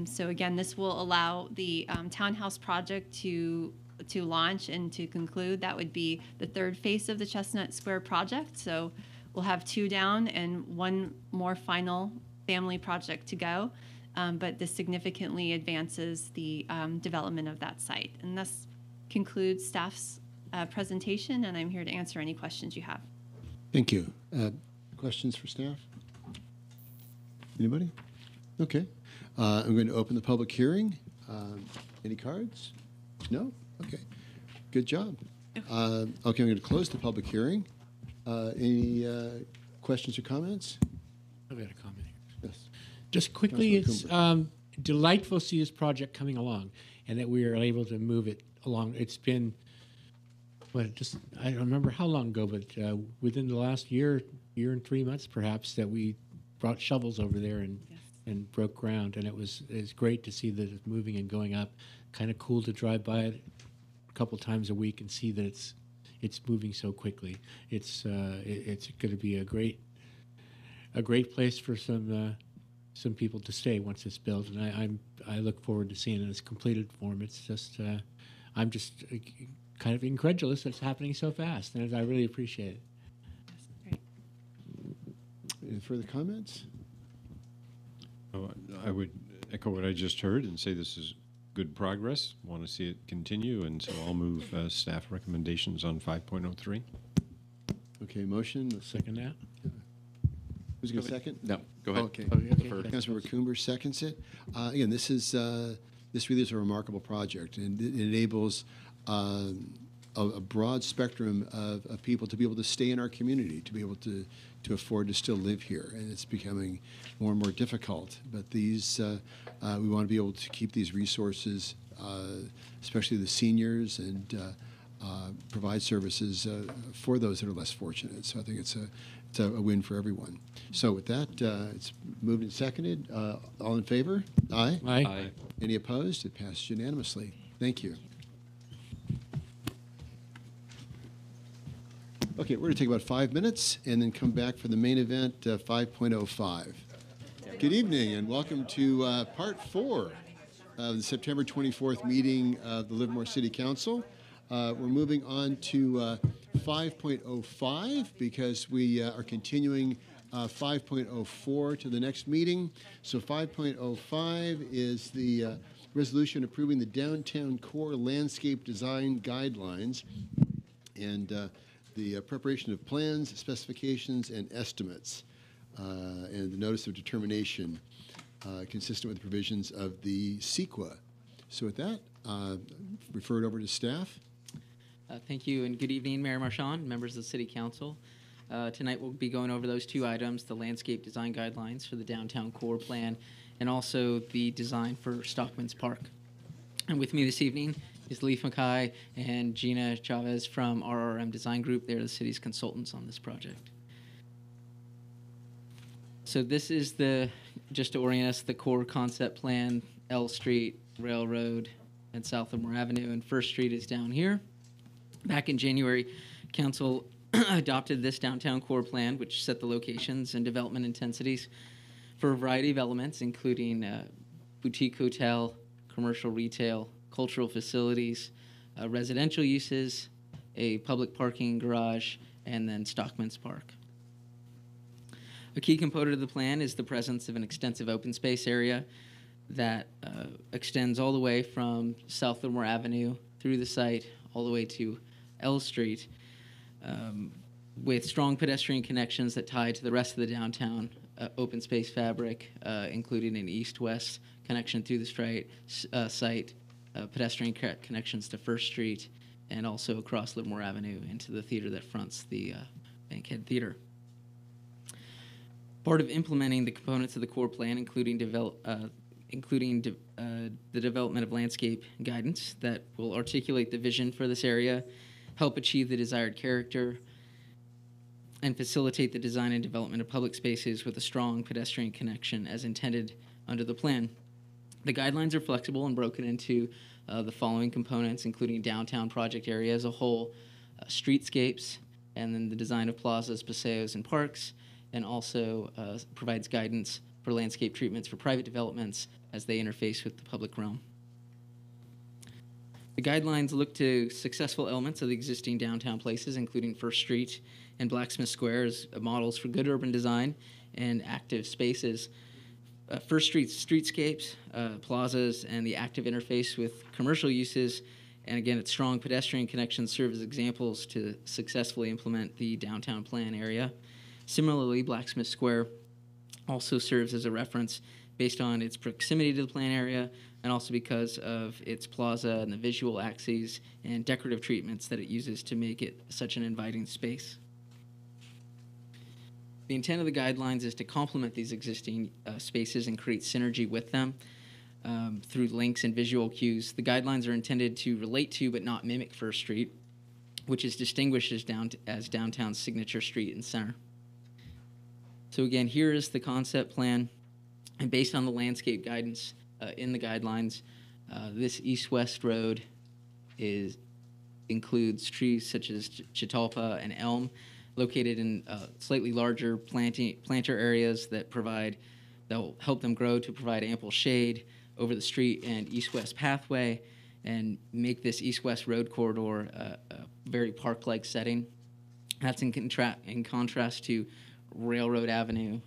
So again, this will allow the townhouse project to launch and to conclude. That would be the third phase of the Chestnut Square project. So we'll have 2 down and 1 more final family project to go. But this significantly advances the development of that site. And this concludes staff's presentation, and I'm here to answer any questions you have. Thank you. Questions for staff? Anybody? Okay. I'm going to open the public hearing. Any cards? No? Okay. Good job. Okay, I'm going to close the public hearing. Any questions or comments? I've got a comment here. Yes. Just quickly, it's delightful to see this project coming along and that we are able to move it along. It's been, I don't remember how long ago, but within the last year and 3 months perhaps, that we brought shovels over there and broke ground. And it's great to see that it's moving and going up. Kind of cool to drive by it a couple times a week and see that it's moving so quickly. It's going to be a great place for some people to stay once it's built, and I look forward to seeing it in its completed form. It's just I'm just kind of incredulous that it's happening so fast, and I really appreciate it. Great. Any further comments? I would echo what I just heard and say this is good progress. Want to see it continue, and so I'll move staff recommendations on 5.03. Okay, motion. Let's second that. Who's going to second? No, go ahead. Okay. Councilmember Coomer seconds it. Again, this really is a remarkable project, and it enables a broad spectrum of people to be able to stay in our community, to be able to afford to still live here. And it's becoming more and more difficult. But these, we want to be able to keep these resources, especially the seniors, and provide services for those that are less fortunate. So I think it's a win for everyone. So with that, it's moved and seconded. All in favor? Aye? Aye. Aye. Any opposed? It passes unanimously. Thank you. Okay, we're going to take about 5 minutes and then come back for the main event, 5.05. Good evening and welcome to part 4 of the September 24th meeting of the Livermore City Council. We're moving on to 5.05 because we are continuing 5.04 to the next meeting. So 5.05 is the resolution approving the downtown core landscape design guidelines and the preparation of plans, specifications, and estimates, and the notice of determination consistent with the provisions of the CEQA. So with that, refer it over to staff. Thank you, and good evening, Mayor Marchand, members of the City Council. Tonight we'll be going over those 2 items, the landscape design guidelines for the downtown core plan, and also the design for Stockman's Park. And with me this evening is Leif Mackay and Gina Chavez from RRM Design Group. They're the city's consultants on this project. So this is just to orient us, the core concept plan, L Street, Railroad, and South Livermore Avenue, and First Street is down here. Back in January, Council adopted this downtown core plan, which set the locations and development intensities for a variety of elements, including boutique hotel, commercial retail, cultural facilities, residential uses, a public parking garage, and then Stockman's Park. A key component of the plan is the presence of an extensive open space area that extends all the way from South Livermore Avenue through the site all the way to L Street, with strong pedestrian connections that tie to the rest of the downtown open space fabric, including an east-west connection through the site, pedestrian connections to First Street, and also across Livermore Avenue into the theater that fronts the Bankhead Theater. Part of implementing the components of the core plan, including the development of landscape guidance that will articulate the vision for this area, help achieve the desired character, and facilitate the design and development of public spaces with a strong pedestrian connection as intended under the plan. The guidelines are flexible and broken into the following components, including downtown project area as a whole, streetscapes, and then the design of plazas, paseos, and parks, and also provides guidance for landscape treatments for private developments as they interface with the public realm. The guidelines look to successful elements of the existing downtown places, including First Street and Blacksmith Square as models for good urban design and active spaces. First Street's streetscapes, plazas, and the active interface with commercial uses, and again, its strong pedestrian connections serve as examples to successfully implement the downtown plan area. Similarly, Blacksmith Square also serves as a reference based on its proximity to the plan area and also because of its plaza and the visual axes and decorative treatments that it uses to make it such an inviting space. The intent of the guidelines is to complement these existing spaces and create synergy with them through links and visual cues. The guidelines are intended to relate to but not mimic First Street, which is distinguished as downtown's signature street and center. So again, here is the concept plan, and based on the landscape guidance in the guidelines, this east-west road includes trees such as Catalpa and elm, located in slightly larger planter areas that will help them grow to provide ample shade over the street and east-west pathway and make this east-west road corridor a very park-like setting. That's in contrast to Railroad Avenue,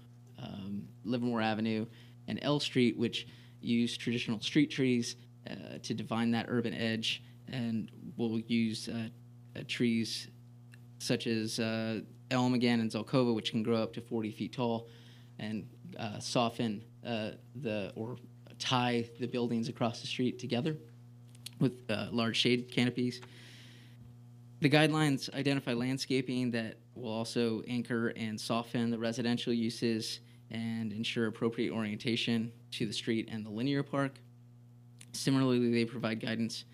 Livermore Avenue, and L Street, which use traditional street trees to define that urban edge, and will use trees such as elm again and Zelkova, which can grow up to 40 feet tall and soften or tie the buildings across the street together with large shade canopies. The guidelines identify landscaping that will also anchor and soften the residential uses and ensure appropriate orientation to the street and the linear park. Similarly, they provide guidance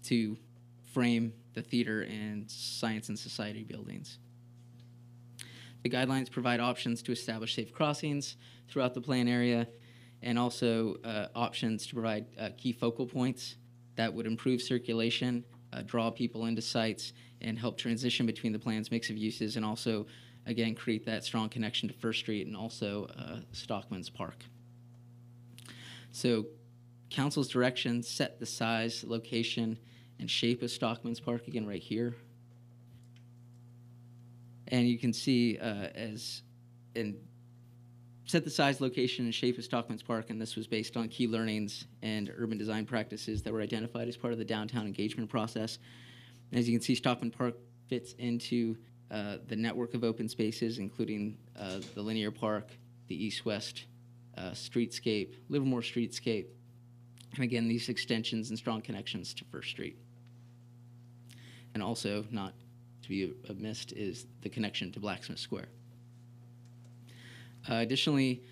to frame the theater and science and society buildings. The guidelines provide options to establish safe crossings throughout the plan area, and also options to provide key focal points that would improve circulation, draw people into sites, and help transition between the plan's mix of uses, and also, again, create that strong connection to First Street and also Stockman's Park. So council's directions set the size, location, and shape of Stockman's Park, again, right here. And you can see set the size, location, and shape of Stockman's Park, and this was based on key learnings and urban design practices that were identified as part of the downtown engagement process. And as you can see, Stockman Park fits into the network of open spaces, including the linear park, the east-west streetscape, Livermore streetscape, and again, these extensions and strong connections to First Street. And also, not to be missed, is the connection to Blacksmith Square. Additionally,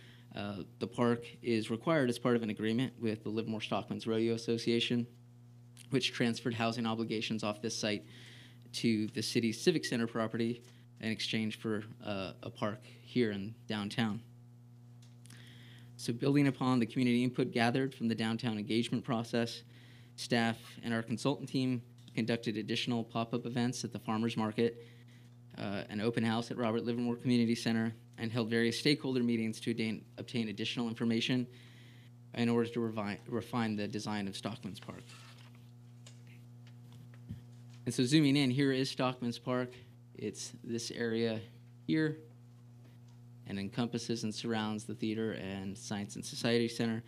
the park is required as part of an agreement with the Livermore Stockman's Rodeo Association, which transferred housing obligations off this site to the city's Civic Center property in exchange for a park here in downtown. So building upon the community input gathered from the downtown engagement process, staff and our consultant team conducted additional pop-up events at the Farmers Market, an open house at Robert Livermore Community Center, and held various stakeholder meetings to obtain additional information in order to refine the design of Stockman's Park. And so zooming in, here is Stockman's Park. It's this area here, and encompasses and surrounds the theater and Science and Society Center.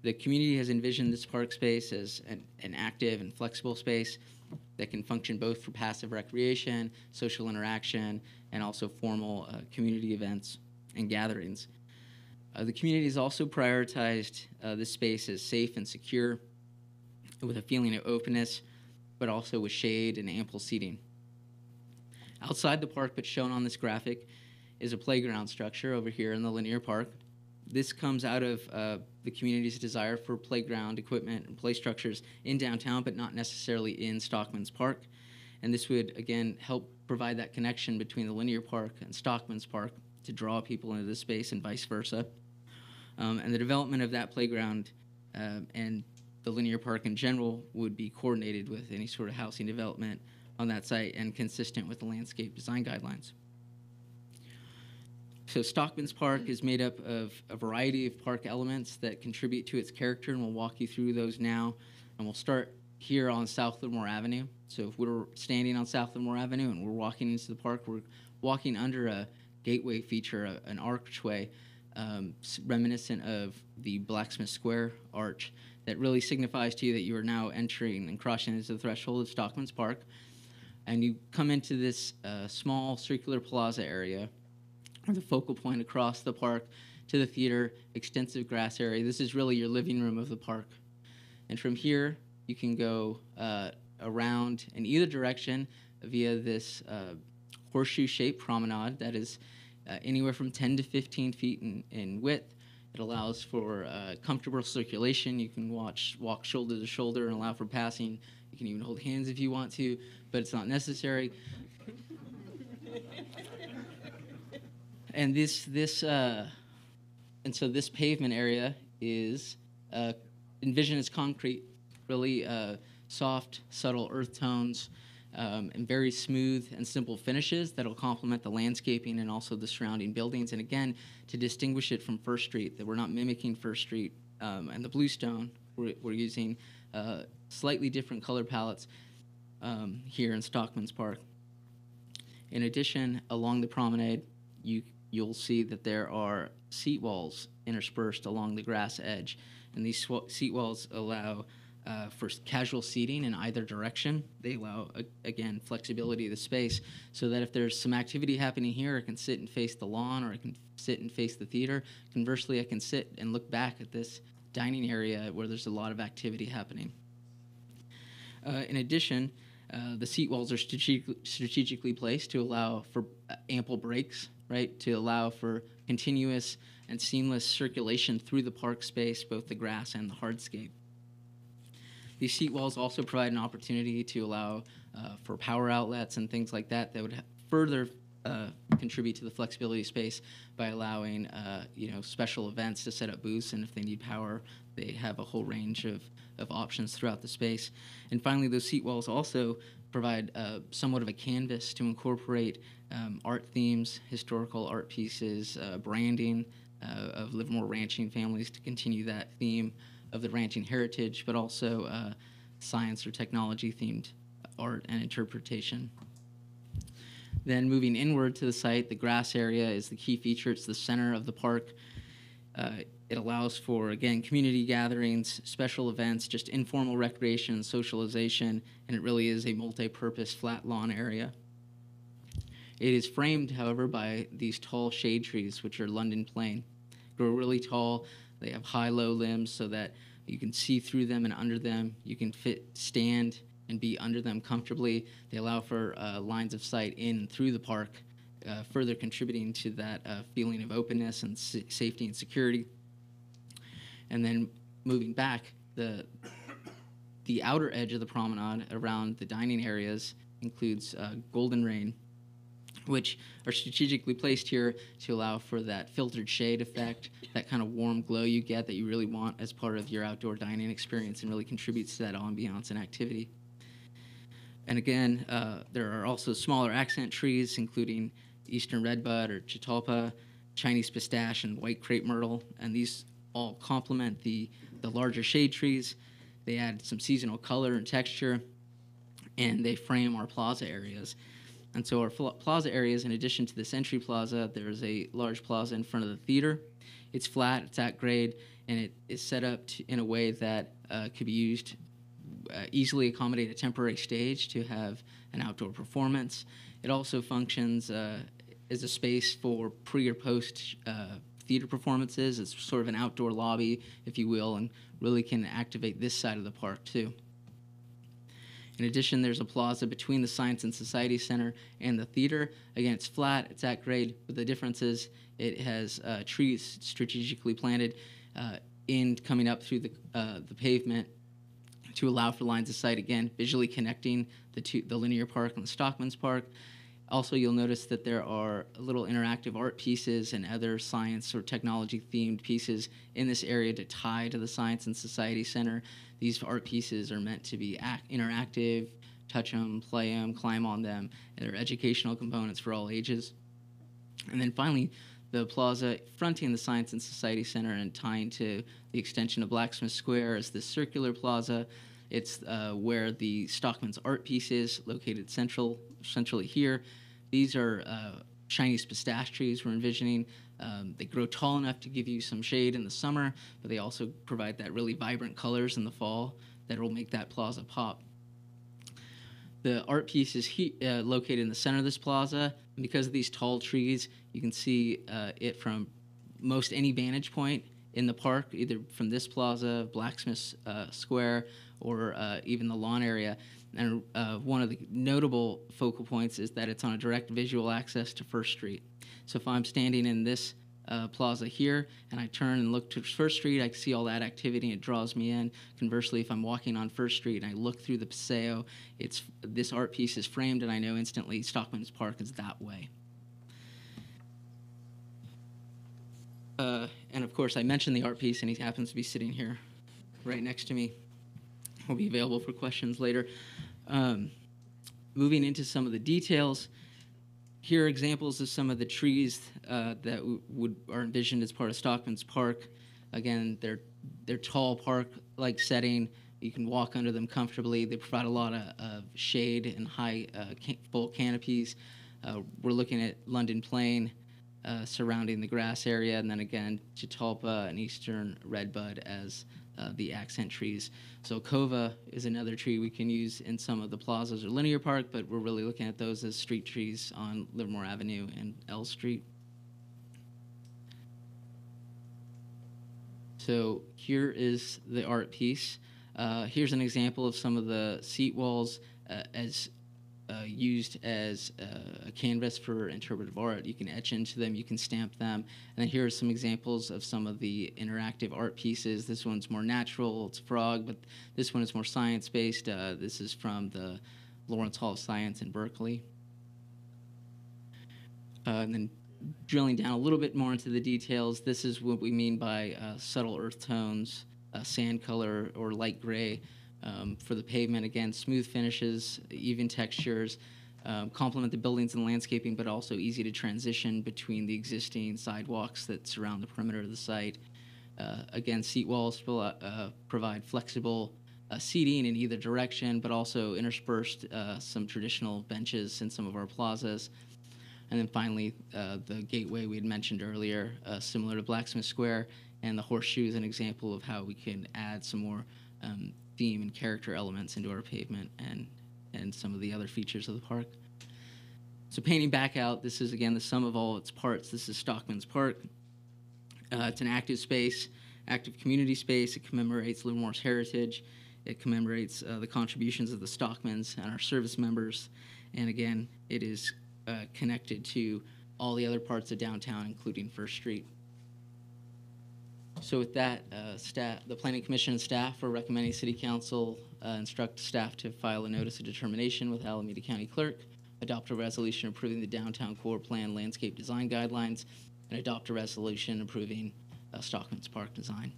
The community has envisioned this park space as an active and flexible space that can function both for passive recreation, social interaction, and also formal community events and gatherings. The community has also prioritized this space as safe and secure, with a feeling of openness, but also with shade and ample seating. Outside the park, but shown on this graphic, is a playground structure over here in the linear park. This comes out of the community's desire for playground equipment and play structures in downtown, but not necessarily in Stockman's Park. And this would, again, help provide that connection between the linear park and Stockman's Park to draw people into this space and vice versa. And the development of that playground and the linear park in general would be coordinated with any sort of housing development on that site and consistent with the landscape design guidelines. So Stockman's Park is made up of a variety of park elements that contribute to its character, and we'll walk you through those now. And we'll start here on South Livermore Avenue. So if we're standing on South Livermore Avenue and we're walking into the park, we're walking under a gateway feature, an archway, reminiscent of the Blacksmith Square arch that really signifies to you that you are now entering and crossing into the threshold of Stockman's Park. And you come into this small circular plaza area, the focal point across the park to the theater, extensive grass area. This is really your living room of the park. And from here, you can go around in either direction via this horseshoe-shaped promenade that is anywhere from 10 to 15 feet in width. It allows for comfortable circulation. You can walk shoulder to shoulder and allow for passing. You can even hold hands if you want to, but it's not necessary. And so this pavement area is envisioned as concrete, really soft, subtle earth tones, and very smooth and simple finishes that'll complement the landscaping and also the surrounding buildings. And again, to distinguish it from First Street, that we're not mimicking First Street and the bluestone. We're using slightly different color palettes here in Stockman's Park. In addition, along the promenade, you'll see that there are seat walls interspersed along the grass edge. And these seat walls allow for casual seating in either direction. They allow, again, flexibility of the space so that if there's some activity happening here, I can sit and face the lawn, or I can sit and face the theater. Conversely, I can sit and look back at this dining area where there's a lot of activity happening. In addition, The seat walls are strategically placed to allow for ample breaks, right, to allow for continuous and seamless circulation through the park space, both the grass and the hardscape. These seat walls also provide an opportunity to allow for power outlets and things like that that would further contribute to the flexibility space by allowing special events to set up booths, and if they need power, they have a whole range of options throughout the space. And finally, those seat walls also provide somewhat of a canvas to incorporate art themes, historical art pieces, branding of Livermore ranching families to continue that theme of the ranching heritage, but also science or technology themed art and interpretation. Then moving inward to the site, the grass area is the key feature. It's the center of the park. It allows for, again, community gatherings, special events, just informal recreation and socialization, and it really is a multi-purpose flat lawn area. It is framed, however, by these tall shade trees, which are London plane. Grow really tall. They have high-low limbs so that you can see through them and under them. You can stand and be under them comfortably. They allow for lines of sight in and through the park, further contributing to that feeling of openness and safety and security. And then moving back, the outer edge of the promenade around the dining areas includes golden rain, which are strategically placed here to allow for that filtered shade effect, that kind of warm glow you get that you really want as part of your outdoor dining experience, and really contributes to that ambiance and activity. And again, there are also smaller accent trees, including eastern redbud or catalpa, Chinese pistache, and white crepe myrtle, and these all complement the larger shade trees. They add some seasonal color and texture, and they frame our plaza areas. And so our plaza areas, in addition to this entry plaza, there's a large plaza in front of the theater. It's flat, it's at grade, and it is set up in a way that could be used easily accommodate a temporary stage to have an outdoor performance. It also functions as a space for pre or post theater performances. It's sort of an outdoor lobby, if you will, and really can activate this side of the park too. In addition, there's a plaza between the Science and Society Center and the theater. Again, it's flat, it's at grade, but the difference is it has trees strategically planted coming up through the pavement to allow for lines of sight, again, visually connecting the linear park and the Stockman's park. Also, you'll notice that there are little interactive art pieces and other science or technology-themed pieces in this area to tie to the Science and Society Center. These art pieces are meant to be interactive, touch them, play them, climb on them, and they're educational components for all ages. And then finally, the plaza fronting the Science and Society Center and tying to the extension of Blacksmith Square is this circular plaza. It's where the Stockman's art piece is, located centrally here. These are Chinese pistache trees we're envisioning. They grow tall enough to give you some shade in the summer, but they also provide that really vibrant colors in the fall that will make that plaza pop. The art piece is located in the center of this plaza, and because of these tall trees, you can see it from most any vantage point in the park, either from this plaza, Blacksmith Square, or even the lawn area. And one of the notable focal points is that it's on a direct visual access to First Street. So if I'm standing in this plaza here and I turn and look to First Street, I can see all that activity and it draws me in. Conversely, if I'm walking on First Street and I look through the Paseo, this art piece is framed and I know instantly Stockman's Park is that way. And of course, I mentioned the art piece, and he happens to be sitting here right next to me. Will be available for questions later. Moving into some of the details, here are examples of some of the trees that are envisioned as part of Stockman's Park. Again, they're tall park-like setting. You can walk under them comfortably. They provide a lot of shade and high full canopies. We're looking at London Plane surrounding the grass area, and then again, catalpa and eastern redbud as the accent trees. So cova is another tree we can use in some of the plazas or linear park, but we're really looking at those as street trees on Livermore Avenue and L Street. So here is the art piece. Here's an example of some of the seat walls as used as a canvas for interpretive art. You can etch into them, you can stamp them. And then here are some examples of some of the interactive art pieces. This one's more natural, it's a frog, but this one is more science-based. This is from the Lawrence Hall of Science in Berkeley. And then drilling down a little bit more into the details, this is what we mean by subtle earth tones, sand color, or light gray. For the pavement, again, smooth finishes, even textures, complement the buildings and landscaping, but also easy to transition between the existing sidewalks that surround the perimeter of the site. Again, seat walls will provide flexible seating in either direction, but also interspersed some traditional benches in some of our plazas. And then finally, the gateway we had mentioned earlier, similar to Blacksmith Square, and the horseshoe is an example of how we can add some more theme and character elements into our pavement and some of the other features of the park. So painting back out, this is again the sum of all its parts. This is Stockman's Park. It's an active space, active community space. It commemorates Livermore's heritage. It commemorates the contributions of the Stockmans and our service members. And again, it is connected to all the other parts of downtown, including First Street. So with that, the Planning Commission and staff are recommending City Council instruct staff to file a notice of determination with Alameda County Clerk, adopt a resolution approving the downtown core plan landscape design guidelines, and adopt a resolution approving Stockman's Park design.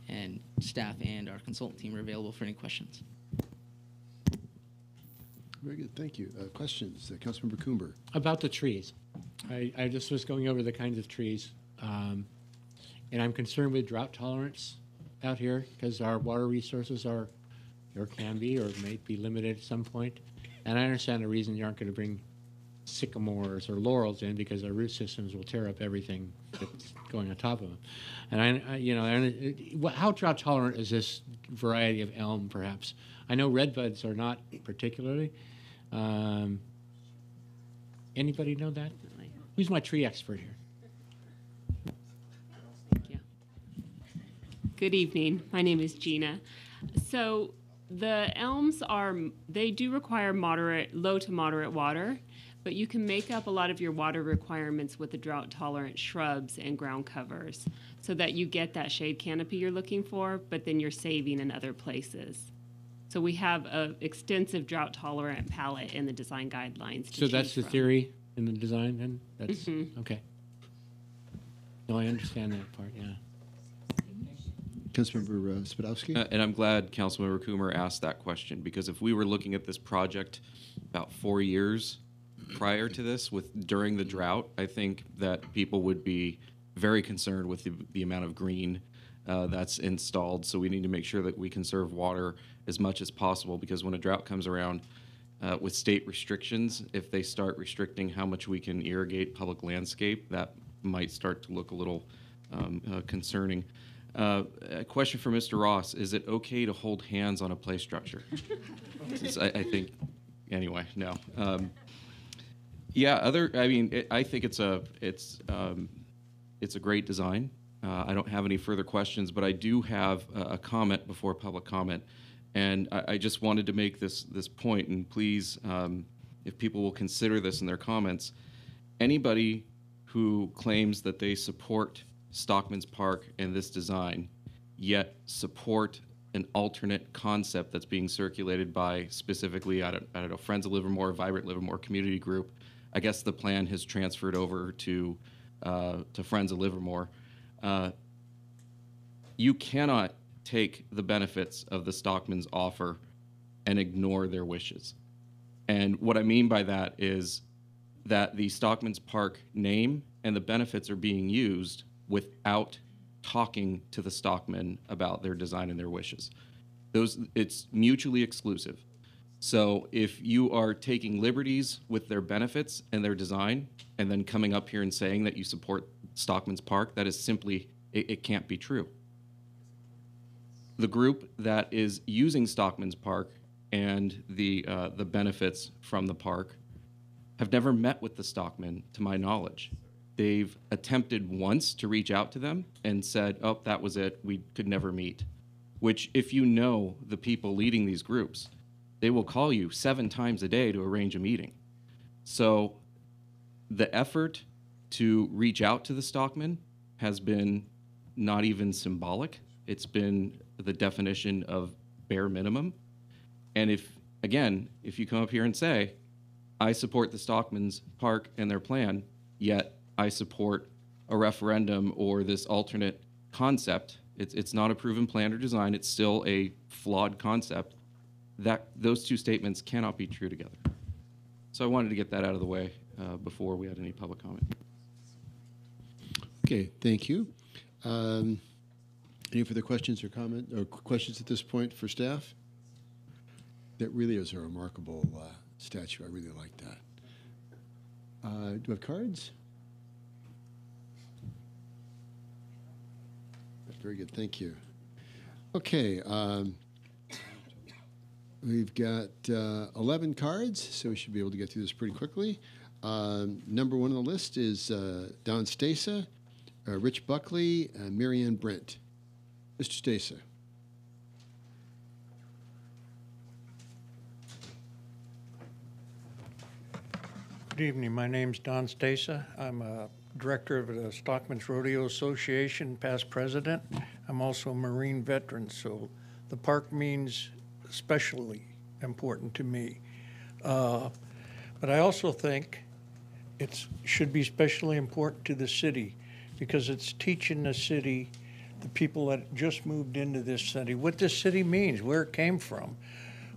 And staff and our consultant team are available for any questions. Very good, thank you. Questions? Councilmember Coomber. About the trees. I just was going over the kinds of trees. And I'm concerned with drought tolerance out here because our water resources are, or can be, or may be limited at some point. And I understand the reason you aren't going to bring sycamores or laurels in because our root systems will tear up everything that's going on top of them. And how drought tolerant is this variety of elm, perhaps? I know redbuds are not particularly. Anybody know that? Who's my tree expert here? Good evening. My name is Gina. So the elms they do require low to moderate water, but you can make up a lot of your water requirements with the drought-tolerant shrubs and ground covers so that you get that shade canopy you're looking for, but then you're saving in other places. So we have an extensive drought-tolerant palette in the design guidelines. So that's the theory in the design, then? That's okay. No, I understand that part, yeah. Councilmember Spadowski. And I'm glad Councilmember Coomer asked that question, because if we were looking at this project about 4 years prior to this, during the drought, I think that people would be very concerned with the amount of green that's installed. So we need to make sure that we conserve water as much as possible, because when a drought comes around with state restrictions, if they start restricting how much we can irrigate public landscape, that might start to look a little concerning. A question for Mr. Ross: is it okay to hold hands on a play structure? I think, anyway, no. Yeah, I think it's a great design. I don't have any further questions, but I do have a comment before public comment, and I just wanted to make this point. And please, if people will consider this in their comments, anybody who claims that they support Stockman's Park and this design, yet support an alternate concept that's being circulated by specifically, I don't know, Friends of Livermore, Vibrant Livermore Community Group. I guess the plan has transferred over to Friends of Livermore. You cannot take the benefits of the Stockman's offer and ignore their wishes. And what I mean by that is that the Stockman's Park name and the benefits are being used without talking to the Stockman about their design and their wishes. It's mutually exclusive. So if you are taking liberties with their benefits and their design and then coming up here and saying that you support Stockman's Park, that is simply, it can't be true. The group that is using Stockman's Park and the benefits from the park have never met with the Stockman, to my knowledge. They've attempted once to reach out to them and said, oh, that was it, we could never meet, which if you know the people leading these groups, they will call you 7 times a day to arrange a meeting. So the effort to reach out to the Stockman has been not even symbolic. It's been the definition of bare minimum. And if you come up here and say, I support the Stockman's park and their plan, yet I support a referendum or this alternate concept, it's not a proven plan or design, it's still a flawed concept, that those two statements cannot be true together. So I wanted to get that out of the way before we had any public comment. Okay, thank you. Any further questions or comment or questions at this point for staff? That really is a remarkable statue. I really like that. Do we have cards? Very good, thank you. Okay, we've got 11 cards, so we should be able to get through this pretty quickly. Number 1 on the list is Don Stasa, Rich Buckley, and Marianne Brent. Mr. Stasa. Good evening. My name's Don Stasa. I'm a director of the Stockman's Rodeo Association, past president. I'm also a Marine veteran, so the park means especially important to me. But I also think it should be especially important to the city because it's teaching the city, the people that just moved into this city, what this city means, where it came from.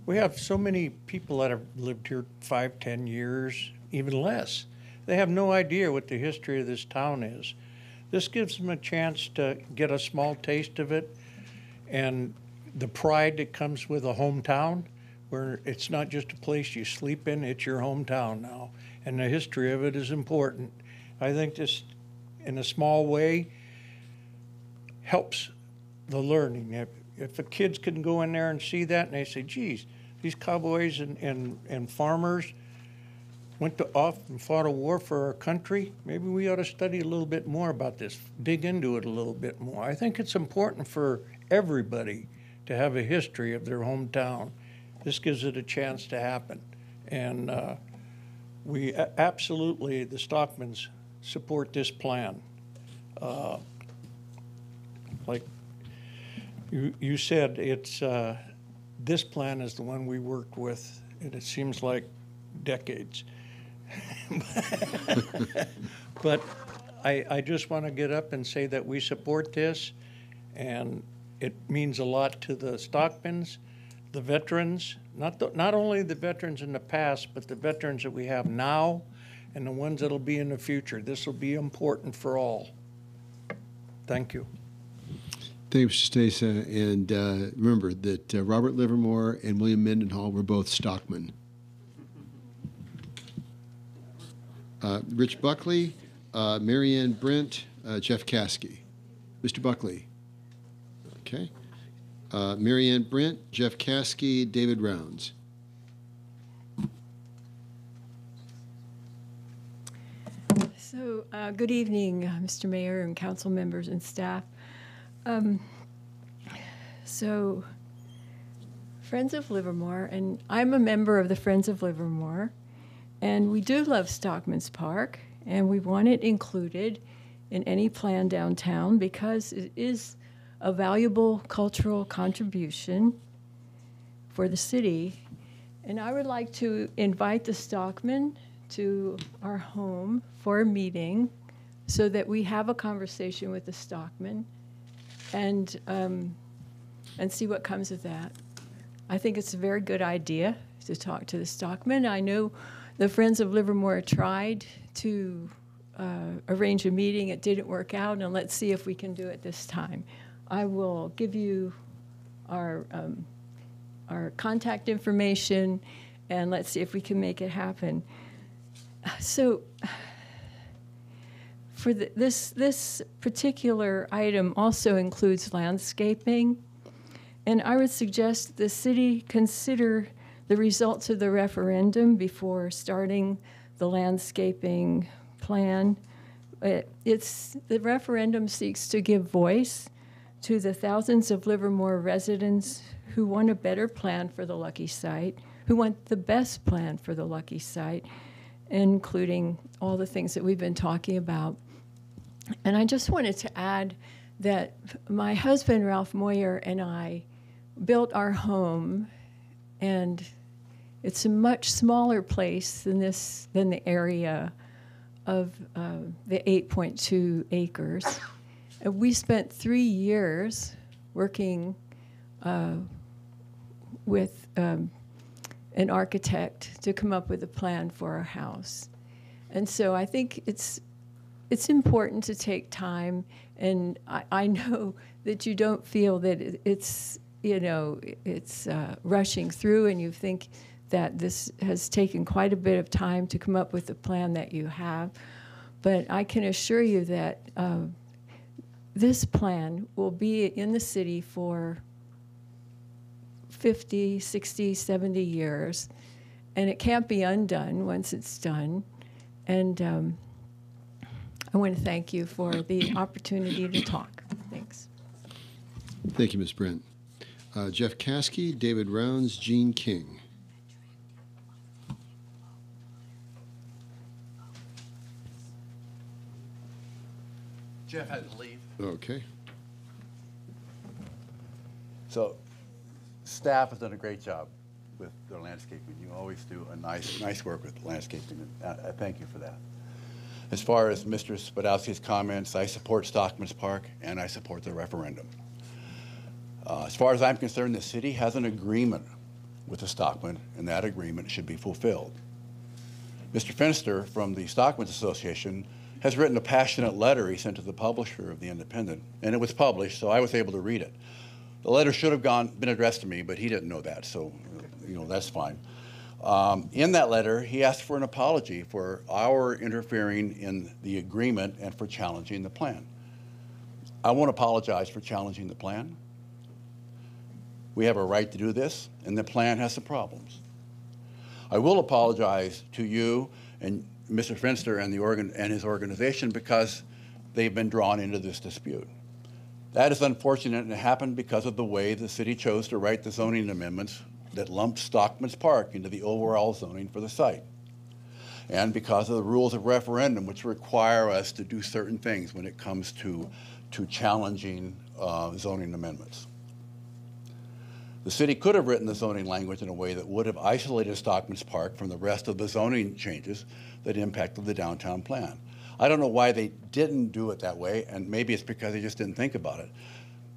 We have so many people that have lived here 5, 10 years, even less. They have no idea what the history of this town is. This gives them a chance to get a small taste of it and the pride that comes with a hometown, where it's not just a place you sleep in, it's your hometown now. And the history of it is important. I think this, in a small way, helps the learning. If the kids can go in there and see that and they say, geez, these cowboys and farmers went off and fought a war for our country, maybe we ought to study a little bit more about this, dig into it a little bit more. I think it's important for everybody to have a history of their hometown. This gives it a chance to happen. And we absolutely, the Stockmans, support this plan. Like you said, it's this plan is the one we worked with, and it seems like decades. But I just want to get up and say that we support this, and it means a lot to the Stockmans, the veterans, not only the veterans in the past, but the veterans that we have now and the ones that'll be in the future. This will be important for all. Thank you. Thank you, Mr. Stasa. And remember that Robert Livermore and William Mendenhall were both Stockmen. Rich Buckley, Marianne Brent, Jeff Caskey. Mr. Buckley. Okay. Marianne Brent, Jeff Caskey, David Rounds. So, good evening, Mr. Mayor and council members and staff. So, Friends of Livermore, and I'm a member of the Friends of Livermore, and we do love Stockman's Park, and we want it included in any plan downtown because it is a valuable cultural contribution for the city. And I would like to invite the Stockman to our home for a meeting so that we have a conversation with the Stockman and see what comes of that. I think it's a very good idea to talk to the Stockman. I know the Friends of Livermore tried to arrange a meeting. It didn't work out, and let's see if we can do it this time. I will give you our contact information, and let's see if we can make it happen. So for this particular item also includes landscaping, and I would suggest the city consider the results of the referendum before starting the landscaping plan. The referendum seeks to give voice to the thousands of Livermore residents who want a better plan for the Lucky site, who want the best plan for the Lucky site, including all the things that we've been talking about. And I just wanted to add that my husband, Ralph Moyer, and I built our home, and it's a much smaller place than the area of the 8.2 acres. And we spent 3 years working with an architect to come up with a plan for our house. And so I think it's important to take time, and I know that you don't feel that it's rushing through, and you think that this has taken quite a bit of time to come up with the plan that you have. But I can assure you that this plan will be in the city for 50, 60, 70 years, and it can't be undone once it's done. And I want to thank you for the opportunity to talk. Thanks. Thank you, Ms. Brent. Jeff Caskey, David Rounds, Jean King. Jeff had to leave. Okay. So staff has done a great job with their landscaping. You always do a nice work with landscaping, and I thank you for that. As far as Mr. Spadowski's comments, I support Stockman's Park, and I support the referendum. As far as I'm concerned, the city has an agreement with the Stockman, and that agreement should be fulfilled. Mr. Fenster from the Stockman's Association has written a passionate letter he sent to the publisher of The Independent, and it was published, so I was able to read it. The letter should have been addressed to me, but he didn't know that, so that's fine. In that letter, he asked for an apology for our interfering in the agreement and for challenging the plan. I won't apologize for challenging the plan. We have a right to do this, and the plan has some problems. I will apologize to you and Mr. Fenster and his organization because they've been drawn into this dispute. That is unfortunate, and it happened because of the way the city chose to write the zoning amendments that lumped Stockman's Park into the overall zoning for the site, and because of the rules of referendum, which require us to do certain things when it comes to challenging zoning amendments. The city could have written the zoning language in a way that would have isolated Stockman's Park from the rest of the zoning changes that impacted the downtown plan. I don't know why they didn't do it that way, and maybe it's because they just didn't think about it.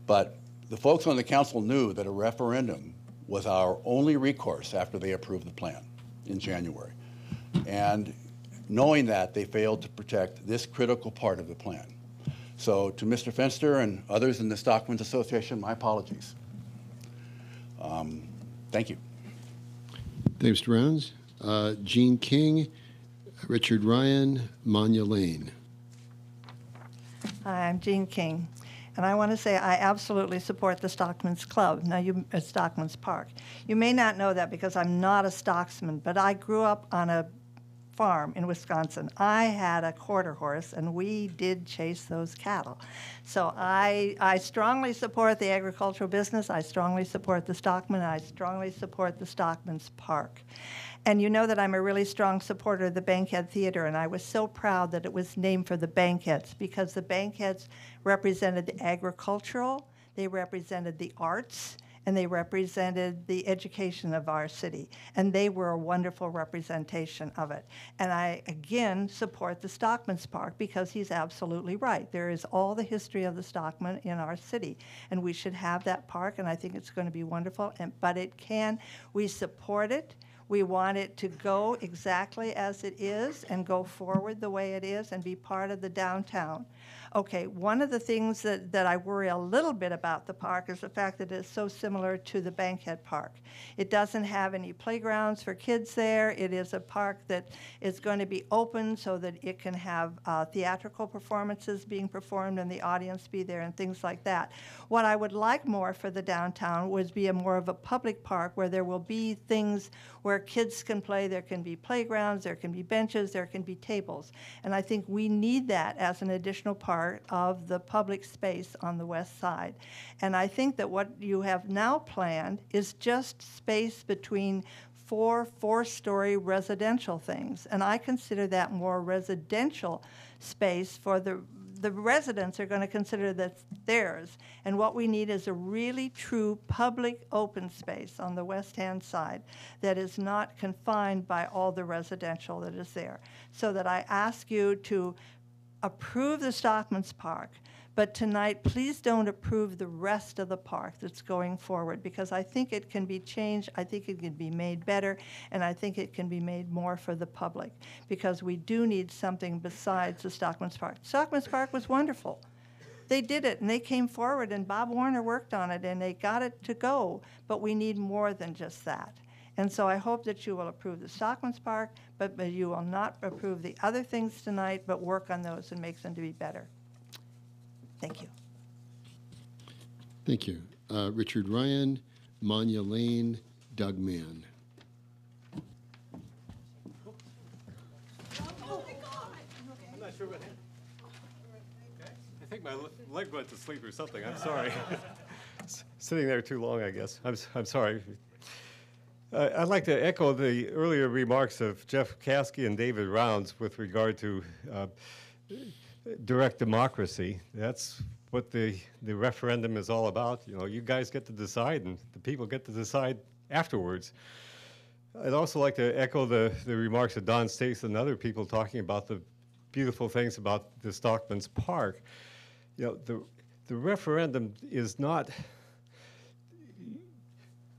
But the folks on the council knew that a referendum was our only recourse after they approved the plan in January. And knowing that, they failed to protect this critical part of the plan. So to Mr. Fenster and others in the Stockman's Association, my apologies. Thank you. Thanks, Mr. Rounds. Jean King, Richard Ryan, Manya Lane. Hi, I'm Jean King, and I want to say I absolutely support the Stockman's Club, Stockman's Park. You may not know that because I'm not a Stocksman, but I grew up on a farm in Wisconsin. I had a quarter horse, and we did chase those cattle. So I strongly support the agricultural business. I strongly support the Stockman. I strongly support the Stockman's Park. And you know that I'm a really strong supporter of the Bankhead Theater, and I was so proud that it was named for the Bankheads, because the Bankheads represented the agricultural, they represented the arts, and they represented the education of our city. And they were a wonderful representation of it. And I, again, support the Stockman's Park because he's absolutely right. There is all the history of the Stockman in our city, and we should have that park, and I think it's going to be wonderful. But we support it. We want it to go exactly as it is and go forward the way it is and be part of the downtown. Okay, one of the things that I worry a little bit about the park is the fact that it's so similar to the Bankhead Park. It doesn't have any playgrounds for kids there. It is a park that is going to be open so that it can have theatrical performances being performed and the audience be there and things like that. What I would like more for the downtown would be more of a public park where there will be things where kids can play. There can be playgrounds, there can be benches, there can be tables. And I think we need that as an additional park part of the public space on the west side. And I think that what you have now planned is just space between four-story residential things. And I consider that more residential space for the residents are going to consider that's theirs. And what we need is a really true public open space on the west-hand side that is not confined by all the residential that is there. So that I ask you to approve the Stockman's Park, but tonight, please don't approve the rest of the park that's going forward, because I think it can be changed, I think it can be made better, and I think it can be made more for the public, because we do need something besides the Stockman's Park. Stockman's Park was wonderful. They did it, and they came forward, and Bob Warner worked on it, and they got it to go, but we need more than just that. And so I hope that you will approve the Stockman's Park, but you will not approve the other things tonight, but work on those and make them to be better. Thank you. Thank you. Richard Ryan, Manya Lane, Doug Mann. I'm not sure what happened. I think my leg went to sleep or something. I'm sorry. Sitting there too long, I guess. I'm sorry. I'd like to echo the earlier remarks of Jeff Caskey and David Rounds with regard to direct democracy. That's what the referendum is all about. You know, you guys get to decide, and the people get to decide afterwards. I'd also like to echo the remarks of Don Stace and other people talking about the beautiful things about the Stockman's Park. You know, the referendum is not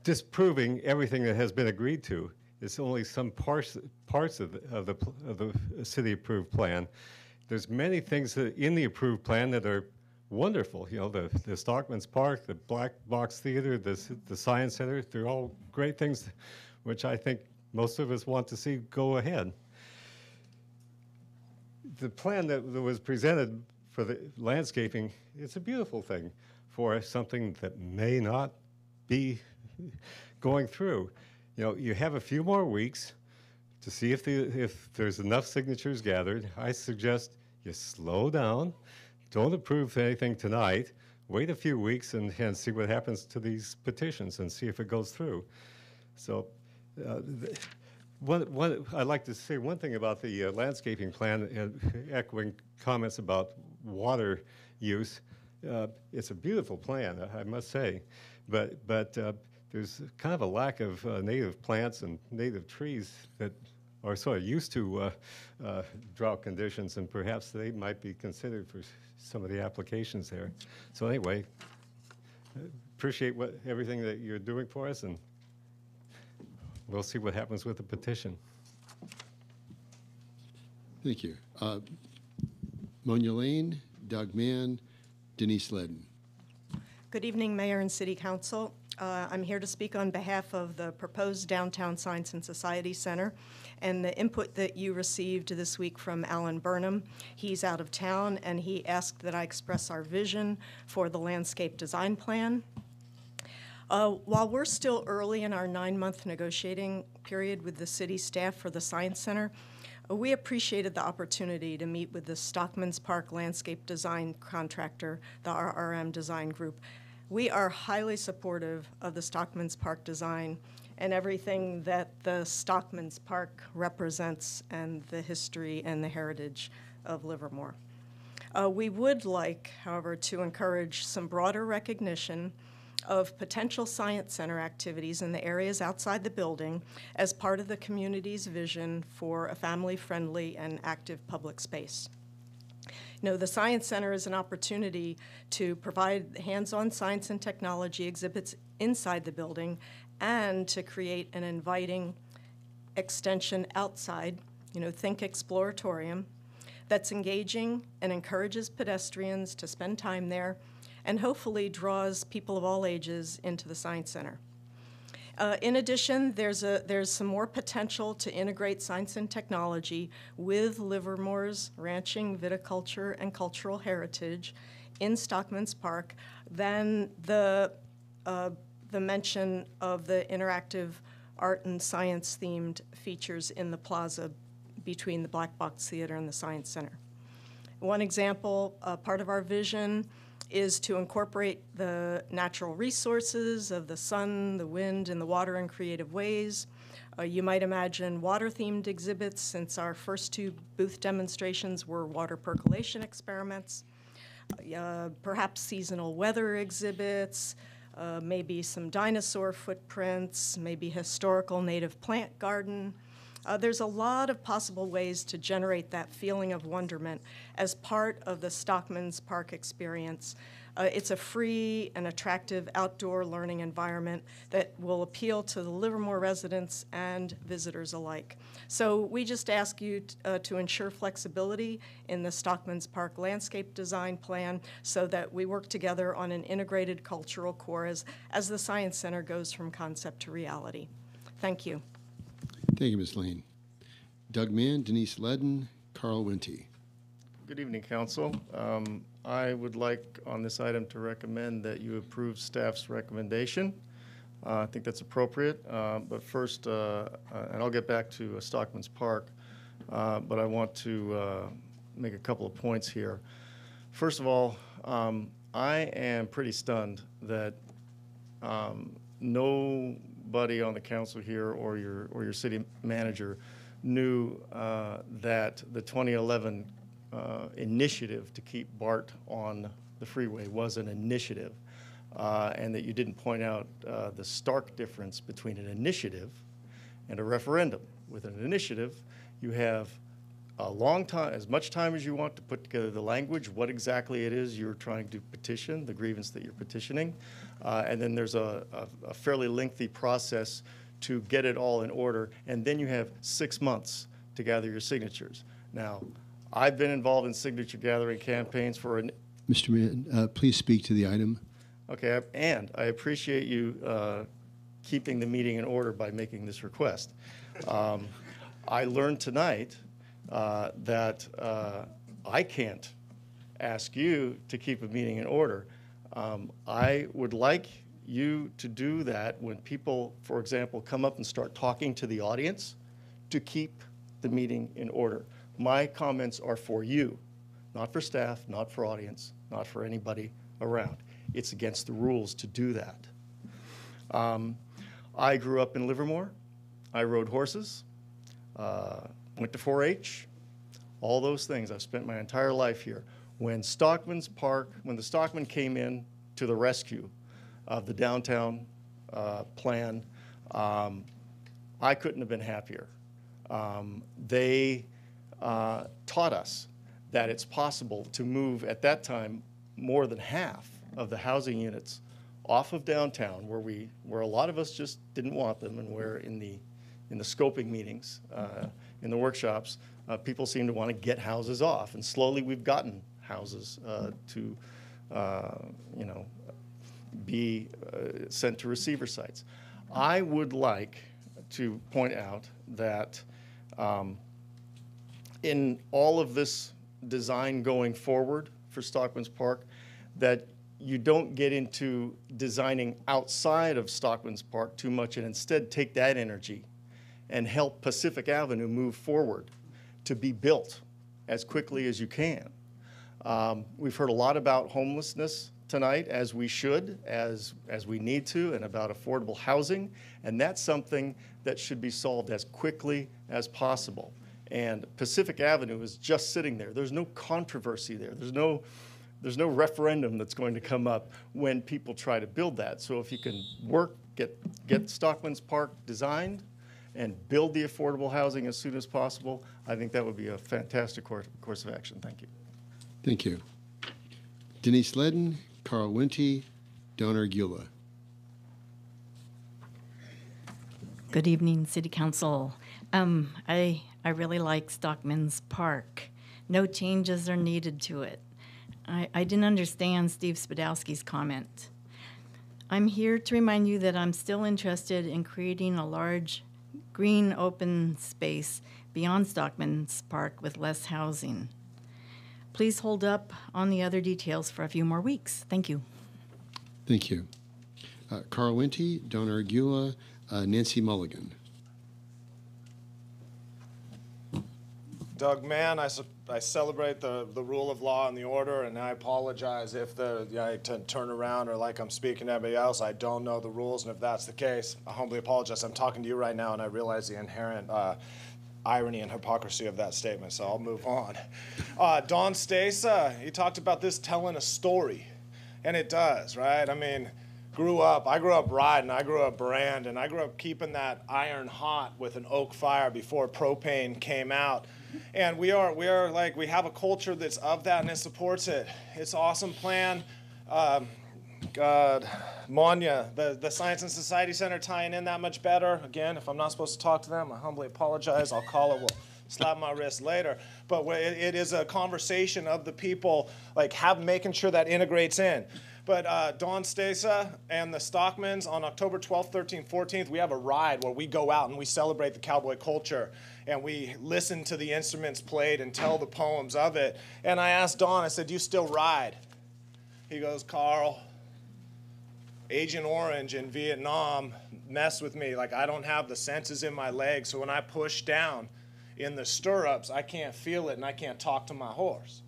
disproving everything that has been agreed to. It's only some parts of the city-approved plan. There's many things in the approved plan that are wonderful. You know, the Stockman's Park, the Black Box Theater, the Science Center, they're all great things which I think most of us want to see go ahead. The plan that was presented for the landscaping, it's a beautiful thing for something that may not be going through. You know, you have a few more weeks to see if there's enough signatures gathered. I suggest you slow down, don't approve anything tonight, wait a few weeks and see what happens to these petitions and see if it goes through. So I'd like to say one thing about the landscaping plan, and echoing comments about water use. It's a beautiful plan, I must say, but there's kind of a lack of native plants and native trees that are sort of used to drought conditions, and perhaps they might be considered for some of the applications there. So anyway, appreciate everything that you're doing for us, and we'll see what happens with the petition. Thank you. Monia Lane, Doug Mann, Denise Ledden. Good evening, Mayor and City Council. I'm here to speak on behalf of the proposed Downtown Science and Society Center and the input that you received this week from Alan Burnham. He's out of town, and he asked that I express our vision for the landscape design plan. While we're still early in our 9-month negotiating period with the city staff for the Science Center, we appreciated the opportunity to meet with the Stockman's Park landscape design contractor, the RRM Design Group. We are highly supportive of the Stockman's Park design and everything that the Stockman's Park represents and the history and the heritage of Livermore. We would like, however, to encourage some broader recognition of potential science center activities in the areas outside the building as part of the community's vision for a family-friendly and active public space. You know, the Science Center is an opportunity to provide hands-on science and technology exhibits inside the building and to create an inviting extension outside, you know, think exploratorium, that's engaging and encourages pedestrians to spend time there and hopefully draws people of all ages into the Science Center. In addition, there's some more potential to integrate science and technology with Livermore's ranching, viticulture, and cultural heritage in Stockman's Park than the mention of the interactive art and science-themed features in the plaza between the Black Box Theater and the Science Center. One example, part of our vision is to incorporate the natural resources of the sun, the wind, and the water in creative ways. You might imagine water-themed exhibits, since our first 2 booth demonstrations were water percolation experiments. Perhaps seasonal weather exhibits, maybe some dinosaur footprints, maybe historical native plant garden. There's a lot of possible ways to generate that feeling of wonderment as part of the Stockman's Park experience. It's a free and attractive outdoor learning environment that will appeal to the Livermore residents and visitors alike. So we just ask you to ensure flexibility in the Stockman's Park landscape design plan so that we work together on an integrated cultural core as the Science Center goes from concept to reality. Thank you. Thank you, Ms. Lane. Doug Mann, Denise Ledden, Carl Winty. Good evening, Council. I would like on this item to recommend that you approve staff's recommendation. I think that's appropriate. But first, and I'll get back to Stockman's Park, but I want to make a couple of points here. First of all, I am pretty stunned that nobody on the council here or your city manager knew that the 2011 initiative to keep BART on the freeway was an initiative, and that you didn't point out the stark difference between an initiative and a referendum. With an initiative, you have a long time, as much time as you want to put together the language, what exactly it is you're trying to petition, the grievance that you're petitioning, and then there's a fairly lengthy process to get it all in order, and then you have 6 months to gather your signatures. Now, I've been involved in signature gathering campaigns for an... Mr. Mann, please speak to the item. Okay, and I appreciate you keeping the meeting in order by making this request. I learned tonight that I can't ask you to keep a meeting in order. I would like you to do that when people, for example, come up and start talking to the audience, to keep the meeting in order. My comments are for you, not for staff, not for audience, not for anybody around. It's against the rules to do that. I grew up in Livermore. I rode horses, went to 4-H, all those things. I've spent my entire life here. When Stockman's Park, when the Stockman came in to the rescue of the downtown plan, I couldn't have been happier. They taught us that it's possible to move, at that time, more than half of the housing units off of downtown, where a lot of us just didn't want them, and where in the scoping meetings, in the workshops, people seem to want to get houses off, and slowly we've gotten houses to be sent to receiver sites. I would like to point out that in all of this design going forward for Stockman's Park, that you don't get into designing outside of Stockman's Park too much, and instead take that energy and help Pacific Avenue move forward to be built as quickly as you can. We've heard a lot about homelessness tonight, as we should, as we need to, and about affordable housing, and that's something that should be solved as quickly as possible. And Pacific Avenue is just sitting there. There's no controversy there. There's no referendum that's going to come up when people try to build that. So if you can get Stockman's Park designed and build the affordable housing as soon as possible, I think that would be a fantastic course of action. Thank you. Thank you. Denise Ledden, Carl Winty, Donor Gula. Good evening, City Council. I really like Stockman's Park. No changes are needed to it. I didn't understand Steve Spadowski's comment. I'm here to remind you that I'm still interested in creating a large green open space beyond Stockman's Park with less housing. Please hold up on the other details for a few more weeks. Thank you. Thank you. Carl Winty, Donor Gula, Nancy Mulligan. Doug Mann, I celebrate the rule of law and the order, and I apologize if I turn around or like I'm speaking to everybody else. I don't know the rules, and if that's the case, I humbly apologize. I'm talking to you right now, and I realize the inherent irony and hypocrisy of that statement, so I'll move on. Don Stasa, he talked about this telling a story, and it does, right? I mean, I grew up riding, I grew up branding, I grew up keeping that iron hot with an oak fire before propane came out. And we have a culture that's of that and it supports it. It's an awesome plan. Monya, the Science and Society Center tying in that much better. Again, if I'm not supposed to talk to them, I humbly apologize. I'll call it, we'll slap my wrist later. But it is a conversation of the people, making sure that integrates in. But Don Stasa and the Stockmans on October 12th, 13th, 14th, we have a ride where we go out and we celebrate the cowboy culture. And we listen to the instruments played and tell the poems of it. And I asked Don, I said, do you still ride? He goes, Carl, Agent Orange in Vietnam messed with me. I don't have the senses in my legs, so when I push down in the stirrups, I can't feel it and I can't talk to my horse.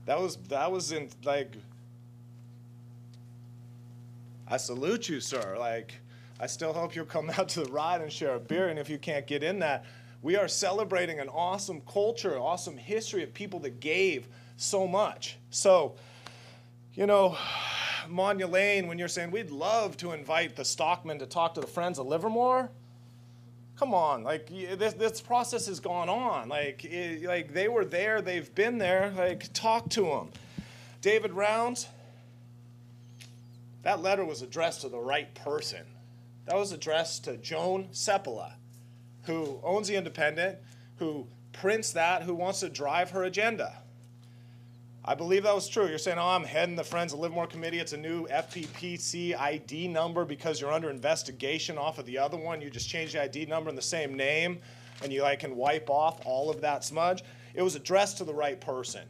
That was in, I salute you, sir. I still hope you'll come out to the ride and share a beer, and if you can't get in that, we are celebrating an awesome culture, awesome history of people that gave so much. So, Monya Lane, when you're saying we'd love to invite the Stockman to talk to the Friends of Livermore, come on, this process has gone on. They were there, they've been there, talk to them. David Rounds, that letter was addressed to the right person. That was addressed to Joan Seppala, who owns The Independent, who prints that, who wants to drive her agenda. I believe that was true. You're saying, I'm heading the Friends of Livermore Committee. It's a new FPPC ID number because you're under investigation off of the other one. You just change the ID number in the same name, and you can wipe off all of that smudge. It was addressed to the right person.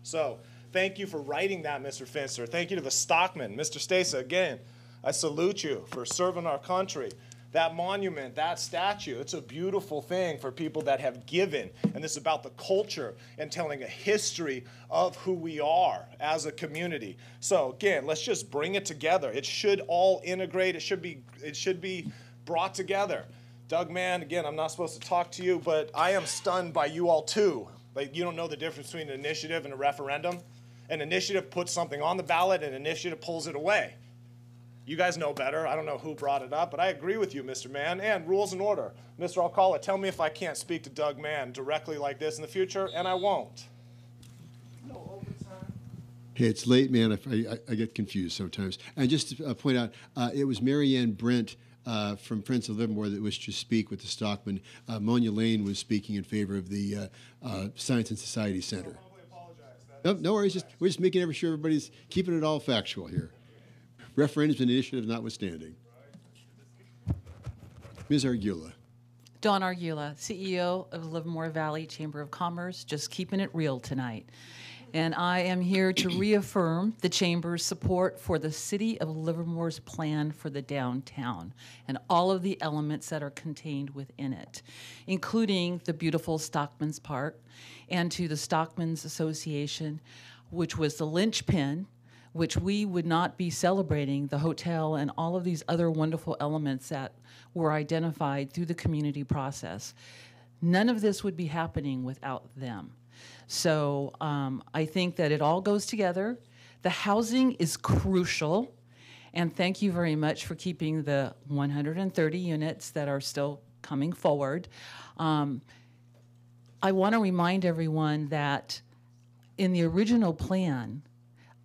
So thank you for writing that, Mr. Finster. Thank you to the Stockman. Mr. Stasa, again, I salute you for serving our country. That monument, that statue, it's a beautiful thing for people that have given. And this is about the culture and telling a history of who we are as a community. So again, let's just bring it together. It should all integrate. It should be brought together. Doug Mann, again, I'm not supposed to talk to you, but I am stunned by you all too. You don't know the difference between an initiative and a referendum. An initiative puts something on the ballot, and an initiative pulls it away. You guys know better. I don't know who brought it up, but I agree with you, Mr. Mann. And rules and order. Mr. Alcala, tell me if I can't speak to Doug Mann directly like this in the future, and I won't. Hey, it's late, man. I get confused sometimes. And just to point out, it was Mary Ann Brent from Friends of Livermore that was to speak with the Stockman. Monya Lane was speaking in favor of the Science and Society Center. No worries. We're just making sure everybody's keeping it all factual here. Referendums and initiative notwithstanding. Ms. Argula. Dawn Argula, CEO of Livermore Valley Chamber of Commerce, just keeping it real tonight. And I am here to reaffirm the Chamber's support for the City of Livermore's plan for the downtown and all of the elements that are contained within it, including the beautiful Stockman's Park, and to the Stockman's Association, which was the linchpin, which we would not be celebrating the hotel and all of these other wonderful elements that were identified through the community process. None of this would be happening without them. So I think that it all goes together. The housing is crucial, and thank you very much for keeping the 130 units that are still coming forward. I want to remind everyone that in the original plan,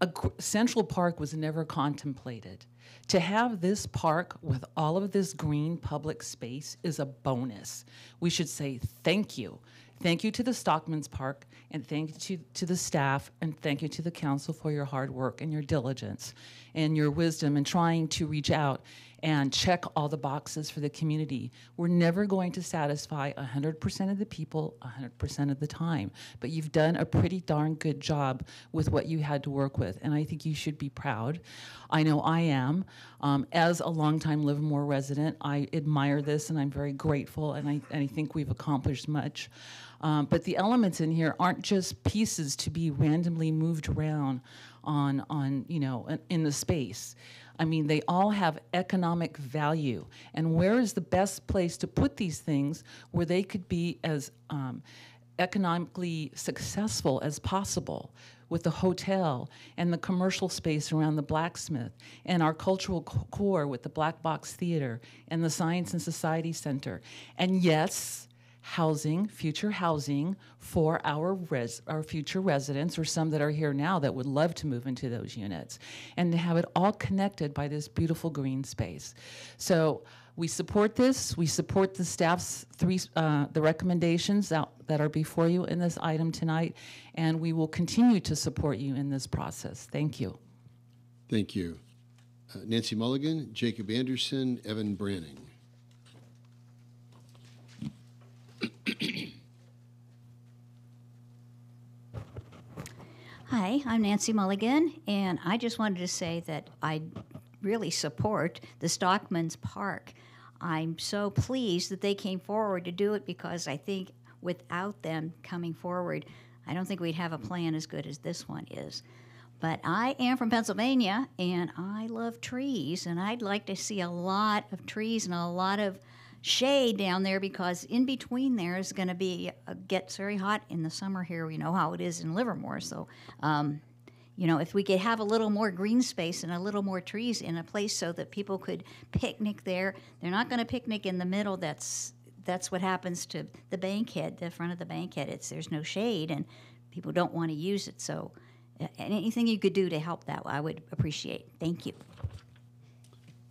a Central Park was never contemplated. To have this park with all of this green public space is a bonus. We should say thank you. Thank you to the Stockman's Park, and thank you to the staff, and thank you to the council for your hard work and your diligence and your wisdom in trying to reach out and check all the boxes for the community. We're never going to satisfy 100% of the people 100% of the time, but you've done a pretty darn good job with what you had to work with, and I think you should be proud. I know I am. As a longtime Livermore resident, I admire this, and I'm very grateful, and I think we've accomplished much. But the elements in here aren't just pieces to be randomly moved around on in the space. I mean, they all have economic value. And where is the best place to put these things where they could be as economically successful as possible, with the hotel and the commercial space around the blacksmith and our cultural core with the Black Box Theater and the Science and Society Center. And yes, future housing for our future residents, or some that are here now that would love to move into those units, and to have it all connected by this beautiful green space. So we support this. We support the staff's the recommendations that are before you in this item tonight, and we will continue to support you in this process. Thank you. Thank you. Nancy Mulligan, Jacob Anderson, Evan Branning. Hi, I'm Nancy Mulligan, and I just wanted to say that I really support the Stockman's Park. I'm so pleased that they came forward to do it, because I think without them coming forward, I don't think we'd have a plan as good as this one is. But I am from Pennsylvania, and I love trees, and I'd like to see a lot of trees and a lot of shade down there, because in between there is going to be gets very hot in the summer here. We know how it is in Livermore. So, if we could have a little more green space and a little more trees in a place so that people could picnic there. They're not going to picnic in the middle. That's what happens to the bankhead, the front of the bankhead. There's no shade, and people don't want to use it. So, anything you could do to help that, I would appreciate. Thank you.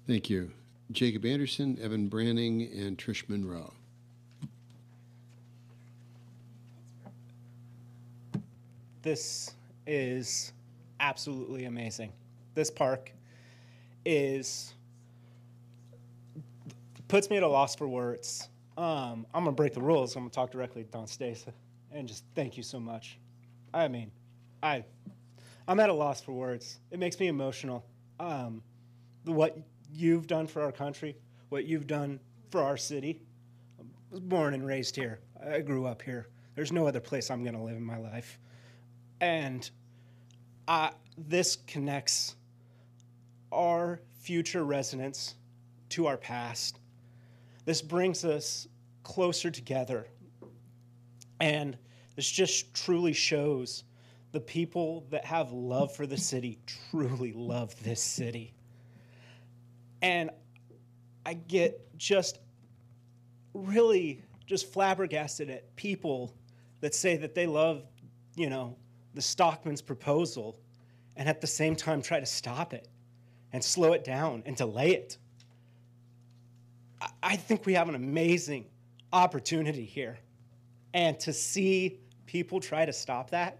Thank you. Jacob Anderson, Evan Branning, and Trish Monroe. This is absolutely amazing. This park puts me at a loss for words. I'm gonna break the rules. I'm gonna talk directly to Don Stacey and just thank you so much. I mean, I'm at a loss for words. It makes me emotional. What you've done for our country, what you've done for our city. I was born and raised here. I grew up here. There's no other place I'm gonna live in my life. And this connects our future residents to our past. This brings us closer together. And this just truly shows the people that have love for the city truly love this city. And I get just really just flabbergasted at people that say that they love, the Stockman's proposal, and at the same time try to stop it and slow it down and delay it. I think we have an amazing opportunity here. And to see people try to stop that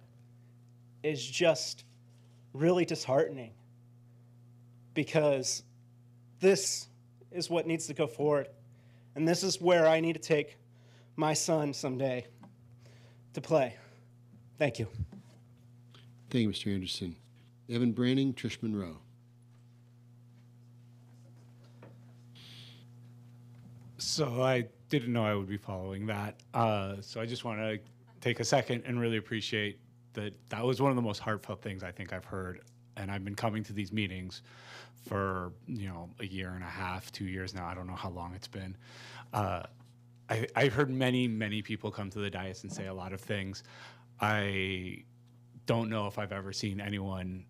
is just really disheartening, because this is what needs to go forward. And this is where I need to take my son someday to play. Thank you. Thank you, Mr. Anderson. Evan Branning, Trish Monroe. So I didn't know I would be following that. So I just want to take a second and really appreciate that. That was one of the most heartfelt things I think I've heard. And I've been coming to these meetings for, a year and a half, 2 years now. I don't know how long it's been. I've heard many people come to the dais and say a lot of things. I don't know if I've ever seen anyone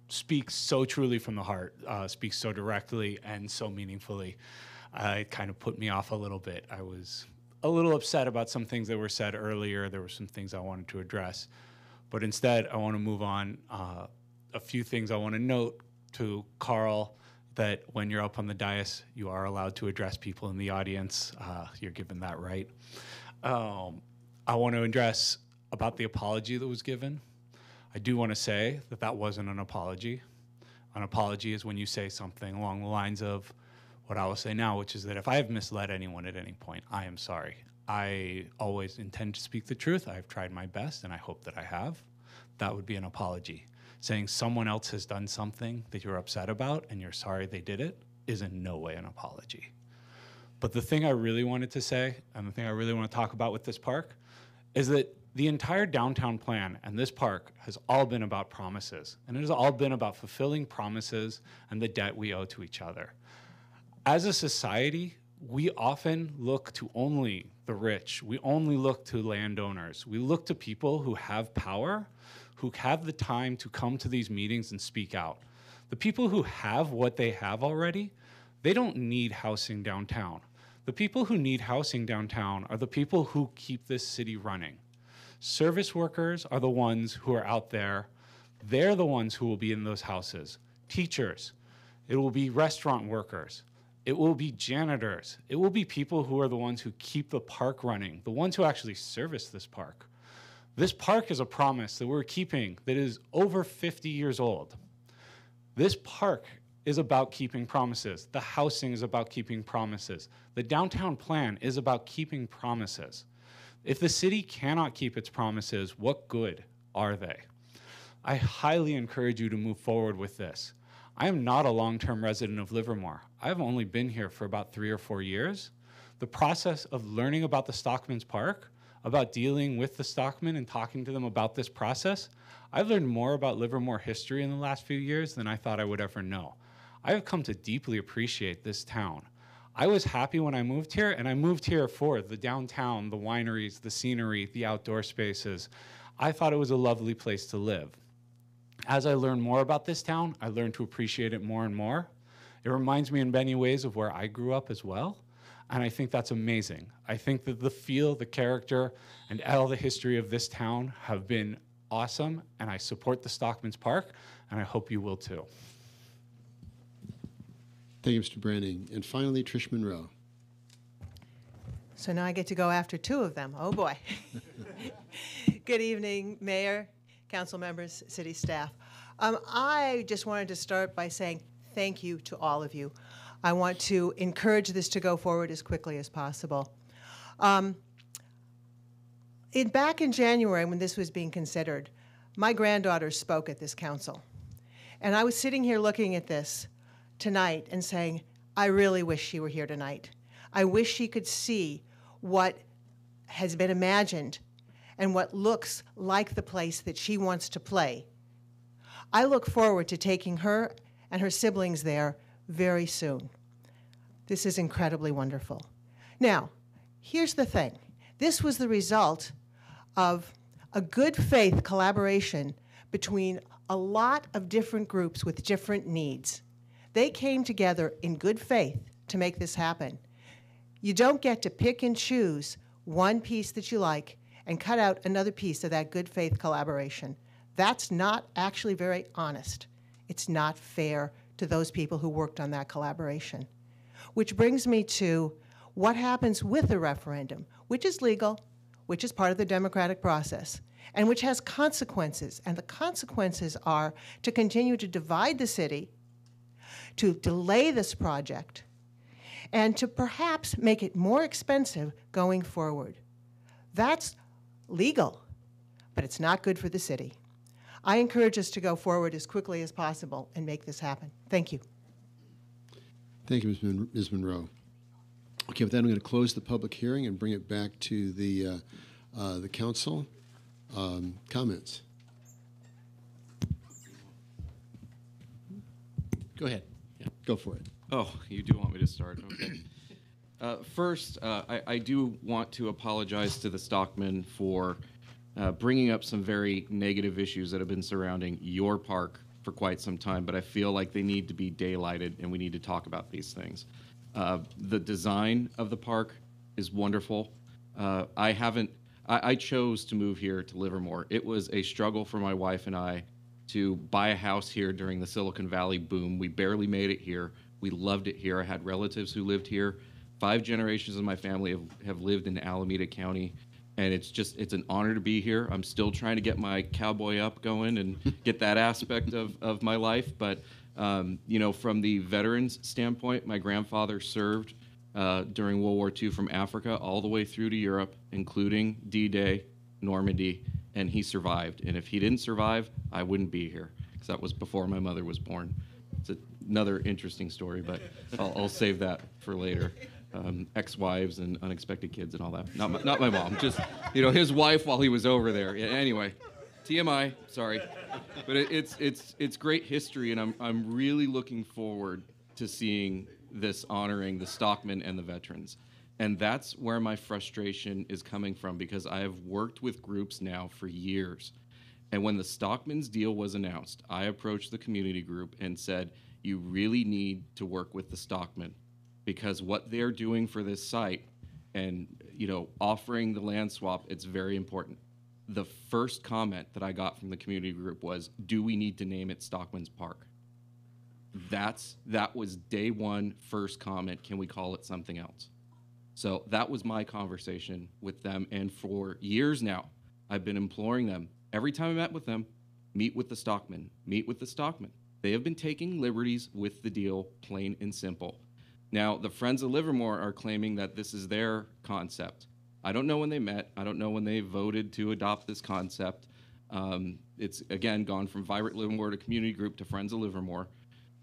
speak so truly from the heart, speak so directly and so meaningfully. It kind of put me off a little bit. I was a little upset about some things that were said earlier. There were some things I wanted to address. But instead, I want to move on. A few things I want to note to Carl, that when you're up on the dais, you are allowed to address people in the audience. You're given that right. I want to address about the apology that was given. I do want to say that that wasn't an apology. An apology is when you say something along the lines of, what I will say now, which is that if I have misled anyone at any point, I am sorry. I always intend to speak the truth. I've tried my best, and I hope that I have. That would be an apology. Saying someone else has done something that you're upset about and you're sorry they did it is in no way an apology. But the thing I really wanted to say, and the thing I really want to talk about with this park, is that the entire downtown plan and this park has all been about promises. And it has all been about fulfilling promises and the debt we owe to each other. As a society, we often look to only the rich. We only look to landowners. We look to people who have power, who have the time to come to these meetings and speak out. The people who have what they have already, they don't need housing downtown. The people who need housing downtown are the people who keep this city running. Service workers are the ones who are out there. They're the ones who will be in those houses. Teachers, it will be restaurant workers. It will be janitors. It will be people who are the ones who keep the park running, the ones who actually service this park. This park is a promise that we're keeping that is over 50 years old. This park is about keeping promises. The housing is about keeping promises. The downtown plan is about keeping promises. If the city cannot keep its promises, what good are they? I highly encourage you to move forward with this. I am not a long-term resident of Livermore. I've only been here for about 3 or 4 years. The process of learning about the Stockman's Park, about dealing with the Stockman and talking to them about this process, I've learned more about Livermore history in the last few years than I thought I would ever know. I have come to deeply appreciate this town. I was happy when I moved here, and I moved here for the downtown, the wineries, the scenery, the outdoor spaces. I thought it was a lovely place to live. As I learned more about this town, I learned to appreciate it more and more. It reminds me in many ways of where I grew up as well, and I think that's amazing. I think that the feel, the character, and all the history of this town have been awesome, and I support the Stockman's Park, and I hope you will too. Thank you, Mr. Branning. And finally, Trish Monroe. So now I get to go after 2 of them. Oh, boy. Good evening, Mayor, council members, city staff. I just wanted to start by saying thank you to all of you. I want to encourage this to go forward as quickly as possible. Back in January, when this was being considered, my granddaughter spoke at this council. And I was sitting here looking at this tonight and saying, I really wish she were here tonight. I wish she could see what has been imagined and what looks like the place that she wants to play. I look forward to taking her and her siblings there very soon. This is incredibly wonderful. Now, here's the thing. This was the result of a good faith collaboration between a lot of different groups with different needs. They came together in good faith to make this happen. You don't get to pick and choose one piece that you like and cut out another piece of that good faith collaboration. That's not actually very honest. It's not fair to those people who worked on that collaboration. Which brings me to what happens with a referendum, which is legal, which is part of the democratic process, and which has consequences. And the consequences are to continue to divide the city, to delay this project, and to perhaps make it more expensive going forward. That's legal, but it's not good for the city. I encourage us to go forward as quickly as possible and make this happen. Thank you. Thank you, Ms. Monroe. Okay, with that, I'm going to close the public hearing and bring it back to the council. Comments? Go ahead. Yeah. Go for it. Oh, you do want me to start? Okay. First, I do want to apologize to the Stockman for bringing up some very negative issues that have been surrounding your park for quite some time, but I feel like they need to be daylighted and we need to talk about these things. The design of the park is wonderful. I chose to move here to Livermore. It was a struggle for my wife and I to buy a house here during the Silicon Valley boom. We barely made it here. We loved it here. I had relatives who lived here. 5 generations of my family have lived in Alameda County, and it's an honor to be here. I'm still trying to get my cowboy up going and get that aspect of my life, but From the veterans standpoint, my grandfather served during World War II from Africa all the way through to Europe, including D-Day, Normandy, and he survived. And if he didn't survive, I wouldn't be here, because that was before my mother was born. It's another interesting story, but I'll save that for later. Ex-wives and unexpected kids and all that. Not my mom, just his wife while he was over there. Yeah, anyway, TMI. Sorry, but it's great history, and I'm really looking forward to seeing this honoring the Stockman and the veterans. And that's where my frustration is coming from, because I have worked with groups now for years. And when the Stockman's deal was announced, I approached the community group and said, you really need to work with the Stockman, because what they're doing for this site and offering the land swap, it's very important. The first comment that I got from the community group was, do we need to name it Stockman's Park? That was day one, first comment, can we call it something else? So that was my conversation with them, and for years now, I've been imploring them, every time I met with them, meet with the Stockman, meet with the Stockman. They have been taking liberties with the deal, plain and simple. Now, the Friends of Livermore are claiming that this is their concept. I don't know when they met. I don't know when they voted to adopt this concept. It's, again, gone from Vibrant Livermore to Community Group to Friends of Livermore.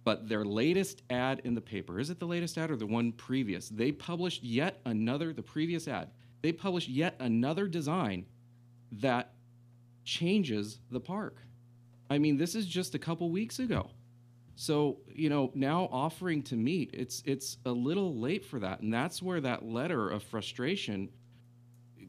But their latest ad in the paper, is it the latest ad or the one previous? They published yet another, the previous ad, they published yet another design that changes the park. I mean, this is just a couple weeks ago. So, now offering to meet, it's a little late for that. And that's where that letter of frustration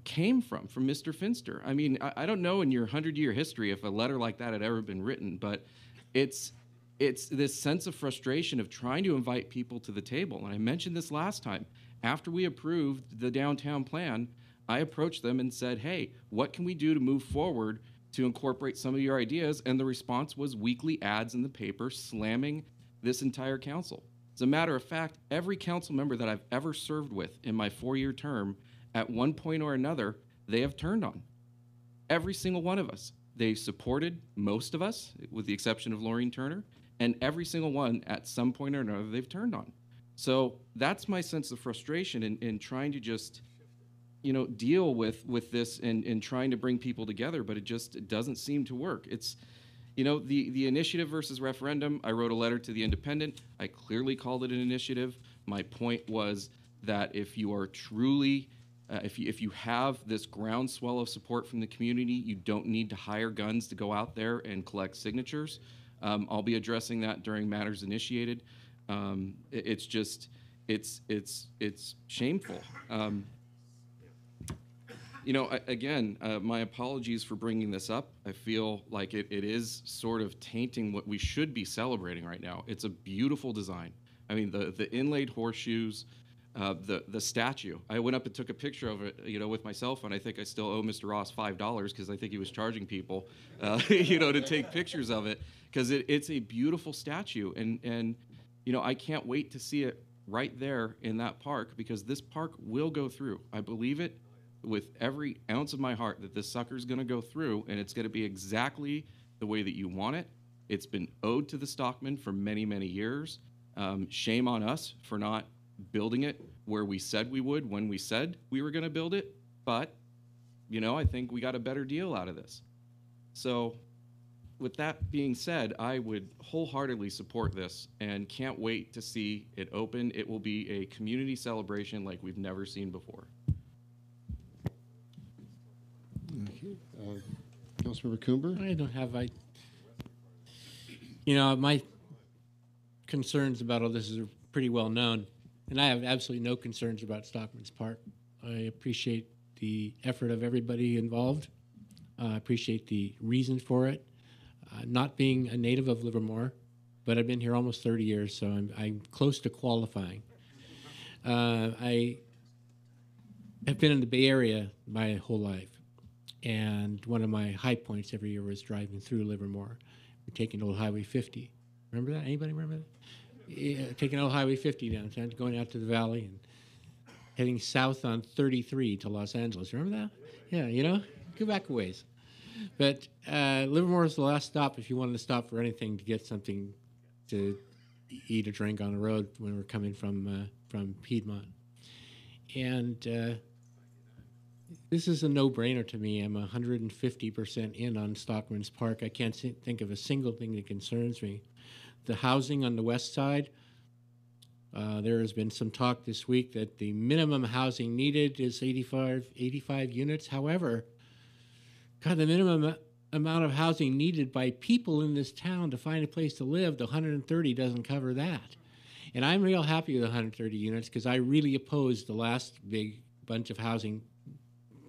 came from Mr. Finster. I mean, I don't know in your 100-year history if a letter like that had ever been written, but it's this sense of frustration of trying to invite people to the table. And I mentioned this last time. After we approved the downtown plan, I approached them and said, hey, what can we do to move forward to incorporate some of your ideas? And the response was weekly ads in the paper slamming this entire council. As a matter of fact, every council member that I've ever served with in my 4-year term, at one point or another, they have turned on. Every single one of us. They supported most of us, with the exception of Laureen Turner, and every single one at some point or another they've turned on. So that's my sense of frustration in trying to just deal with this and trying to bring people together, but it doesn't seem to work. It's, the initiative versus referendum, I wrote a letter to the Independent. I clearly called it an initiative. My point was that if you are truly, if you have this groundswell of support from the community, you don't need to hire guns to go out there and collect signatures. I'll be addressing that during matters initiated. It's just, it's shameful. Again, my apologies for bringing this up. I feel like it is sort of tainting what we should be celebrating right now. It's a beautiful design. I mean, the inlaid horseshoes, the statue. I went up and took a picture of it, with my cell phone. I think I still owe Mr. Ross $5 because I think he was charging people, to take pictures of it, because it's a beautiful statue. And I can't wait to see it right there in that park, because this park will go through. I believe it with every ounce of my heart that this sucker's going to go through, and it's going to be exactly the way that you want it. It's been owed to the Stockman for many, many years. Shame on us for not building it where we said we would when we said we were going to build it. But, I think we got a better deal out of this. So with that being said, I would wholeheartedly support this and can't wait to see it open. It will be a community celebration like we've never seen before. Okay. Councilmember Coomber? I don't have, my concerns about all this are pretty well known, and I have absolutely no concerns about Stockman's Park. I appreciate the effort of everybody involved. I appreciate the reason for it. Not being a native of Livermore, but I've been here almost 30 years, so I'm close to qualifying. I have been in the Bay Area my whole life, and one of my high points every year was driving through Livermore. We're taking old Highway 50. Remember that? Anybody remember that? Yeah, taking old Highway 50 downtown, going out to the valley and heading south on 33 to Los Angeles. Remember that? Yeah, go back a ways. But Livermore is the last stop if you wanted to stop for anything to get something to eat a drink on the road when we're coming from Piedmont. And this is a no-brainer to me. I'm 150% in on Stockman's Park. I can't think of a single thing that concerns me. The housing on the west side, there has been some talk this week that the minimum housing needed is 85 units. However, God, the minimum amount of housing needed by people in this town to find a place to live, the 130 doesn't cover that. And I'm real happy with 130 units because I really opposed the last big bunch of housing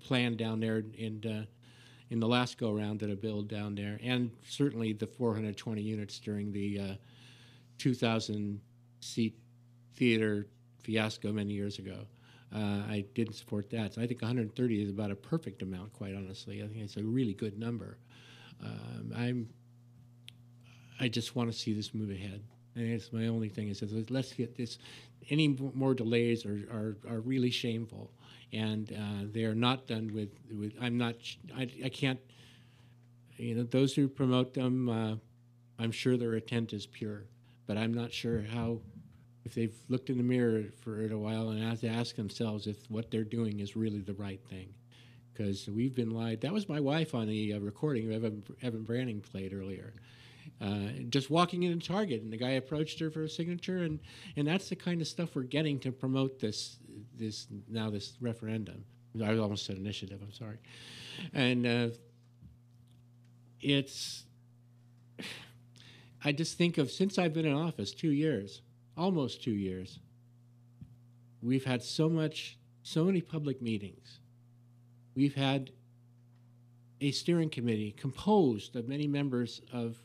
plan down there in the last go-around that I built down there, and certainly the 420 units during the 2,000-seat theater fiasco many years ago. I didn't support that. So I think 130 is about a perfect amount, quite honestly. I think it's a really good number. I just want to see this move ahead. And it's my only thing is that let's get this. Any more delays are really shameful, and they are not done with. I can't. Those who promote them, I'm sure their intent is pure, but I'm not sure how. If they've looked in the mirror for it a while and have to ask themselves if what they're doing is really the right thing, because we've been lied. That was my wife on the recording Evan Branning played earlier. Just walking into Target, and the guy approached her for a signature, and that's the kind of stuff we're getting to promote this referendum. I almost said initiative. I'm sorry, and I just think of since I've been in office 2 years, almost 2 years. We've had so many public meetings. We've had a steering committee composed of many members of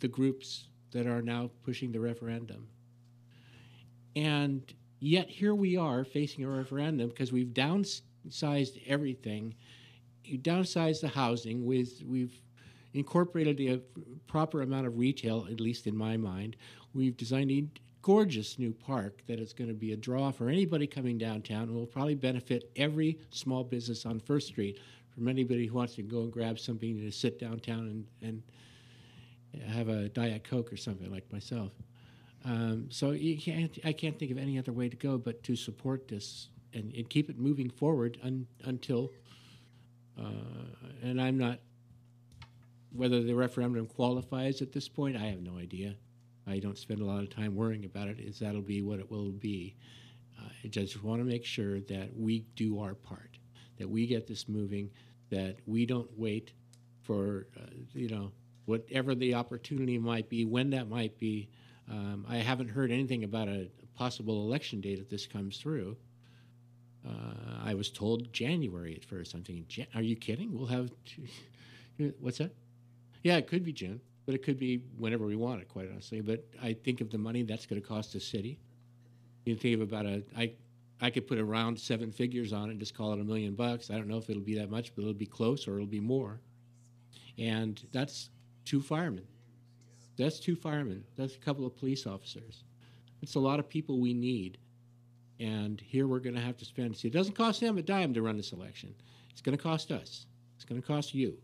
the groups that are now pushing the referendum. And yet here we are facing a referendum because we've downsized everything. You downsized the housing. We've incorporated a proper amount of retail, at least in my mind. We've designed a gorgeous new park that is going to be a draw for anybody coming downtown and will probably benefit every small business on First Street, from anybody who wants to go and grab something to sit downtown and have a Diet Coke or something like myself. So I can't think of any other way to go but to support this and keep it moving forward until, and I'm not, whether the referendum qualifies at this point, I have no idea. I don't spend a lot of time worrying about it, is that'll be what it will be. I just want to make sure that we do our part, that we get this moving, that we don't wait for, whatever the opportunity might be, when that might be. I haven't heard anything about a possible election date if this comes through. I was told January at first. I'm thinking, are you kidding? We'll have, what's that? Yeah, it could be June, but it could be whenever we want it, quite honestly. But I think of the money that's going to cost the city. You think of about I could put around 7 figures on it and just call it $1 million. I don't know if it'll be that much, but it'll be close or it'll be more. And that's 2 firemen. That's 2 firemen. That's a couple of police officers. It's a lot of people we need. And here we're going to have to spend. See, it doesn't cost them a dime to run this election. It's going to cost us. It's going to cost you.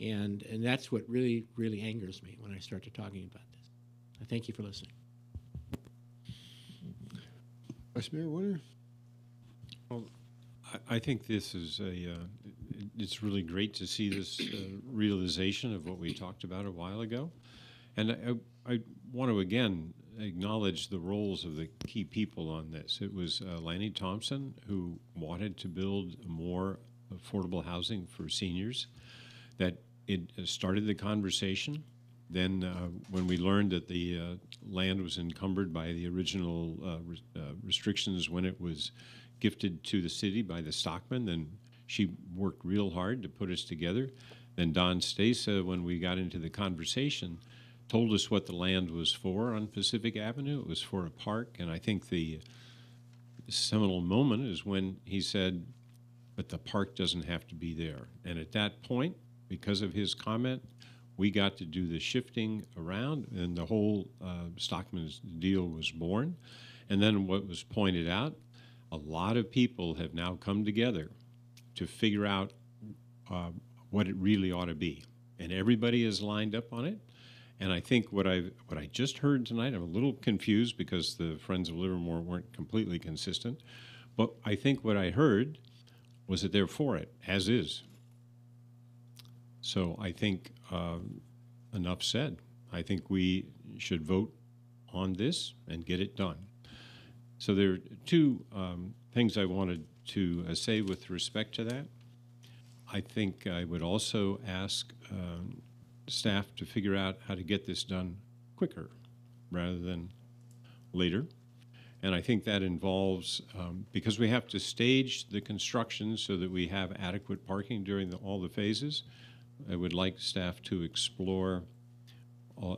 And that's what really, really angers me when I start to talking about this. I thank you for listening. Vice Mayor Warner? Well, I think this is it's really great to see this realization of what we talked about a while ago. And I want to again acknowledge the roles of the key people on this. It was Lanny Thompson, who wanted to build more affordable housing for seniors, that it started the conversation. Then when we learned that the land was encumbered by the original restrictions when it was gifted to the city by the Stockman, then she worked real hard to put us together. Then Don Stasa, when we got into the conversation, told us what the land was for on Pacific Avenue. It was for a park, and I think the seminal moment is when he said, but the park doesn't have to be there. And at that point, because of his comment, we got to do the shifting around, and the whole Stockman's deal was born. And then what was pointed out, a lot of people have now come together to figure out what it really ought to be. And everybody is lined up on it. And I think what I just heard tonight, I'm a little confused because the Friends of Livermore weren't completely consistent. But I think what I heard was that they're for it, as is. So I think enough said. I think we should vote on this and get it done. So there are two things I wanted to say with respect to that. I think I would also ask staff to figure out how to get this done quicker rather than later. And I think that involves, because we have to stage the construction so that we have adequate parking during all the phases, I would like staff to explore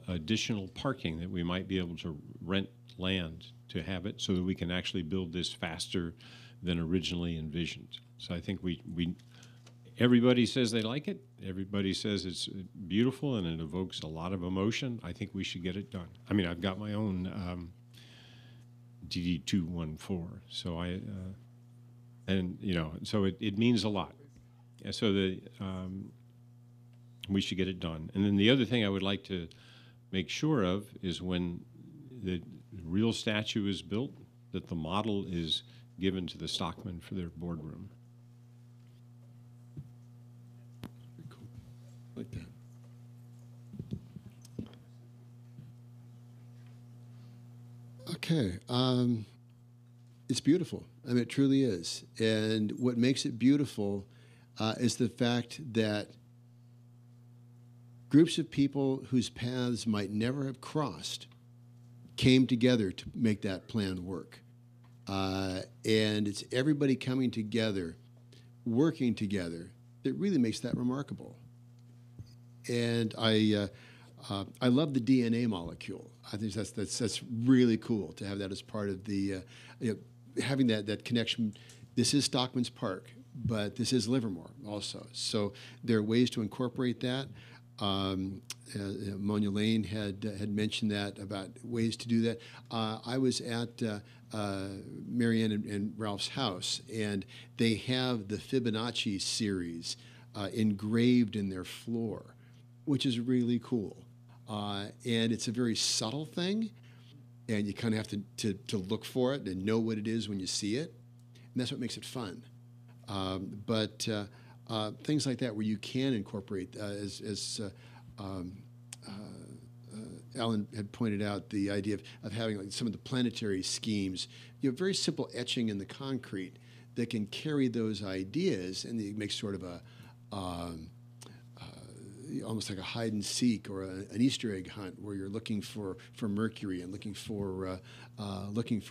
additional parking that we might be able to rent land to have it so that we can actually build this faster than originally envisioned. So I think everybody says they like it. Everybody says it's beautiful and it evokes a lot of emotion. I think we should get it done. I mean, I've got my own DD 214, so so it means a lot. So we should get it done. And then the other thing I would like to make sure of is when the real statue is built, that the model is given to the Stockman for their boardroom. Cool. Like that. Okay. It's beautiful. I mean, it truly is. And what makes it beautiful is the fact that groups of people whose paths might never have crossed came together to make that plan work. And it's everybody coming together, working together, that really makes that remarkable. And I love the DNA molecule. I think that's really cool to have that as part of the having that connection. This is Stockman's Park, but this is Livermore also. So there are ways to incorporate that. Monia Lane had mentioned that about ways to do that. I was at Marianne and Ralph's house, and they have the Fibonacci series engraved in their floor, which is really cool. And it's a very subtle thing, and you kind of have to look for it and know what it is when you see it, and that's what makes it fun. But things like that where you can incorporate, as Alan had pointed out, the idea of having like some of the planetary schemes, very simple etching in the concrete that can carry those ideas, and it makes sort of a almost like a hide and seek or an Easter egg hunt where you're looking for Mercury and looking for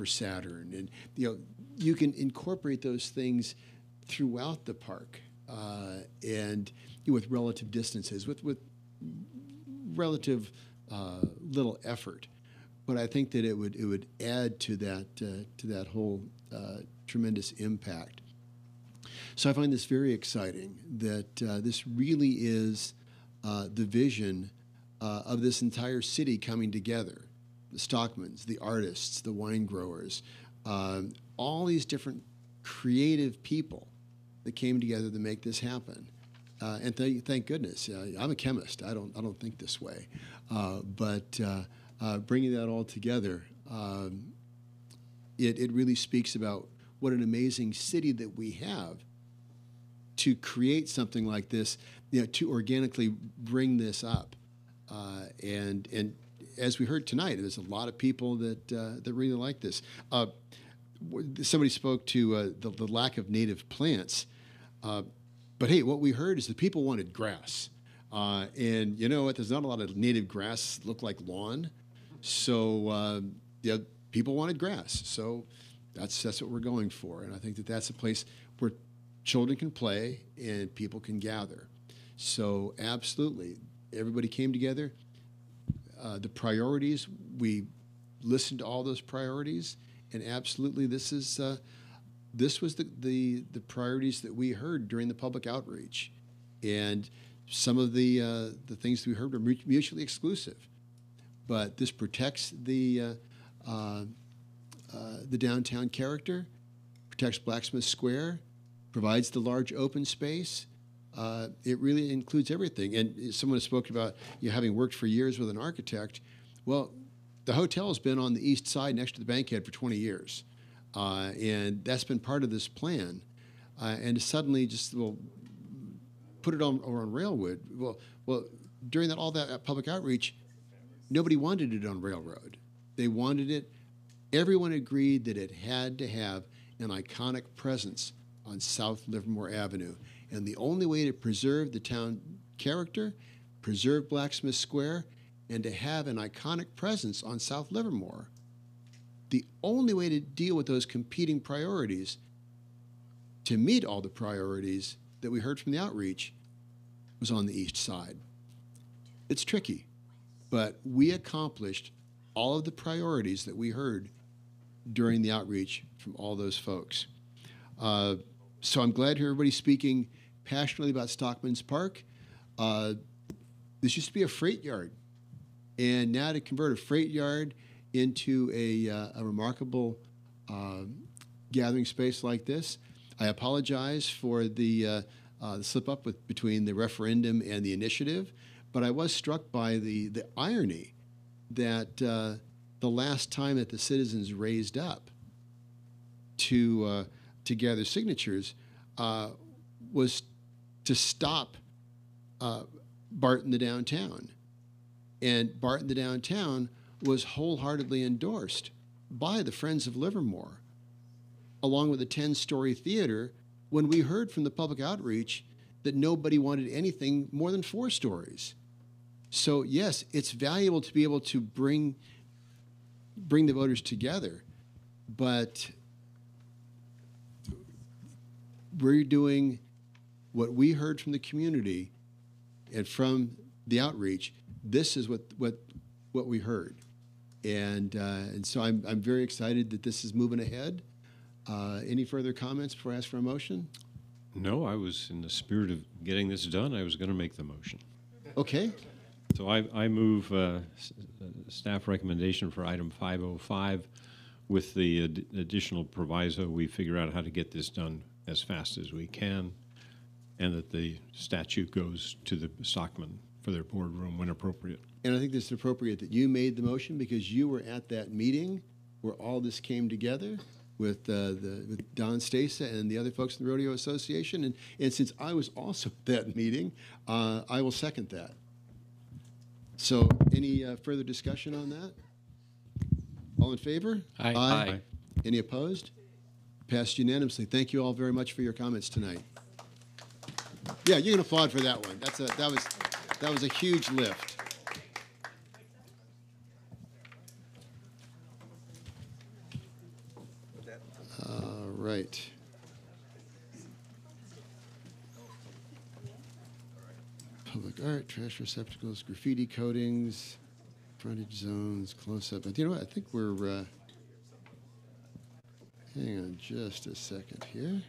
Saturn, and you can incorporate those things throughout the park, and with relative distances, with relative little effort. But I think that it would add to that whole tremendous impact. So I find this very exciting that this really is the vision of this entire city coming together. The Stockmans, the artists, the wine growers, all these different creative people that came together to make this happen. And thank goodness. I'm a chemist. I don't think this way. But bringing that all together, it really speaks about what an amazing city that we have to create something like this, to organically bring this up. And as we heard tonight, there's a lot of people that really like this. Somebody spoke to the lack of native plants. But hey, what we heard is the people wanted grass. And you know what? There's not a lot of native grass look like lawn. So people wanted grass. So that's what we're going for. And I think that's a place where children can play and people can gather. So absolutely, everybody came together. The priorities, we listened to all those priorities, and absolutely this was the priorities that we heard during the public outreach. And some of the things we heard were mutually exclusive. But this protects the downtown character, protects Blacksmith Square, provides the large open space, it really includes everything. And someone has spoken about having worked for years with an architect. Well, the hotel has been on the east side next to the bankhead for 20 years. And that's been part of this plan. And to suddenly just, put it on Railwood. Well, during all that public outreach, nobody wanted it on Railroad. They wanted it. Everyone agreed that it had to have an iconic presence on South Livermore Avenue. And the only way to preserve the town character, preserve Blacksmith Square, and to have an iconic presence on South Livermore, the only way to deal with those competing priorities, to meet all the priorities that we heard from the outreach, was on the east side. It's tricky, but we accomplished all of the priorities that we heard during the outreach from all those folks. So I'm glad to hear everybody speaking passionately about Stockman's Park. This used to be a freight yard, and now to convert a freight yard into a remarkable gathering space like this. I apologize for the slip-up between the referendum and the initiative, but I was struck by the irony that the last time that the citizens raised up to gather signatures was to stop BART in the downtown. And BART in the downtown was wholeheartedly endorsed by the Friends of Livermore, along with a 10-story theater, when we heard from the public outreach that nobody wanted anything more than 4 stories. So yes, it's valuable to be able to bring the voters together, but we're doing what we heard from the community and from the outreach. This is what we heard, and so I'm very excited that this is moving ahead. Any further comments before I ask for a motion? No, I was in the spirit of getting this done. I was going to make the motion. Okay. So I move staff recommendation for item 505 with the additional proviso we figure out how to get this done as fast as we can, and that the statute goes to the Stockman for their boardroom when appropriate. And I think it's appropriate that you made the motion because you were at that meeting where all this came together with Don Stasa and the other folks in the Rodeo Association. And since I was also at that meeting, I will second that. So any further discussion on that? All in favor? Aye. Aye. Any opposed? Passed unanimously. Thank you all very much for your comments tonight. Yeah, you can applaud for that one. That was a huge lift. All right. Public art, trash receptacles, graffiti coatings, frontage zones, close-up. But you know what? I think we're. Hang on just a second here.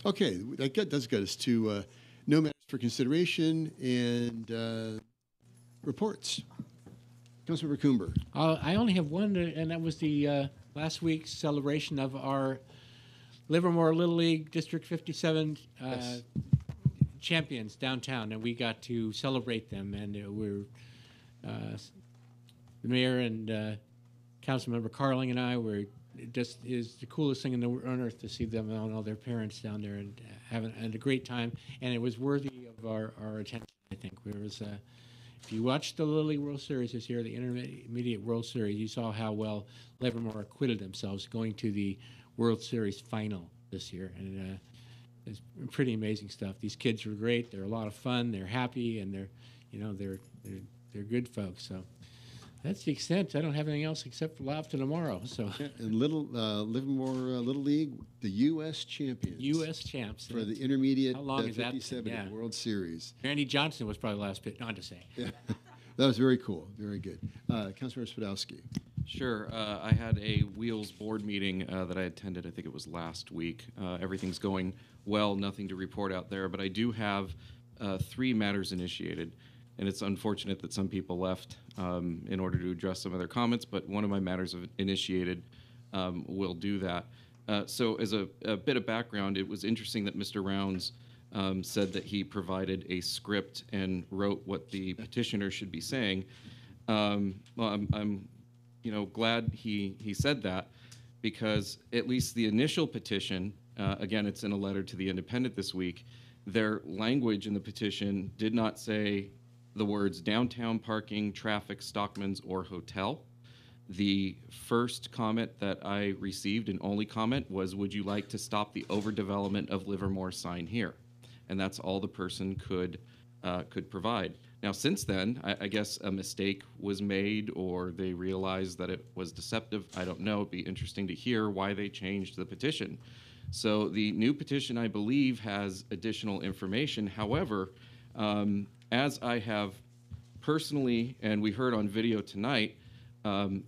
Okay, that does get us to no matters for consideration and reports. Councilmember Coomber. I only have one, and that was the last week's celebration of our Livermore Little League District 57 yes. champions downtown, and we got to celebrate them. And the mayor and Councilmember Carling and I were. It just is the coolest thing on earth to see them and all their parents down there and having a great time. And it was worthy of our attention, I think. If you watched the Little League World Series this year, the Intermediate World Series, you saw how well Livermore acquitted themselves going to the World Series final this year. And it's pretty amazing stuff. These kids were great. They're a lot of fun. They're happy, and they're good folks. So. That's the extent. I don't have anything else except for live to tomorrow. So, yeah, and Livermore Little League, the U.S. champions. U.S. champs for the intermediate How long is 57 that? Yeah. World Series. Randy Johnson was probably the last bit. Not to say. Yeah, that was very cool. Very good. Councilmember Spadowski. Sure. I had a Wheels board meeting that I attended. I think it was last week. Everything's going well. Nothing to report out there, but I do have 3 matters initiated. and it's unfortunate that some people left in order to address some of their comments, but one of my matters of initiated will do that. So as a bit of background, it was interesting that Mr. Rounds said that he provided a script and wrote what the petitioner should be saying. Well, I'm glad he said that, because at least the initial petition, again, it's in a letter to the Independent this week, their language in the petition did not say the words downtown parking, traffic, Stockman's, or hotel. The first comment that I received, and only comment, was, would you like to stop the overdevelopment of Livermore sign here? And that's all the person could provide. Now, since then, I guess a mistake was made, or they realized that it was deceptive. I don't know. It'd be interesting to hear why they changed the petition. So the new petition, I believe, has additional information. However, as I have personally, and we heard on video tonight,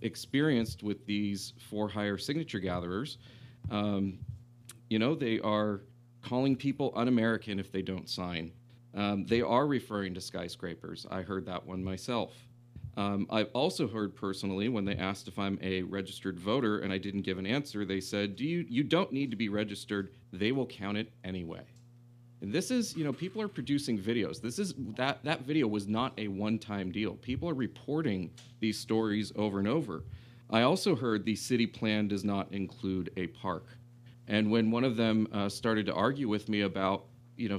experienced with these for-hire signature gatherers, they are calling people un-American if they don't sign. They are referring to skyscrapers. I heard that one myself. I've also heard personally, when they asked if I'm a registered voter and I didn't give an answer, they said, you don't need to be registered. They will count it anyway. And this is, people are producing videos. That video was not a one-time deal. People are reporting these stories over and over. I also heard the city plan does not include a park. And when one of them started to argue with me about,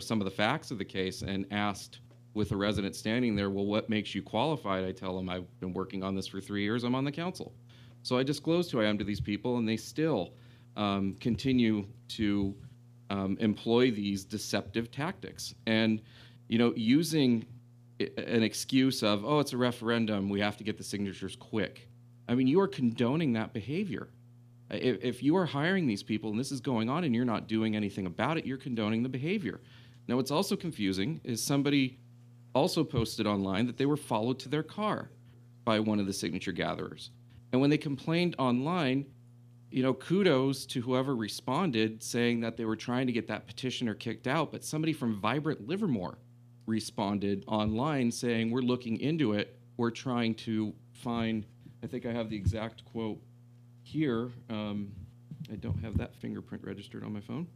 some of the facts of the case, and asked with a resident standing there, well, what makes you qualified? I tell them I've been working on this for 3 years. I'm on the council. So I disclosed who I am to these people, and they still continue to employ these deceptive tactics. And, using an excuse of, oh, it's a referendum, we have to get the signatures quick. I mean, you are condoning that behavior. If you are hiring these people and this is going on and you're not doing anything about it, you're condoning the behavior. Now, what's also confusing is somebody also posted online that they were followed to their car by one of the signature gatherers. And when they complained online, kudos to whoever responded, saying that they were trying to get that petitioner kicked out, but somebody from Vibrant Livermore responded online saying, we're looking into it, we're trying to find, I think I have the exact quote here. I don't have that fingerprint registered on my phone.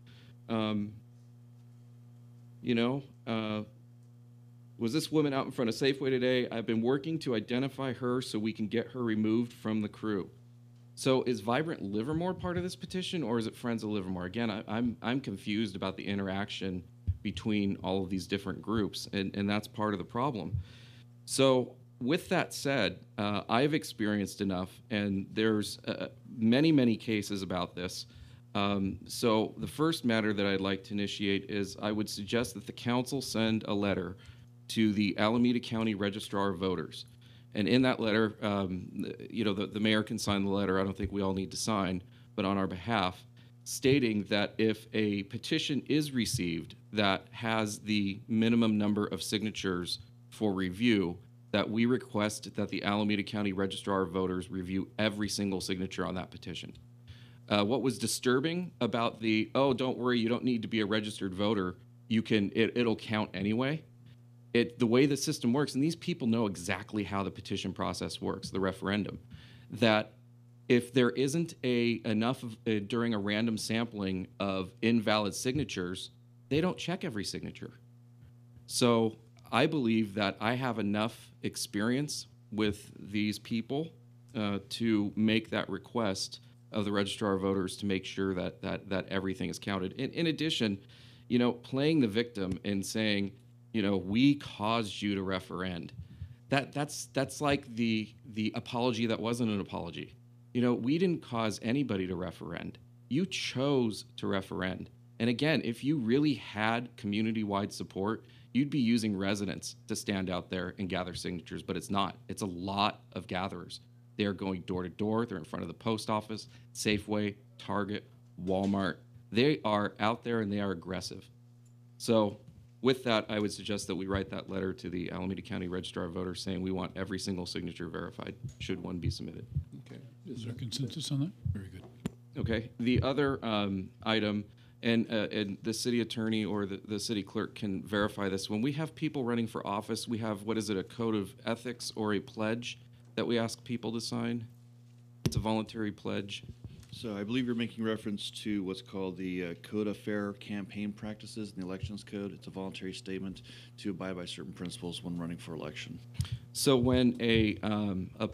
Was this woman out in front of Safeway today? I've been working to identify her so we can get her removed from the crew. So is Vibrant Livermore part of this petition, or is it Friends of Livermore? Again, I'm confused about the interaction between all of these different groups, and that's part of the problem. So with that said, I've experienced enough, and there's many, many cases about this. So the first matter that I'd like to initiate is I would suggest that the council send a letter to the Alameda County Registrar of Voters. And in that letter, the mayor can sign the letter. I don't think we all need to sign, but on our behalf, stating that if a petition is received that has the minimum number of signatures for review, that we request that the Alameda County Registrar of Voters review every single signature on that petition. What was disturbing about the, oh, don't worry, you don't need to be a registered voter, it'll count anyway. The way the system works, and these people know exactly how the petition process works, the referendum, that if there isn't enough during a random sampling of invalid signatures, they don't check every signature. So I believe that I have enough experience with these people to make that request of the Registrar of Voters to make sure that everything is counted. In addition, playing the victim and saying, we caused you to referend. That's like the apology that wasn't an apology. We didn't cause anybody to referend. You chose to referend. And again, if you really had community-wide support, you'd be using residents to stand out there and gather signatures, but it's not. It's a lot of gatherers. They're going door to door. They're in front of the post office, Safeway, Target, Walmart. They are out there and they are aggressive. So with that, I would suggest that we write that letter to the Alameda County Registrar of Voters saying we want every single signature verified, should one be submitted. Okay. Is there consensus on that? Very good. Okay. The other item, and the city attorney or the city clerk can verify this. When we have people running for office, we have, what is it, a code of ethics or a pledge that we ask people to sign? It's a voluntary pledge. So I believe you're making reference to what's called the Code of Fair Campaign Practices in the Elections Code. It's a voluntary statement to abide by certain principles when running for election. So when a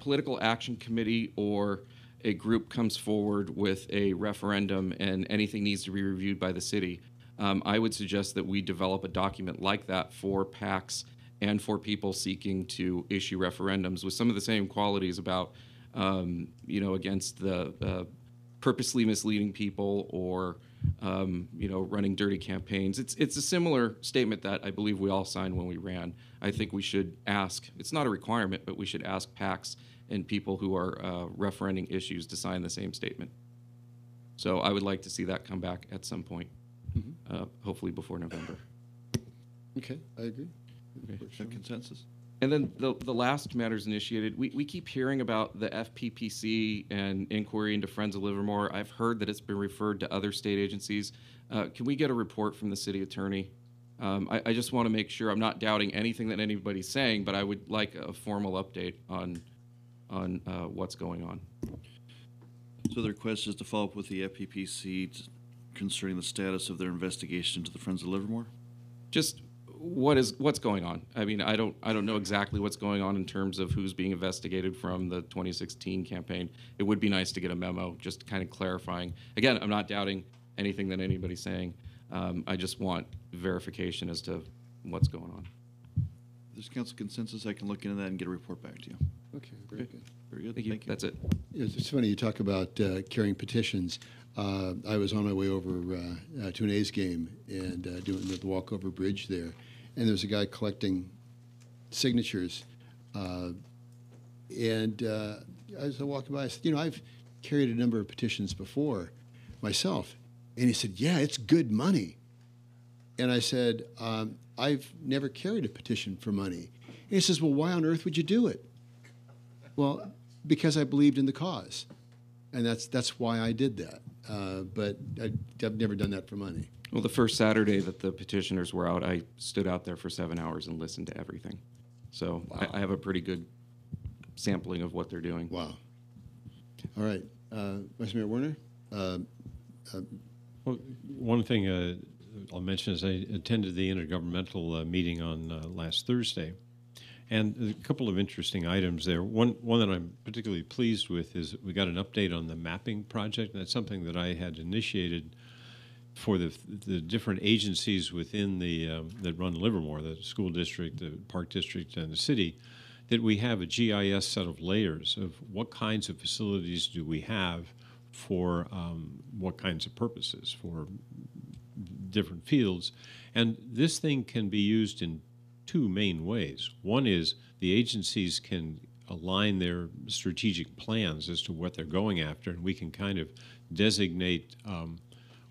political action committee or a group comes forward with a referendum and anything needs to be reviewed by the city, I would suggest that we develop a document like that for PACs and for people seeking to issue referendums with some of the same qualities about, against the purposely misleading people or, running dirty campaigns. It's a similar statement that I believe we all signed when we ran. I think we should ask, it's not a requirement, but we should ask PACs and people who are referending issues to sign the same statement. So I would like to see that come back at some point, hopefully before November. Okay, I agree. Okay. Is that consensus? And then the last matters initiated, we keep hearing about the FPPC and inquiry into Friends of Livermore. I've heard that it's been referred to other state agencies. Can we get a report from the city attorney? I just want to make sure, I'm not doubting anything that anybody's saying, but I would like a formal update on what's going on. So the request is to follow up with the FPPC concerning the status of their investigation into the Friends of Livermore? Just what's going on? I mean, I don't know exactly what's going on in terms of who's being investigated from the 2016 campaign. It would be nice to get a memo just kind of clarifying. Again, I'm not doubting anything that anybody's saying. I just want verification as to what's going on. If there's council consensus, I can look into that and get a report back to you. Okay, very good. Very good. Thank you. That's it. It's funny you talk about carrying petitions. I was on my way over to an A's game and doing the walkover bridge there, and there was a guy collecting signatures. And as I walked by, I said, I've carried a number of petitions before myself. And he said, yeah, it's good money. And I said, I've never carried a petition for money. And he says, well, why on earth would you do it? Well, because I believed in the cause. And that's why I did that. But I've never done that for money. Well, the first Saturday that the petitioners were out, I stood out there for 7 hours and listened to everything. So wow. I have a pretty good sampling of what they're doing. Wow. All right. Vice Mayor Warner? Well, one thing I'll mention is I attended the intergovernmental meeting on last Thursday. And a couple of interesting items there. One that I'm particularly pleased with is we got an update on the mapping project. And that's something that I had initiated for the different agencies within the that run Livermore, the school district, the park district, and the city, that we have a GIS set of layers of what kinds of facilities do we have for what kinds of purposes for different fields. And this thing can be used in two main ways. One is the agencies can align their strategic plans as to what they're going after, and we can kind of designate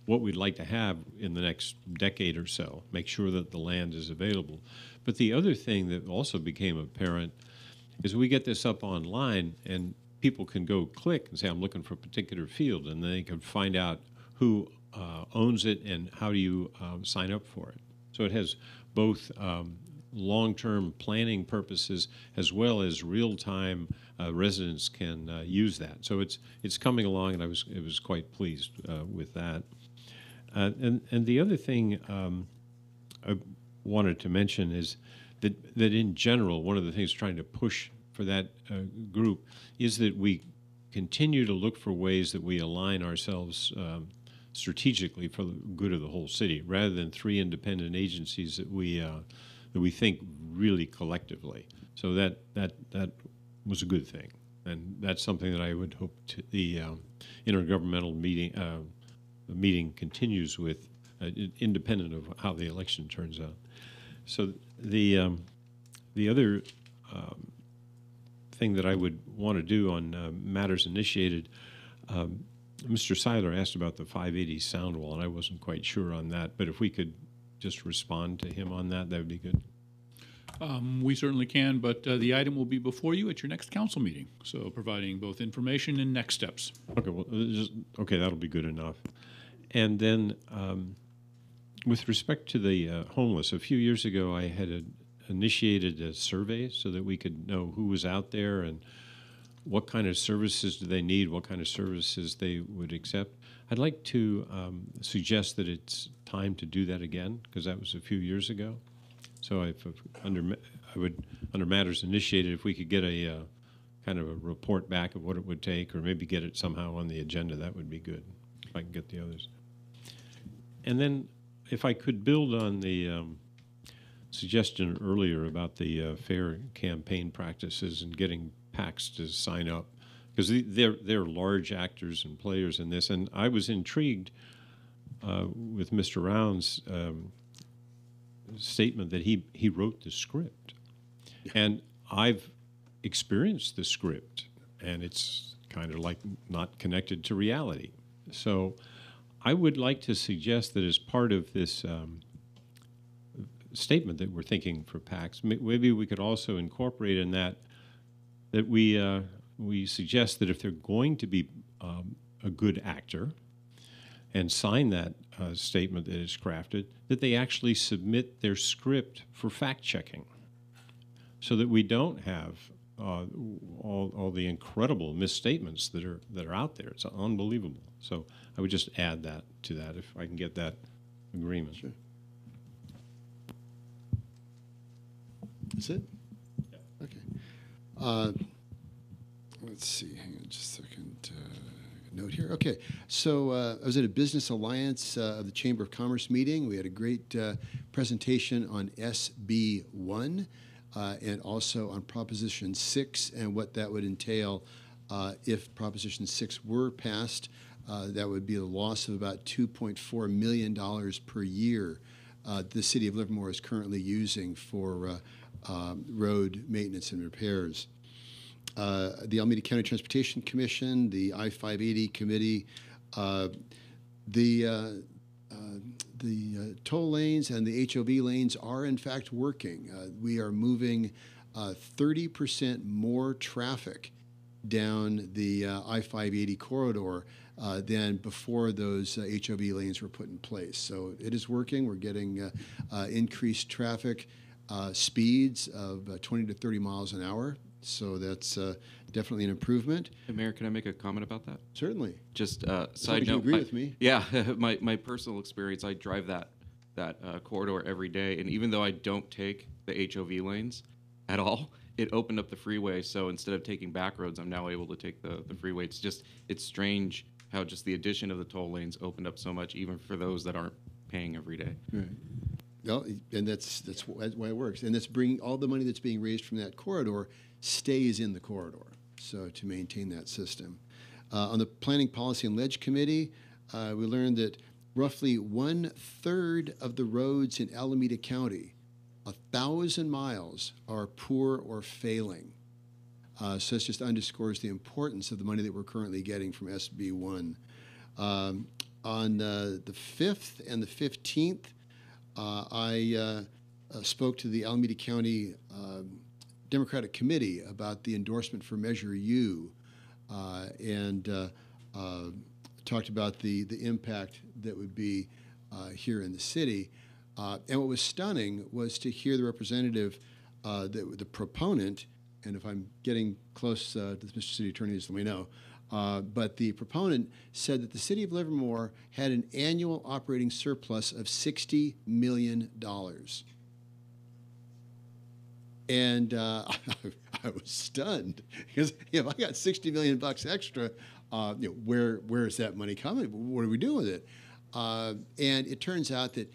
what we'd like to have in the next decade or so, make sure that the land is available. But the other thing that also became apparent is we get this up online and people can go click and say, I'm looking for a particular field, and they can find out who owns it and how do you sign up for it. So it has both long-term planning purposes as well as real-time residents can use that. So it's coming along, and I was quite pleased with that. And the other thing I wanted to mention is that in general, one of the things trying to push for that group is that we continue to look for ways that we align ourselves strategically for the good of the whole city, rather than three independent agencies that we think really collectively. So that was a good thing, and that's something that I would hope the intergovernmental meeting continues with, independent of how the election turns out. So the other thing that I would want to do on matters initiated, Mr. Seiler asked about the 580 sound wall, and I wasn't quite sure on that, but if we could just respond to him on that, that would be good. We certainly can, but the item will be before you at your next council meeting, so providing both information and next steps. Okay, well, okay, that'll be good enough. And then with respect to the homeless, a few years ago I had initiated a survey so that we could know who was out there and what kind of services do they need, what kind of services they would accept. I'd like to suggest that it's time to do that again, because that was a few years ago. So I would, under matters initiated, if we could get a kind of a report back of what it would take, or maybe get it somehow on the agenda, that would be good, if I can get the others. And then if I could build on the suggestion earlier about the fair campaign practices and getting PACs to sign up, because they're large actors and players in this. And I was intrigued with Mr. Round's statement that he wrote the script. And I've experienced the script, and it's kind of like not connected to reality. So I would like to suggest that as part of this statement that we're thinking for PACs, maybe we could also incorporate in that we suggest that if they're going to be a good actor and sign that statement that is crafted, that they actually submit their script for fact-checking, so that we don't have all the incredible misstatements that are out there. It's unbelievable. So I would just add that to that if I can get that agreement. Sure. That's it? Yeah. Okay. Let's see. Hang on just a second. Note here. Okay. So I was at a Business Alliance of the Chamber of Commerce meeting. We had a great presentation on SB1 and also on Proposition 6 and what that would entail if Proposition 6 were passed. That would be a loss of about $2.4 million per year the city of Livermore is currently using for road maintenance and repairs. The Alameda County Transportation Commission, the I-580 Committee, the toll lanes and the HOV lanes are in fact working. We are moving 30% more traffic down the I-580 corridor than before those HOV lanes were put in place. So it is working. We're getting increased traffic speeds of 20 to 30 miles an hour. So that's definitely an improvement. Hey, Mayor, can I make a comment about that? Certainly. Just You side note. agree with me? Yeah, my personal experience, I drive that corridor every day, and even though I don't take the HOV lanes at all, it opened up the freeway. So instead of taking back roads, I'm now able to take the freeway. It's strange how just the addition of the toll lanes opened up so much, even for those that aren't paying every day. Right. Well, and that's why it works. And that's bringing all the money that's being raised from that corridor stays in the corridor, so to maintain that system. On the Planning, Policy, and Ledge Committee, we learned that roughly 1/3 of the roads in Alameda County, 1,000 miles, are poor or failing. So this just underscores the importance of the money that we're currently getting from SB1. On the 5th and the 15th, I spoke to the Alameda County Democratic Committee about the endorsement for Measure U and talked about the impact that would be here in the city. And what was stunning was to hear the representative, the proponent, and if I'm getting close to Mr. City Attorney, just let me know, but the proponent said that the city of Livermore had an annual operating surplus of $60 million. And I was stunned because if I got $60 million extra, where is that money coming? What are we doing with it? And it turns out that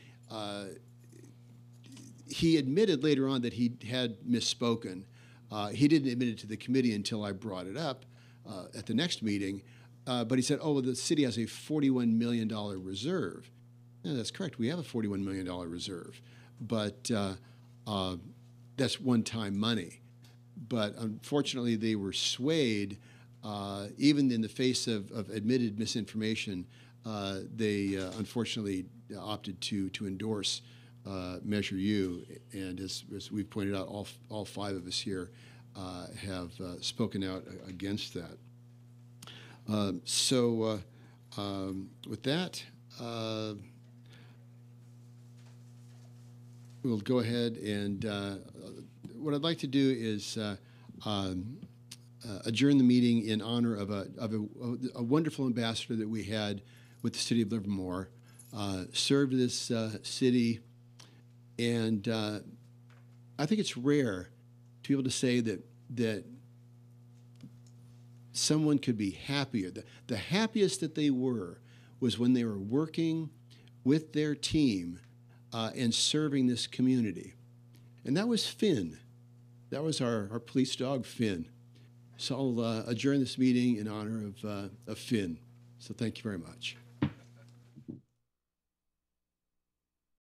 he admitted later on that he had misspoken. He didn't admit it to the committee until I brought it up at the next meeting. But he said, oh, well, the city has a $41 million reserve. Yeah, that's correct. We have a $41 million reserve. But that's one-time money. But unfortunately, they were swayed, even in the face of admitted misinformation. They unfortunately opted to endorse Measure U, and as we've pointed out, all five of us here have spoken out against that. So with that, we'll go ahead and what I'd like to do is adjourn the meeting in honor of a wonderful ambassador that we had with the city of Livermore, served this city, and I think it's rare to be able to say that someone could be happier. The happiest that they were was when they were working with their team and serving this community. And that was Finn. That was our police dog, Finn. So I'll adjourn this meeting in honor of Finn. So thank you very much.